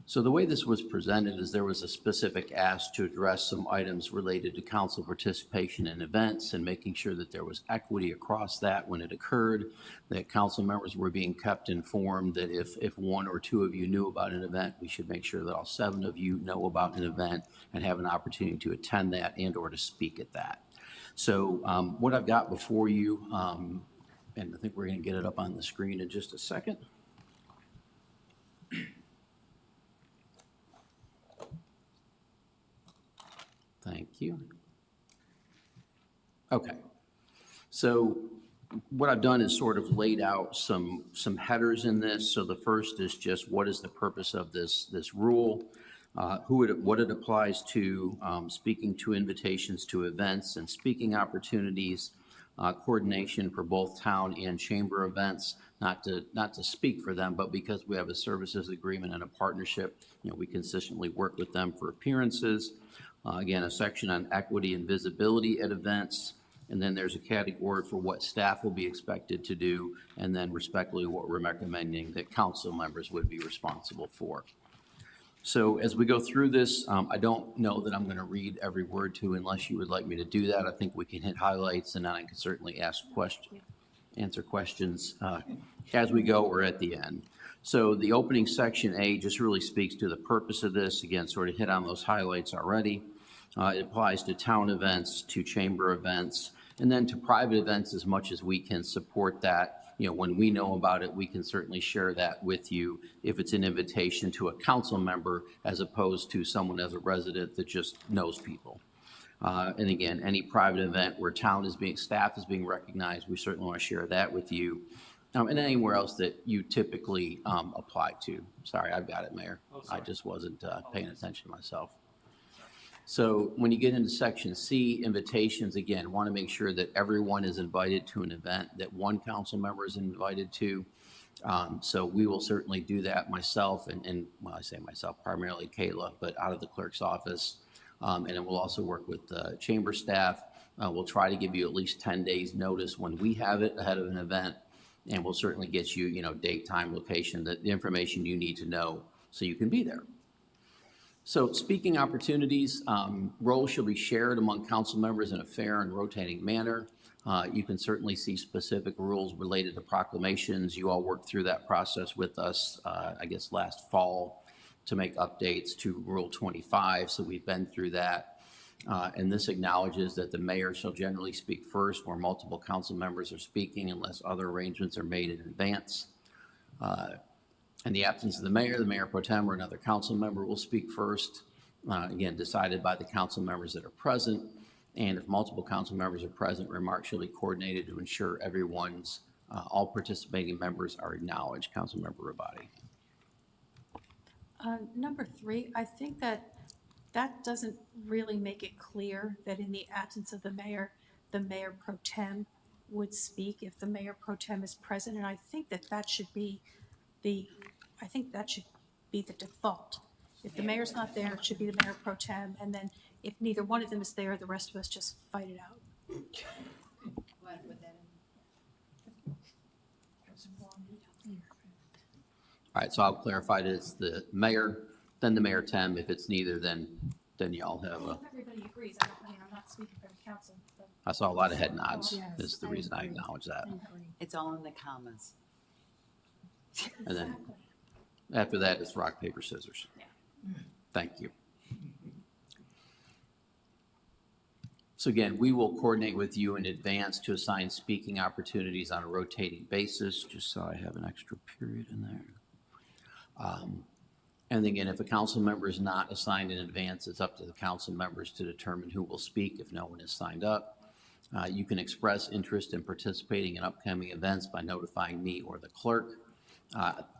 So the way this was presented is there was a specific ask to address some items related to council participation in events and making sure that there was equity across that when it occurred, that council members were being kept informed, that if one or two of you knew about an event, we should make sure that all 7 of you know about an event and have an opportunity to attend that and or to speak at that. So what I've got before you, and I think we're going to get it up on the screen in just a second. Thank you. Okay. So what I've done is sort of laid out some headers in this. So the first is just what is the purpose of this rule, what it applies to, speaking to invitations to events and speaking opportunities, coordination for both town and chamber events, not to speak for them, but because we have a services agreement and a partnership, we consistently work with them for appearances. Again, a section on equity and visibility at events, and then there's a category for what staff will be expected to do, and then respectfully what we're recommending that council members would be responsible for. So as we go through this, I don't know that I'm going to read every word to unless you would like me to do that. I think we can hit highlights, and then I can certainly answer questions as we go or at the end. So the opening section A just really speaks to the purpose of this. Again, sort of hit on those highlights already. It applies to town events, to chamber events, and then to private events as much as we can support that. When we know about it, we can certainly share that with you if it's an invitation to a council member as opposed to someone as a resident that just knows people. And again, any private event where staff is being recognized, we certainly want to share that with you. And anywhere else that you typically apply to. Sorry, I've got it, Mayor. I just wasn't paying attention myself. So when you get into section C, invitations, again, want to make sure that everyone is invited to an event that one council member is invited to. So we will certainly do that myself and well, I say myself, primarily Kayla, but out of the clerk's office. And then we'll also work with the chamber staff. We'll try to give you at least 10 days notice when we have it ahead of an event. And we'll certainly get you, date, time, location, the information you need to know so you can be there. So speaking opportunities, roles shall be shared among council members in a fair and rotating manner. You can certainly see specific rules related to proclamations. You all worked through that process with us, I guess, last fall to make updates to Rule 25. So we've been through that. And this acknowledges that the mayor shall generally speak first where multiple council members are speaking unless other arrangements are made in advance. In the absence of the mayor pro tem or another council member will speak first, again, decided by the council members that are present. And if multiple council members are present, remarks shall be coordinated to ensure all participating members are acknowledged. Councilmember Rabati. Number 3, I think that doesn't really make it clear that in the absence of the mayor pro tem would speak if the mayor pro tem is present. And I think that should be the default. If the mayor's not there, it should be the mayor pro tem. And then if neither one of them is there, the rest of us just fight it out. All right, so I'll clarify that it's the mayor, then the mayor tem. If it's neither, then y'all have a. Everybody agrees. I'm not speaking for the council. But I saw a lot of head nods. Yes, Is the reason I acknowledge that. It's all in the commas. And then after that, it's rock, paper, scissors. Yeah. Thank you. So again, we will coordinate with you in advance to assign speaking opportunities on a rotating basis, just so I have an extra period in there. And again, if a council member is not assigned in advance, it's up to the council members to determine who will speak if no one is signed up. You can express interest in participating in upcoming events by notifying me or the clerk.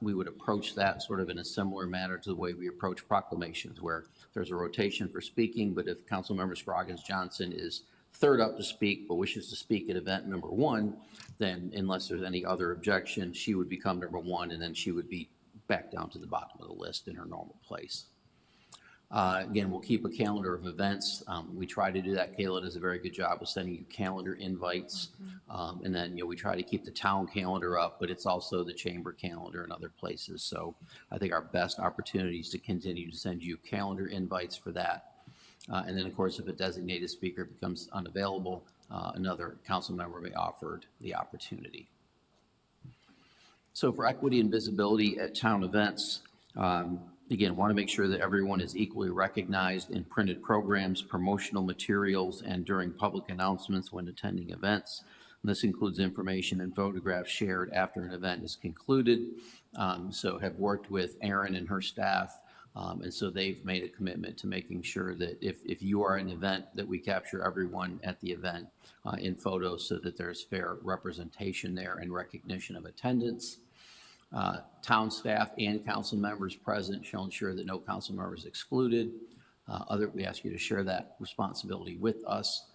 We would approach that sort of in a similar manner to the way we approach proclamations, where there's a rotation for speaking, but if Councilmember Scroggins Johnson is third up to speak but wishes to speak at event number one, then unless there's any other objection, she would become number one, and then she would be back down to the bottom of the list in her normal place. Again, we'll keep a calendar of events. We try to do that. Kayla does a very good job of sending you calendar invites. And then, we try to keep the town calendar up, but it's also the chamber calendar and other places. So I think our best opportunity is to continue to send you calendar invites for that. And then, of course, if a designated speaker becomes unavailable, another council member may offer the opportunity. So for equity and visibility at town events, again, want to make sure that everyone is equally recognized in printed programs, promotional materials, and during public announcements when attending events. And this includes information and photographs shared after an event is concluded. So have worked with Erin and her staff, and so they've made a commitment to making sure that if you are an event, that we capture everyone at the event in photos so that there's fair representation there and recognition of attendance. Town staff and council members present shall ensure that no council member is excluded. We ask you to share that responsibility with us.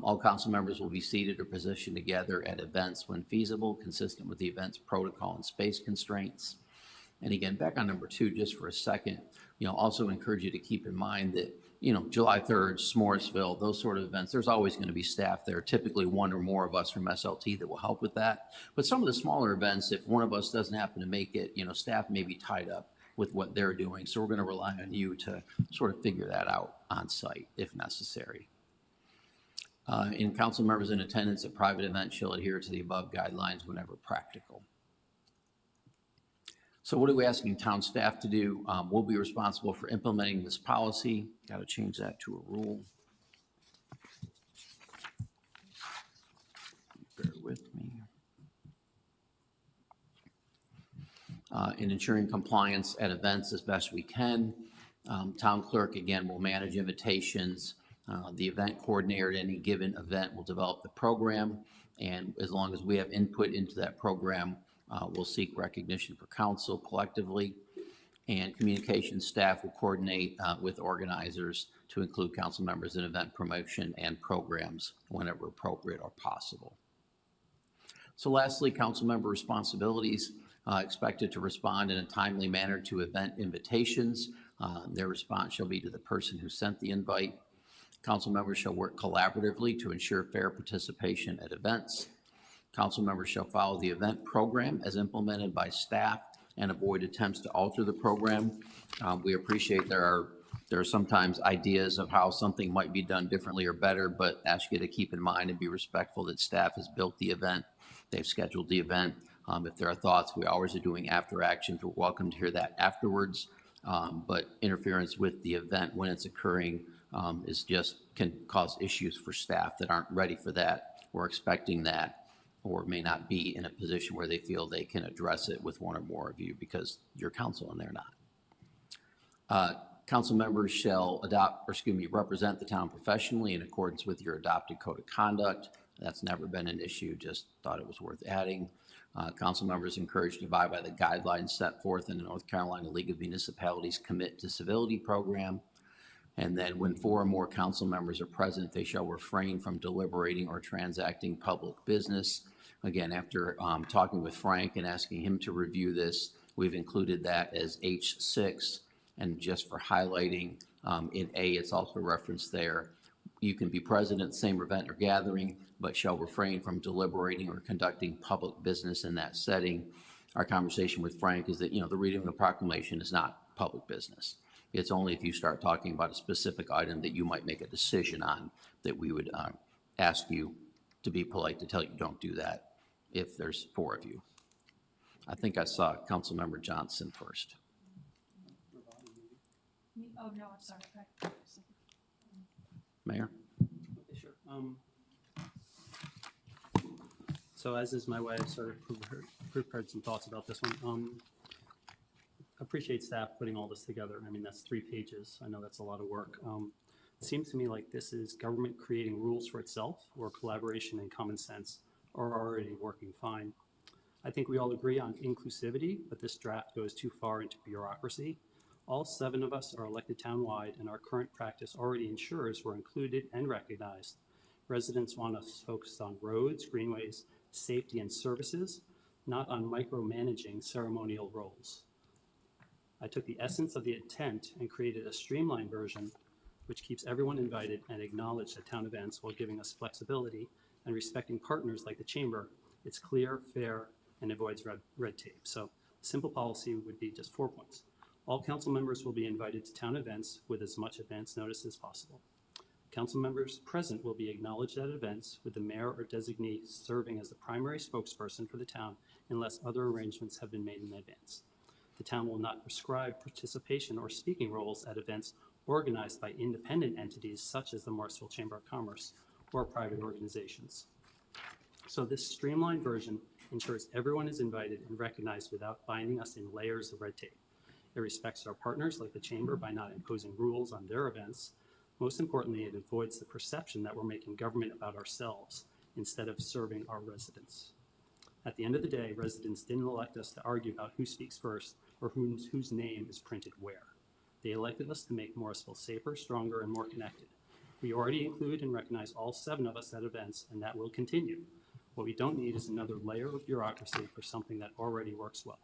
All council members will be seated or positioned together at events when feasible, consistent with the event's protocol and space constraints. And again, back on number 2, just for a second, also encourage you to keep in mind that, July 3rd, S'moresville, those sort of events, there's always going to be staff there, typically one or more of us from SLT that will help with that. But some of the smaller events, if one of us doesn't happen to make it, staff may be tied up with what they're doing. So we're going to rely on you to sort of figure that out on site if necessary. And council members in attendance at private events shall adhere to the above guidelines whenever practical. So what are we asking town staff to do? We'll be responsible for implementing this policy. Got to change that to a rule. Bear with me. In ensuring compliance at events as best we can. Town clerk, again, will manage invitations. The event coordinator at any given event will develop the program. And as long as we have input into that program, we'll seek recognition for council collectively, and communications staff will coordinate with organizers to include council members in event promotion and programs whenever appropriate or possible. So lastly, council member responsibilities, expected to respond in a timely manner to event invitations. Their response shall be to the person who sent the invite. Council members shall work collaboratively to ensure fair participation at events. Council members shall follow the event program as implemented by staff and avoid attempts to alter the program. We appreciate there are sometimes ideas of how something might be done differently or better, but ask you to keep in mind and be respectful that staff has built the event, they've scheduled the event. If there are thoughts, we always are doing after actions. We're welcome to hear that afterwards, but interference with the event when it's occurring can cause issues for staff that aren't ready for that or expecting that, or may not be in a position where they feel they can address it with one or more of you because you're council and they're not. Council members shall represent the town professionally in accordance with your adopted code of conduct. That's never been an issue, just thought it was worth adding. Council members encouraged to abide by the guidelines set forth in the North Carolina League of Municipalities Commit to Civility program. And then when 4 or more council members are present, they shall refrain from deliberating or transacting public business. Again, after talking with Frank and asking him to review this, we've included that as H6. And just for highlighting, in A, it's also referenced there. You can be present at the same event or gathering, but shall refrain from deliberating or conducting public business in that setting. Our conversation with Frank is that, the reading of the proclamation is not public business. It's only if you start talking about a specific item that you might make a decision on that we would ask you to be polite to tell you don't do that if there's 4 of you. I think I saw Councilmember Johnson first. Oh, no, I'm sorry. Mayor? Okay, sure. So as is my way, I've sort of prepared some thoughts about this one. appreciate staff putting all this together. I mean, that's 3 pages. I know that's a lot of work. It seems to me like this is government creating rules for itself, where collaboration and common sense are already working fine. I think we all agree on inclusivity, but this draft goes too far into bureaucracy. All 7 of us are elected townwide, and our current practice already ensures we're included and recognized. Residents want us focused on roads, greenways, safety, and services, not on micromanaging ceremonial roles. I took the essence of the intent and created a streamlined version which keeps everyone invited and acknowledged at town events while giving us flexibility and respecting partners like the chamber. It's clear, fair, and avoids red tape. So simple policy would be just 4 points. All council members will be invited to town events with as much advance notice as possible. Council members present will be acknowledged at events with the mayor or designee serving as the primary spokesperson for the town unless other arrangements have been made in advance. The town will not prescribe participation or speaking roles at events organized by independent entities such as the Morrisville Chamber of Commerce or private organizations. So this streamlined version ensures everyone is invited and recognized without binding us in layers of red tape. It respects our partners like the Chamber by not imposing rules on their events. Most importantly, it avoids the perception that we're making government about ourselves instead of serving our residents. At the end of the day, residents didn't elect us to argue about who speaks first or whose name is printed where. They elected us to make Morrisville safer, stronger, and more connected. We already include and recognize all 7 of us at events, and that will continue. What we don't need is another layer of bureaucracy for something that already works well.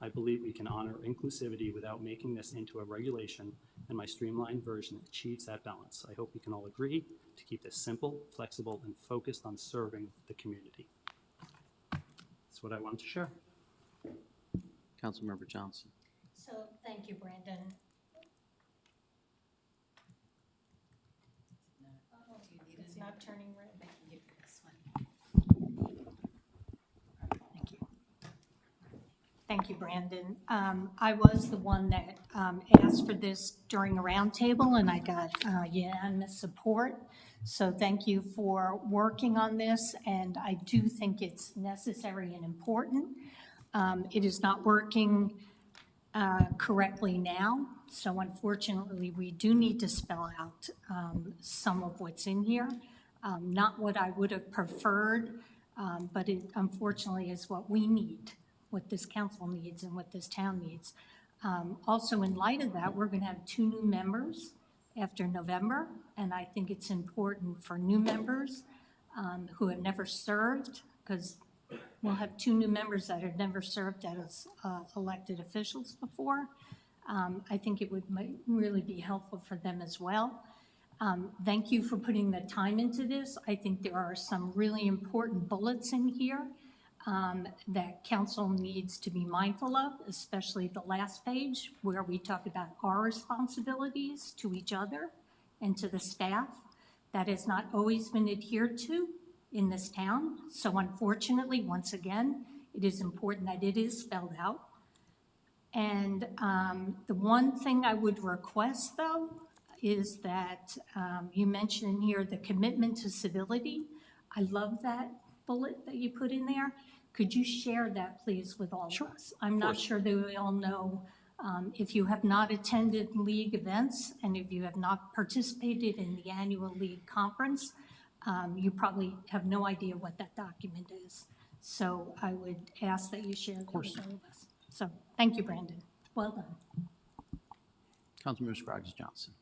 I believe we can honor inclusivity without making this into a regulation, and my streamlined version achieves that balance. I hope we can all agree to keep this simple, flexible, and focused on serving the community. That's what I wanted to share. Councilmember Johnson. So, thank you, Brandon. It's not turning red. I can give you this one. Thank you. Thank you, Brandon. I was the one that asked for this during a roundtable, and I got unanimous support. So thank you for working on this, and I do think it's necessary and important. It is not working correctly now, so unfortunately, we do need to spell out some of what's in here. Not what I would have preferred, but it unfortunately is what we need, what this council needs and what this town needs. Also, in light of that, we're gonna have 2 new members after November, and I think it's important for new members who have never served, because we'll have 2 new members that have never served as elected officials before. I think it would really be helpful for them as well. Thank you for putting the time into this. I think there are some really important bullets in here that council needs to be mindful of, especially the last page where we talk about our responsibilities to each other and to the staff. That has not always been adhered to in this town. So unfortunately, once again, it is important that it is spelled out. And the one thing I would request, though, is that you mentioned in here the commitment to civility. I love that bullet that you put in there. Could you share that, please, with all of us? I'm not sure that we all know. If you have not attended league events and if you have not participated in the annual league conference, you probably have no idea what that document is. So I would ask that you share that with all of us. So thank you, Brandon. Well done. Councilmember Scroggs Johnson.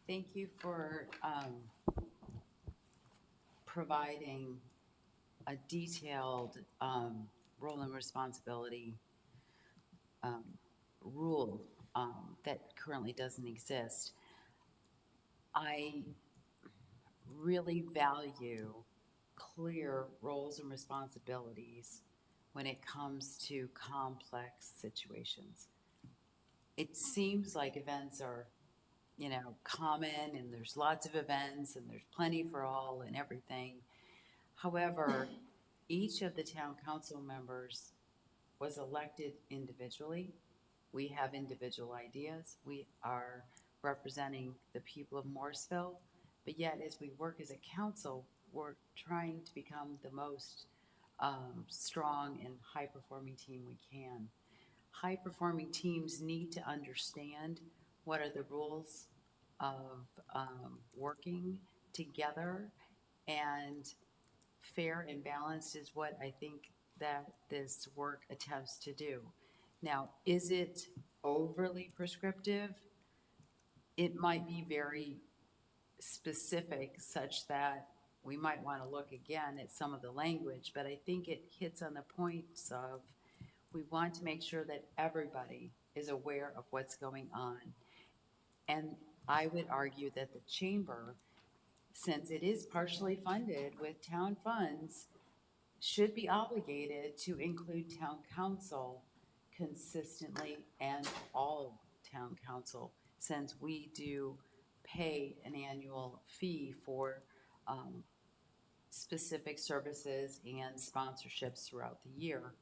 Thank you for providing a detailed role and responsibility rule that currently doesn't exist. I really value clear roles and responsibilities when it comes to complex situations. It seems like events are, you know, common, and there's lots of events and there's plenty for all and everything. However, each of the town council members was elected individually. We have individual ideas. We are representing the people of Morrisville, but yet as we work as a council, we're trying to become the most strong and high-performing team we can. High-performing teams need to understand what are the rules of working together, and fair and balanced is what I think that this work attempts to do. Now, is it overly prescriptive? It might be very specific, such that we might want to look again at some of the language, but I think it hits on the points of, we want to make sure that everybody is aware of what's going on. And I would argue that the chamber, since it is partially funded with town funds, should be obligated to include town council consistently, and all town council, since we do pay an annual fee for specific services and sponsorships throughout the year.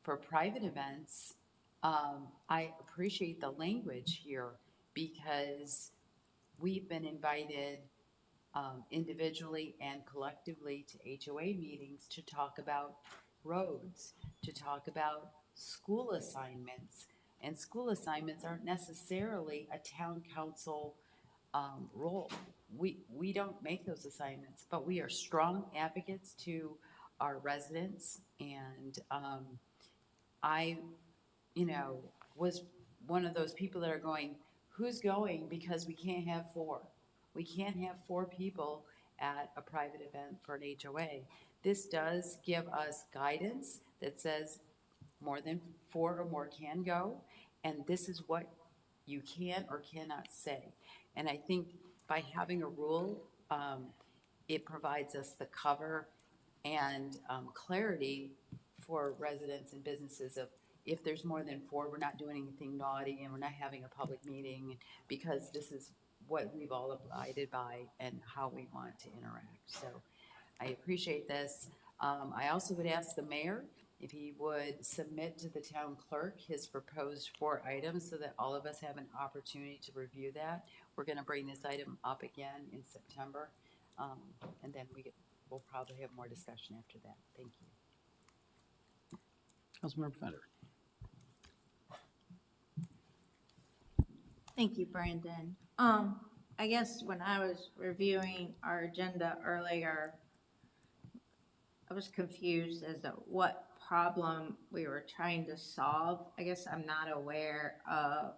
For private events, I appreciate the language here, because we've been invited individually and collectively to HOA meetings to talk about roads, to talk about school assignments. And school assignments aren't necessarily a town council role. We don't make those assignments, but we are strong advocates to our residents. And I, was one of those people that are going, who's going? Because we can't have 4. We can't have 4 people at a private event for an HOA. This does give us guidance that says more than 4 or more can go, and this is what you can or cannot say. And I think by having a rule, it provides us the cover and clarity for residents and businesses of, if there's more than 4, we're not doing anything naughty and we're not having a public meeting, because this is what we've all abided by and how we want to interact. So I appreciate this. I also would ask the mayor if he would submit to the town clerk his proposed 4 items, so that all of us have an opportunity to review that. We're going to bring this item up again in September, and then we'll probably have more discussion after that. Thank you. Councilmember Fender. Thank you, Brandon. I guess when I was reviewing our agenda earlier, I was confused as to what problem we were trying to solve. I guess I'm not aware of,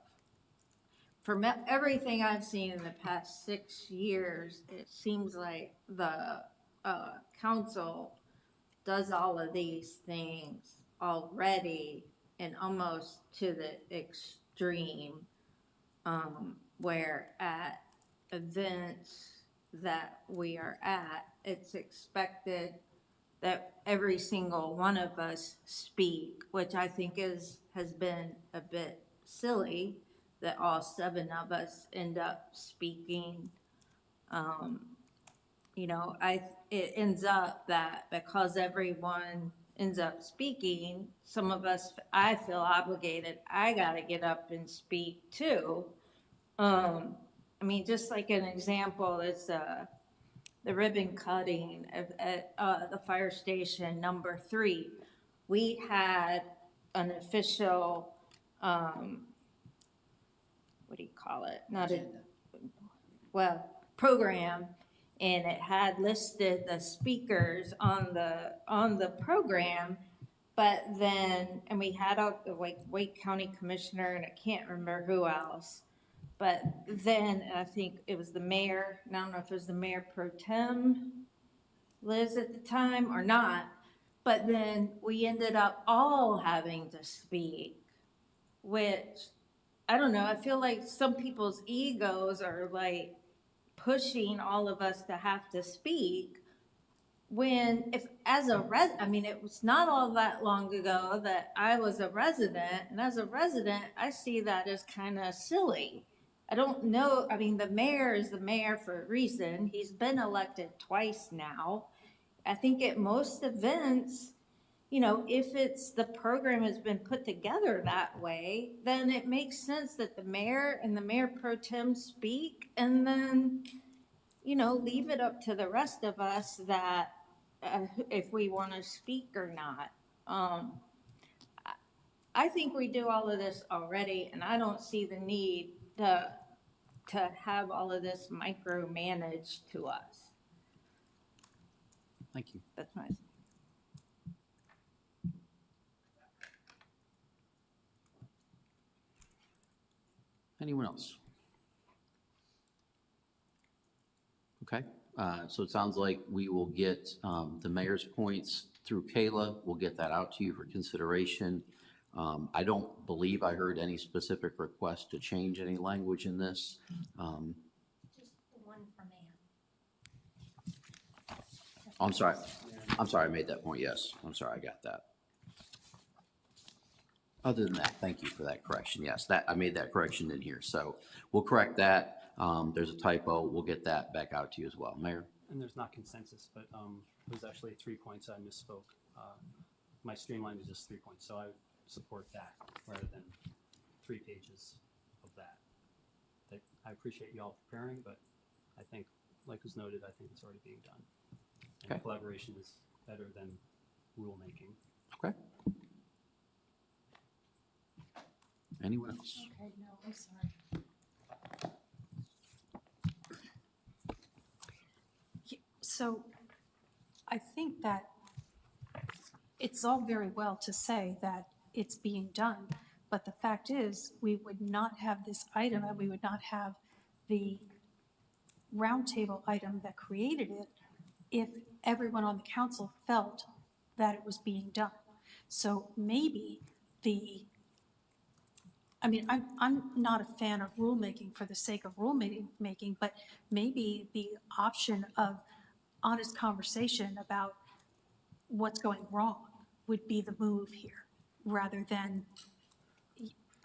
from everything I've seen in the past 6 years, it seems like the council does all of these things already, and almost to the extreme, where at events that we are at, it's expected that every single one of us speak, which I think has been a bit silly, that all 7 of us end up speaking. It ends up that because everyone ends up speaking, some of us, I feel obligated, I gotta get up and speak too. Just like an example is the ribbon cutting at the fire station number 3. We had an official, program, and it had listed the speakers on the program, but then, and we had a Wake County Commissioner, and I can't remember who else. But then I think it was the mayor, and I don't know if it was the mayor pro tem, Liz, at the time or not, but then we ended up all having to speak, which, I don't know, I feel like some people's egos are like pushing all of us to have to speak, when it was not all that long ago that I was a resident, and as a resident, I see that as kind of silly. I don't know, the mayor is the mayor for a reason. He's been elected twice now. I think at most events, if it's the program has been put together that way, then it makes sense that the mayor and the mayor pro tem speak, and then, leave it up to the rest of us that if we want to speak or not. I think we do all of this already, and I don't see the need to have all of this micromanaged to us. Thank you. That's my. Anyone else? Okay, so it sounds like we will get the mayor's points through Kayla. We'll get that out to you for consideration. I don't believe I heard any specific request to change any language in this. Just one from Ann. I'm sorry, I made that point, yes. I'm sorry, I got that. Other than that, thank you for that correction. Yes, I made that correction in here, so we'll correct that. There's a typo, we'll get that back out to you as well. Mayor? And there's not consensus, but it was actually 3 points. I misspoke. My streamline is just 3 points, so I support that rather than 3 pages of that. I appreciate you all preparing, but I think, like was noted, I think it's already being done. And Okay. collaboration is better than rulemaking. Okay. Anyone else? Okay, no, I'm sorry. So I think that it's all very well to say that it's being done, but the fact is, we would not have this item and we would not have the roundtable item that created it if everyone on the council felt that it was being done. So maybe I'm not a fan of rulemaking for the sake of rulemaking, but maybe the option of honest conversation about what's going wrong would be the move here, rather than,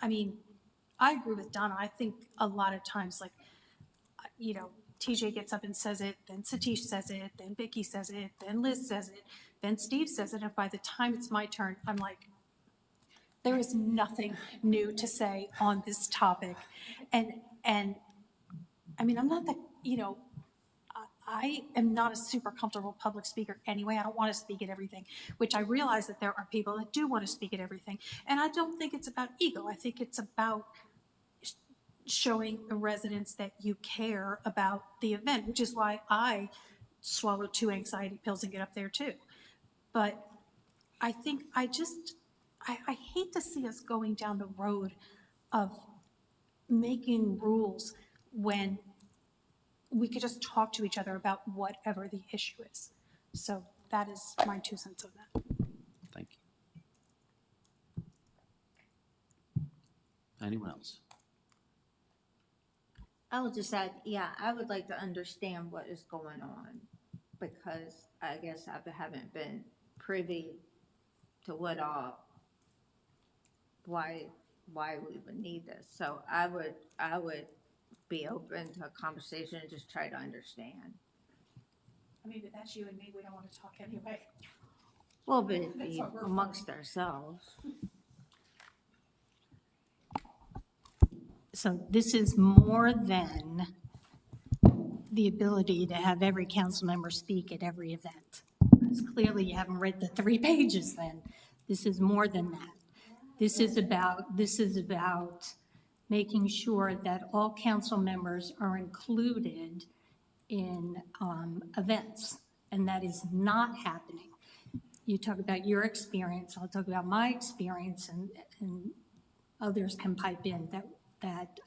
I agree with Donna. I think a lot of times, like, TJ gets up and says it, then Satish says it, then Vicky says it, then Liz says it, then Steve says it, and by the time it's my turn, I'm like, there is nothing new to say on this topic. And I'm not that, I am not a super comfortable public speaker anyway. I don't want to speak at everything, which I realize that there are people that do want to speak at everything. And I don't think it's about ego. I think it's about showing the residents that you care about the event, which is why I swallow 2 anxiety pills and get up there too. But I think I hate to see us going down the road of making rules when we could just talk to each other about whatever the issue is. So that is my 2 cents on that. Thank you. Anyone else? I will just add, I would like to understand what is going on, because I guess I haven't been privy to why we would need this. So I would be open to a conversation and just try to understand. But that's you and me. We don't want to talk anyway. Well, but it'd be amongst ourselves. So this is more than the ability to have every council member speak at every event. Because clearly you haven't read the 3 pages then. This is more than that. This is about making sure that all council members are included in events, and that is not happening. You talk about your experience, I'll talk about my experience, and others can pipe in that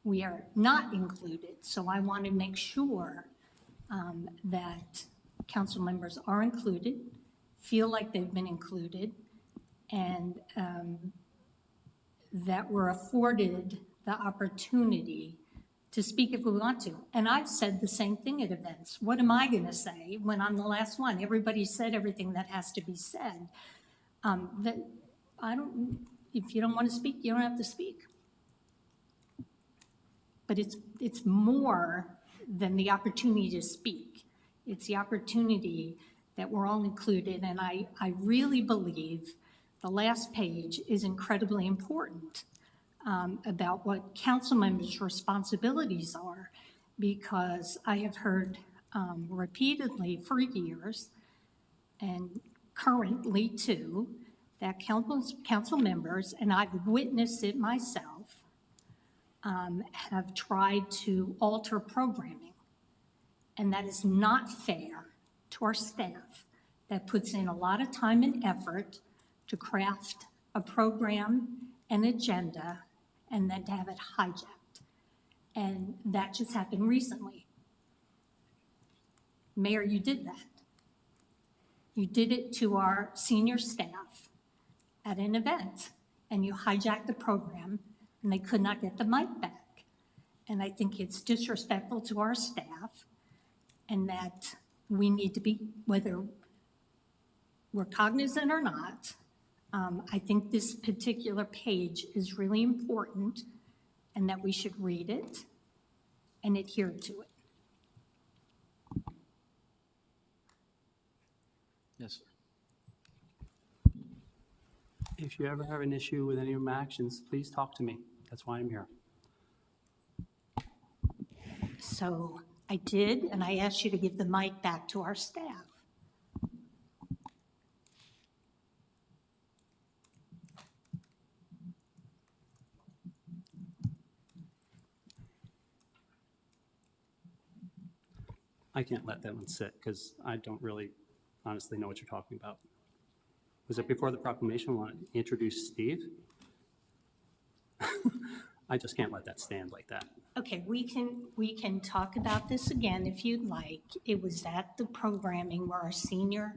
we are not included. So I want to make sure that council members are included, feel like they've been included, and that we're afforded the opportunity to speak if we want to. And I've said the same thing at events. What am I going to say when I'm the last one? Everybody said everything that has to be said. If you don't want to speak, you don't have to speak. But it's more than the opportunity to speak. It's the opportunity that we're all included, and I really believe the last page is incredibly important about what council members' responsibilities are, because I have heard repeatedly for years, and currently too, that council members, and I've witnessed it myself, have tried to alter programming. And that is not fair to our staff that puts in a lot of time and effort to craft a program, an agenda, and then to have it hijacked. And that just happened recently. Mayor, you did that. You did it to our senior staff at an event, and you hijacked the program, and they could not get the mic back. And I think it's disrespectful to our staff, and that we need to be, whether we're cognizant or not, I think this particular page is really important, and that we should read it and adhere to it. Yes, sir. If you ever have an issue with any of my actions, please talk to me. That's why I'm here. So I did, and I asked you to give the mic back to our staff. I can't let that one sit because I don't really honestly know what you're talking about. Was it before the proclamation? Want to introduce Steve? I just can't let that stand like that. Okay, we can talk about this again if you'd like. It was at the programming where our senior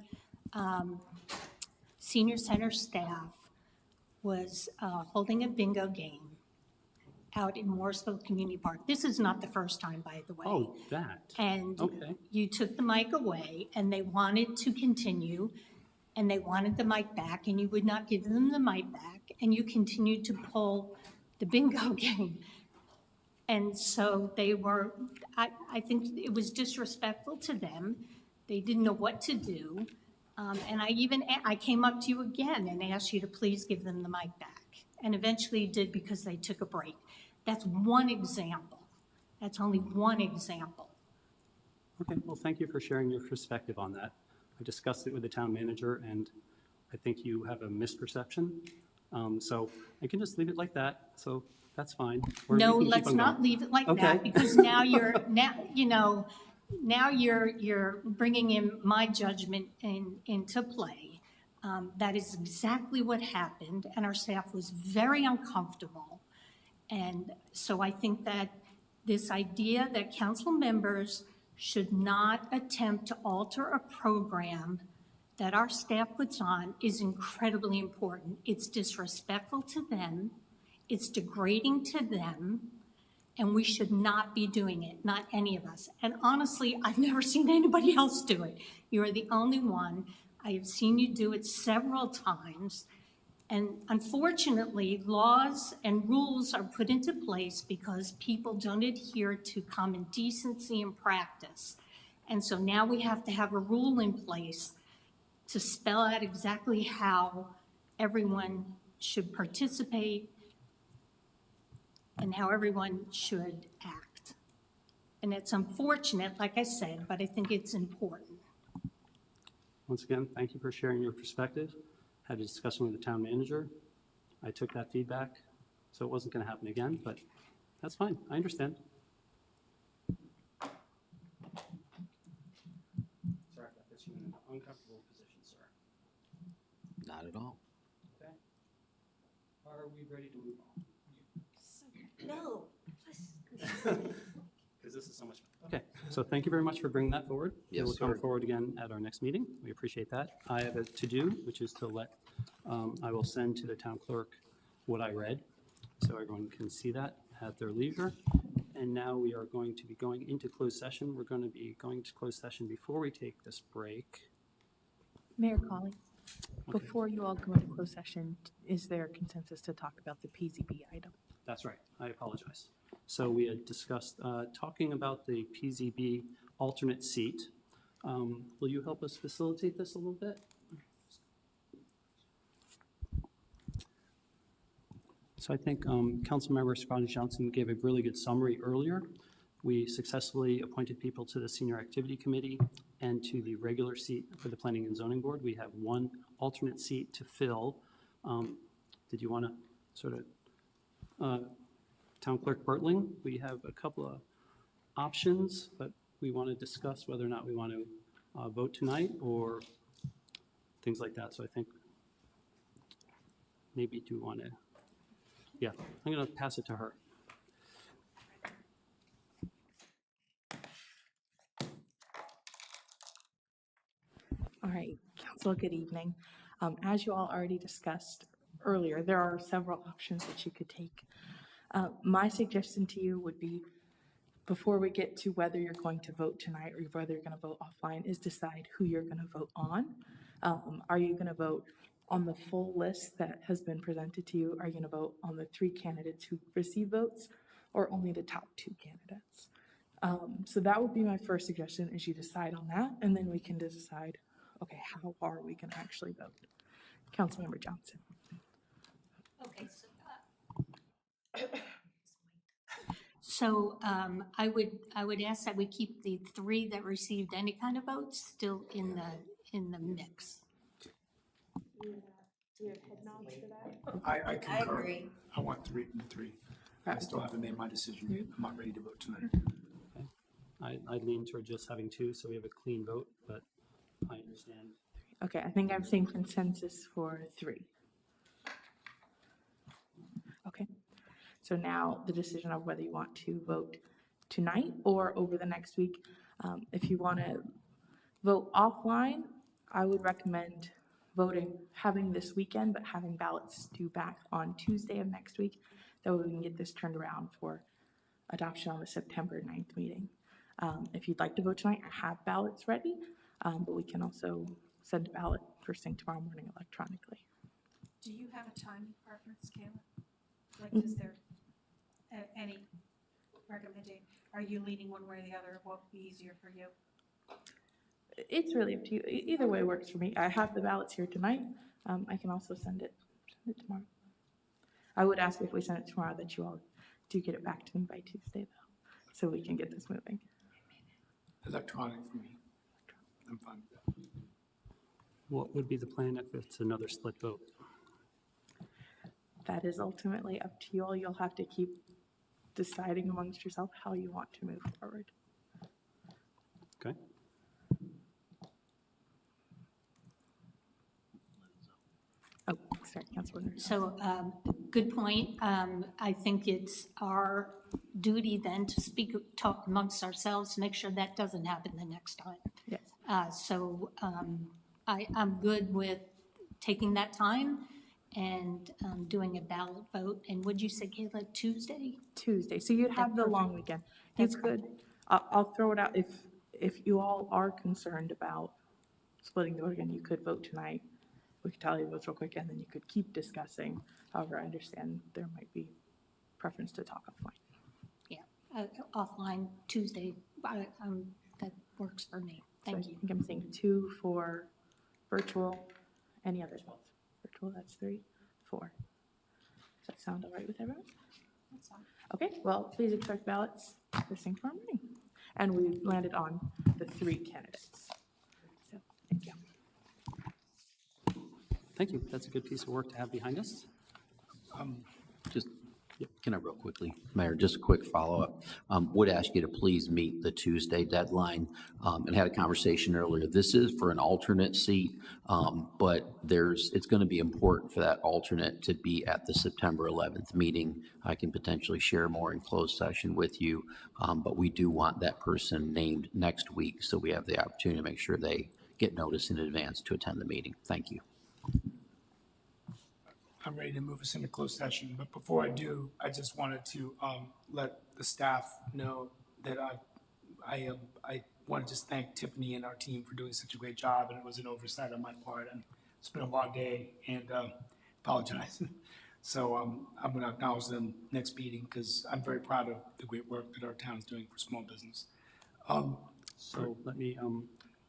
center staff was holding a bingo game out in Morrisville Community Park. This is not the first time, by the way. Oh, that. And Okay. you took the mic away, and they wanted to continue, and they wanted the mic back, and you would not give them the mic back, and you continued to pull the bingo game. And so they were, I think it was disrespectful to them. They didn't know what to do. And I came up to you again and asked you to please give them the mic back. And eventually you did because they took a break. That's one example. That's only one example. Okay, well, thank you for sharing your perspective on that. I discussed it with the town manager, and I think you have a misperception. So I can just leave it like that, so that's fine. Or No, we can keep let's on not going. leave it like Okay. that, because now you're bringing in my judgment into play. That is exactly what happened, and our staff was very uncomfortable. And so I think that this idea that council members should not attempt to alter a program that our staff puts on is incredibly important. It's disrespectful to them, it's degrading to them, and we should not be doing it, not any of us. And honestly, I've never seen anybody else do it. You are the only one. I have seen you do it several times. And unfortunately, laws and rules are put into place because people don't adhere to common decency and practice. And so now we have to have a rule in place to spell out exactly how everyone should participate and how everyone should act. And it's unfortunate, like I said, but I think it's important. Once again, thank you for sharing your perspective. Had a discussion with the town manager. I took that feedback, so it wasn't going to happen again, but that's fine. I understand. Sorry if that puts you in an uncomfortable position, sir. Not at all. Okay. Are we ready to move on? No. Because this is so much fun. Okay, so thank you very much for bringing that forward. Yes, We'll come sir. forward again at our next meeting. We appreciate that. I have a to-do, which is to I will send to the town clerk what I read, so everyone can see that at their leisure. And now we are going to be going into closed session. We're going to be going to closed session before we take this break. Mayor Colley, before you all go into closed session, is there consensus to talk about the PZB item? That's right, I apologize. So we had discussed talking about the PZB alternate seat. Will you help us facilitate this a little bit? So I think Councilmember Scott Johnson gave a really good summary earlier. We successfully appointed people to the Senior Activity Committee and to the regular seat for the Planning and Zoning Board. We have one alternate seat to fill. Did you want to sort of, Town Clerk Bertling, we have a couple of options, but we want to discuss whether or not we want to vote tonight or things like that. So I think maybe do you want to, yeah, I'm going to pass it to her. All right, council, good evening. As you all already discussed earlier, there are several options that you could take. My suggestion to you would be, before we get to whether you're going to vote tonight or whether you're going to vote offline, is decide who you're going to vote on. Are you going to vote on the full list that has been presented to you? Are you going to vote on the 3 candidates who receive votes, or only the top 2 candidates? So that would be my first suggestion, is you decide on that, and then we can decide, okay, how are we going to actually vote? Councilmember Johnson. Okay, so I would ask that we keep the 3 that received any kind of votes still in the mix. Do we have head nods for that? I concur. agree. I want 3 and 3. I still haven't made my decision yet. I'm not ready to vote tonight. Okay. I lean toward just having 2, so we have a clean vote, but I understand. Okay, I think I'm seeing consensus for 3. Okay, so now the decision of whether you want to vote tonight or over the next week. If you want to vote offline, I would recommend voting, having this weekend, but having ballots due back on Tuesday of next week. That way we can get this turned around for adoption on the September 9th meeting. If you'd like to vote tonight, I have ballots ready, but we can also send a ballot first thing tomorrow morning electronically. Do you have a timing preference, Kayla? Like, is there any recommendation? Are you leaning one way or the other? What would be easier for you? It's really up to you. Either way works for me. I have the ballots here tonight. I can also send it tomorrow. I would ask if we send it tomorrow that you all do get it back to me by Tuesday, though, so we can get this moving. Electronic for me. I'm fine with that. What would be the plan if it's another split vote? That is ultimately up to you all. You'll have to keep deciding amongst yourself how you want to move forward. Okay. Oh, sorry, Councilwoman. So, good point. I think it's our duty then to talk amongst ourselves, to make sure that doesn't happen the next time. Yes. I'm good with taking that time and doing a ballot vote. And would you say, Kayla, Tuesday? Tuesday, so you'd have the long weekend. You could, I'll throw it out, if you all are concerned about splitting the vote again, you could vote tonight. We could tally the votes real quick, and then you could keep discussing. However, I understand there might be preference to talk offline. Yeah, offline Tuesday, that works for me. Thank you. I think I'm seeing 2 for virtual. Any others? Virtual, that's 3, 4. Does that sound all right with everyone? That's fine. Okay, well, please expect ballots first thing tomorrow morning. And we landed on the 3 candidates. So, thank you. Thank you. That's a good piece of work to have behind us. Just, can I real quickly, Mayor, just a quick follow-up. Would ask you to please meet the Tuesday deadline, and had a conversation earlier. This is for an alternate seat, but it's going to be important for that alternate to be at the September 11th meeting. I can potentially share more in closed session with you, but we do want that person named next week, so we have the opportunity to make sure they get notice in advance to attend the meeting. Thank you. I'm ready to move us into closed session, but before I do, I just wanted to let the staff know that I want to just thank Tiffany and our team for doing such a great job, and it was an oversight on my part, and it's been a long day, and apologize. So I'm going to acknowledge them next meeting, because I'm very proud of the great work that our town is doing for small business. So let me,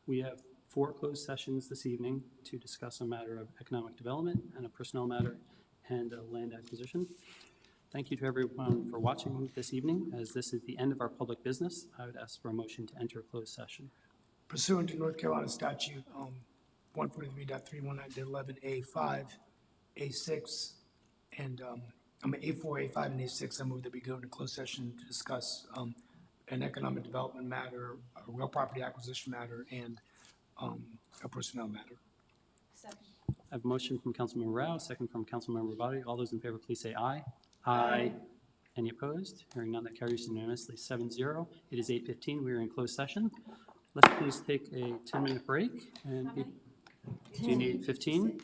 we have 4 closed sessions this evening to discuss a matter of economic development and a personnel matter and a land acquisition. Thank you to everyone for watching this evening. As this is the end of our public business, I would ask for a motion to enter closed session. Pursuant to North Carolina statute, 143.319-11A5, A6, and, A4, A5, and A6, I move that we go into closed session to discuss, an economic development matter, a real property acquisition matter, and, a personnel matter. I have a motion from Councilmember Rao, second from Councilmember Body. All those in favor, please say aye. Aye. Any opposed? Hearing none, that carries unanimously 7-0. It is 8:15. We are in closed session. Let's please take a 10-minute break. And do you need 15?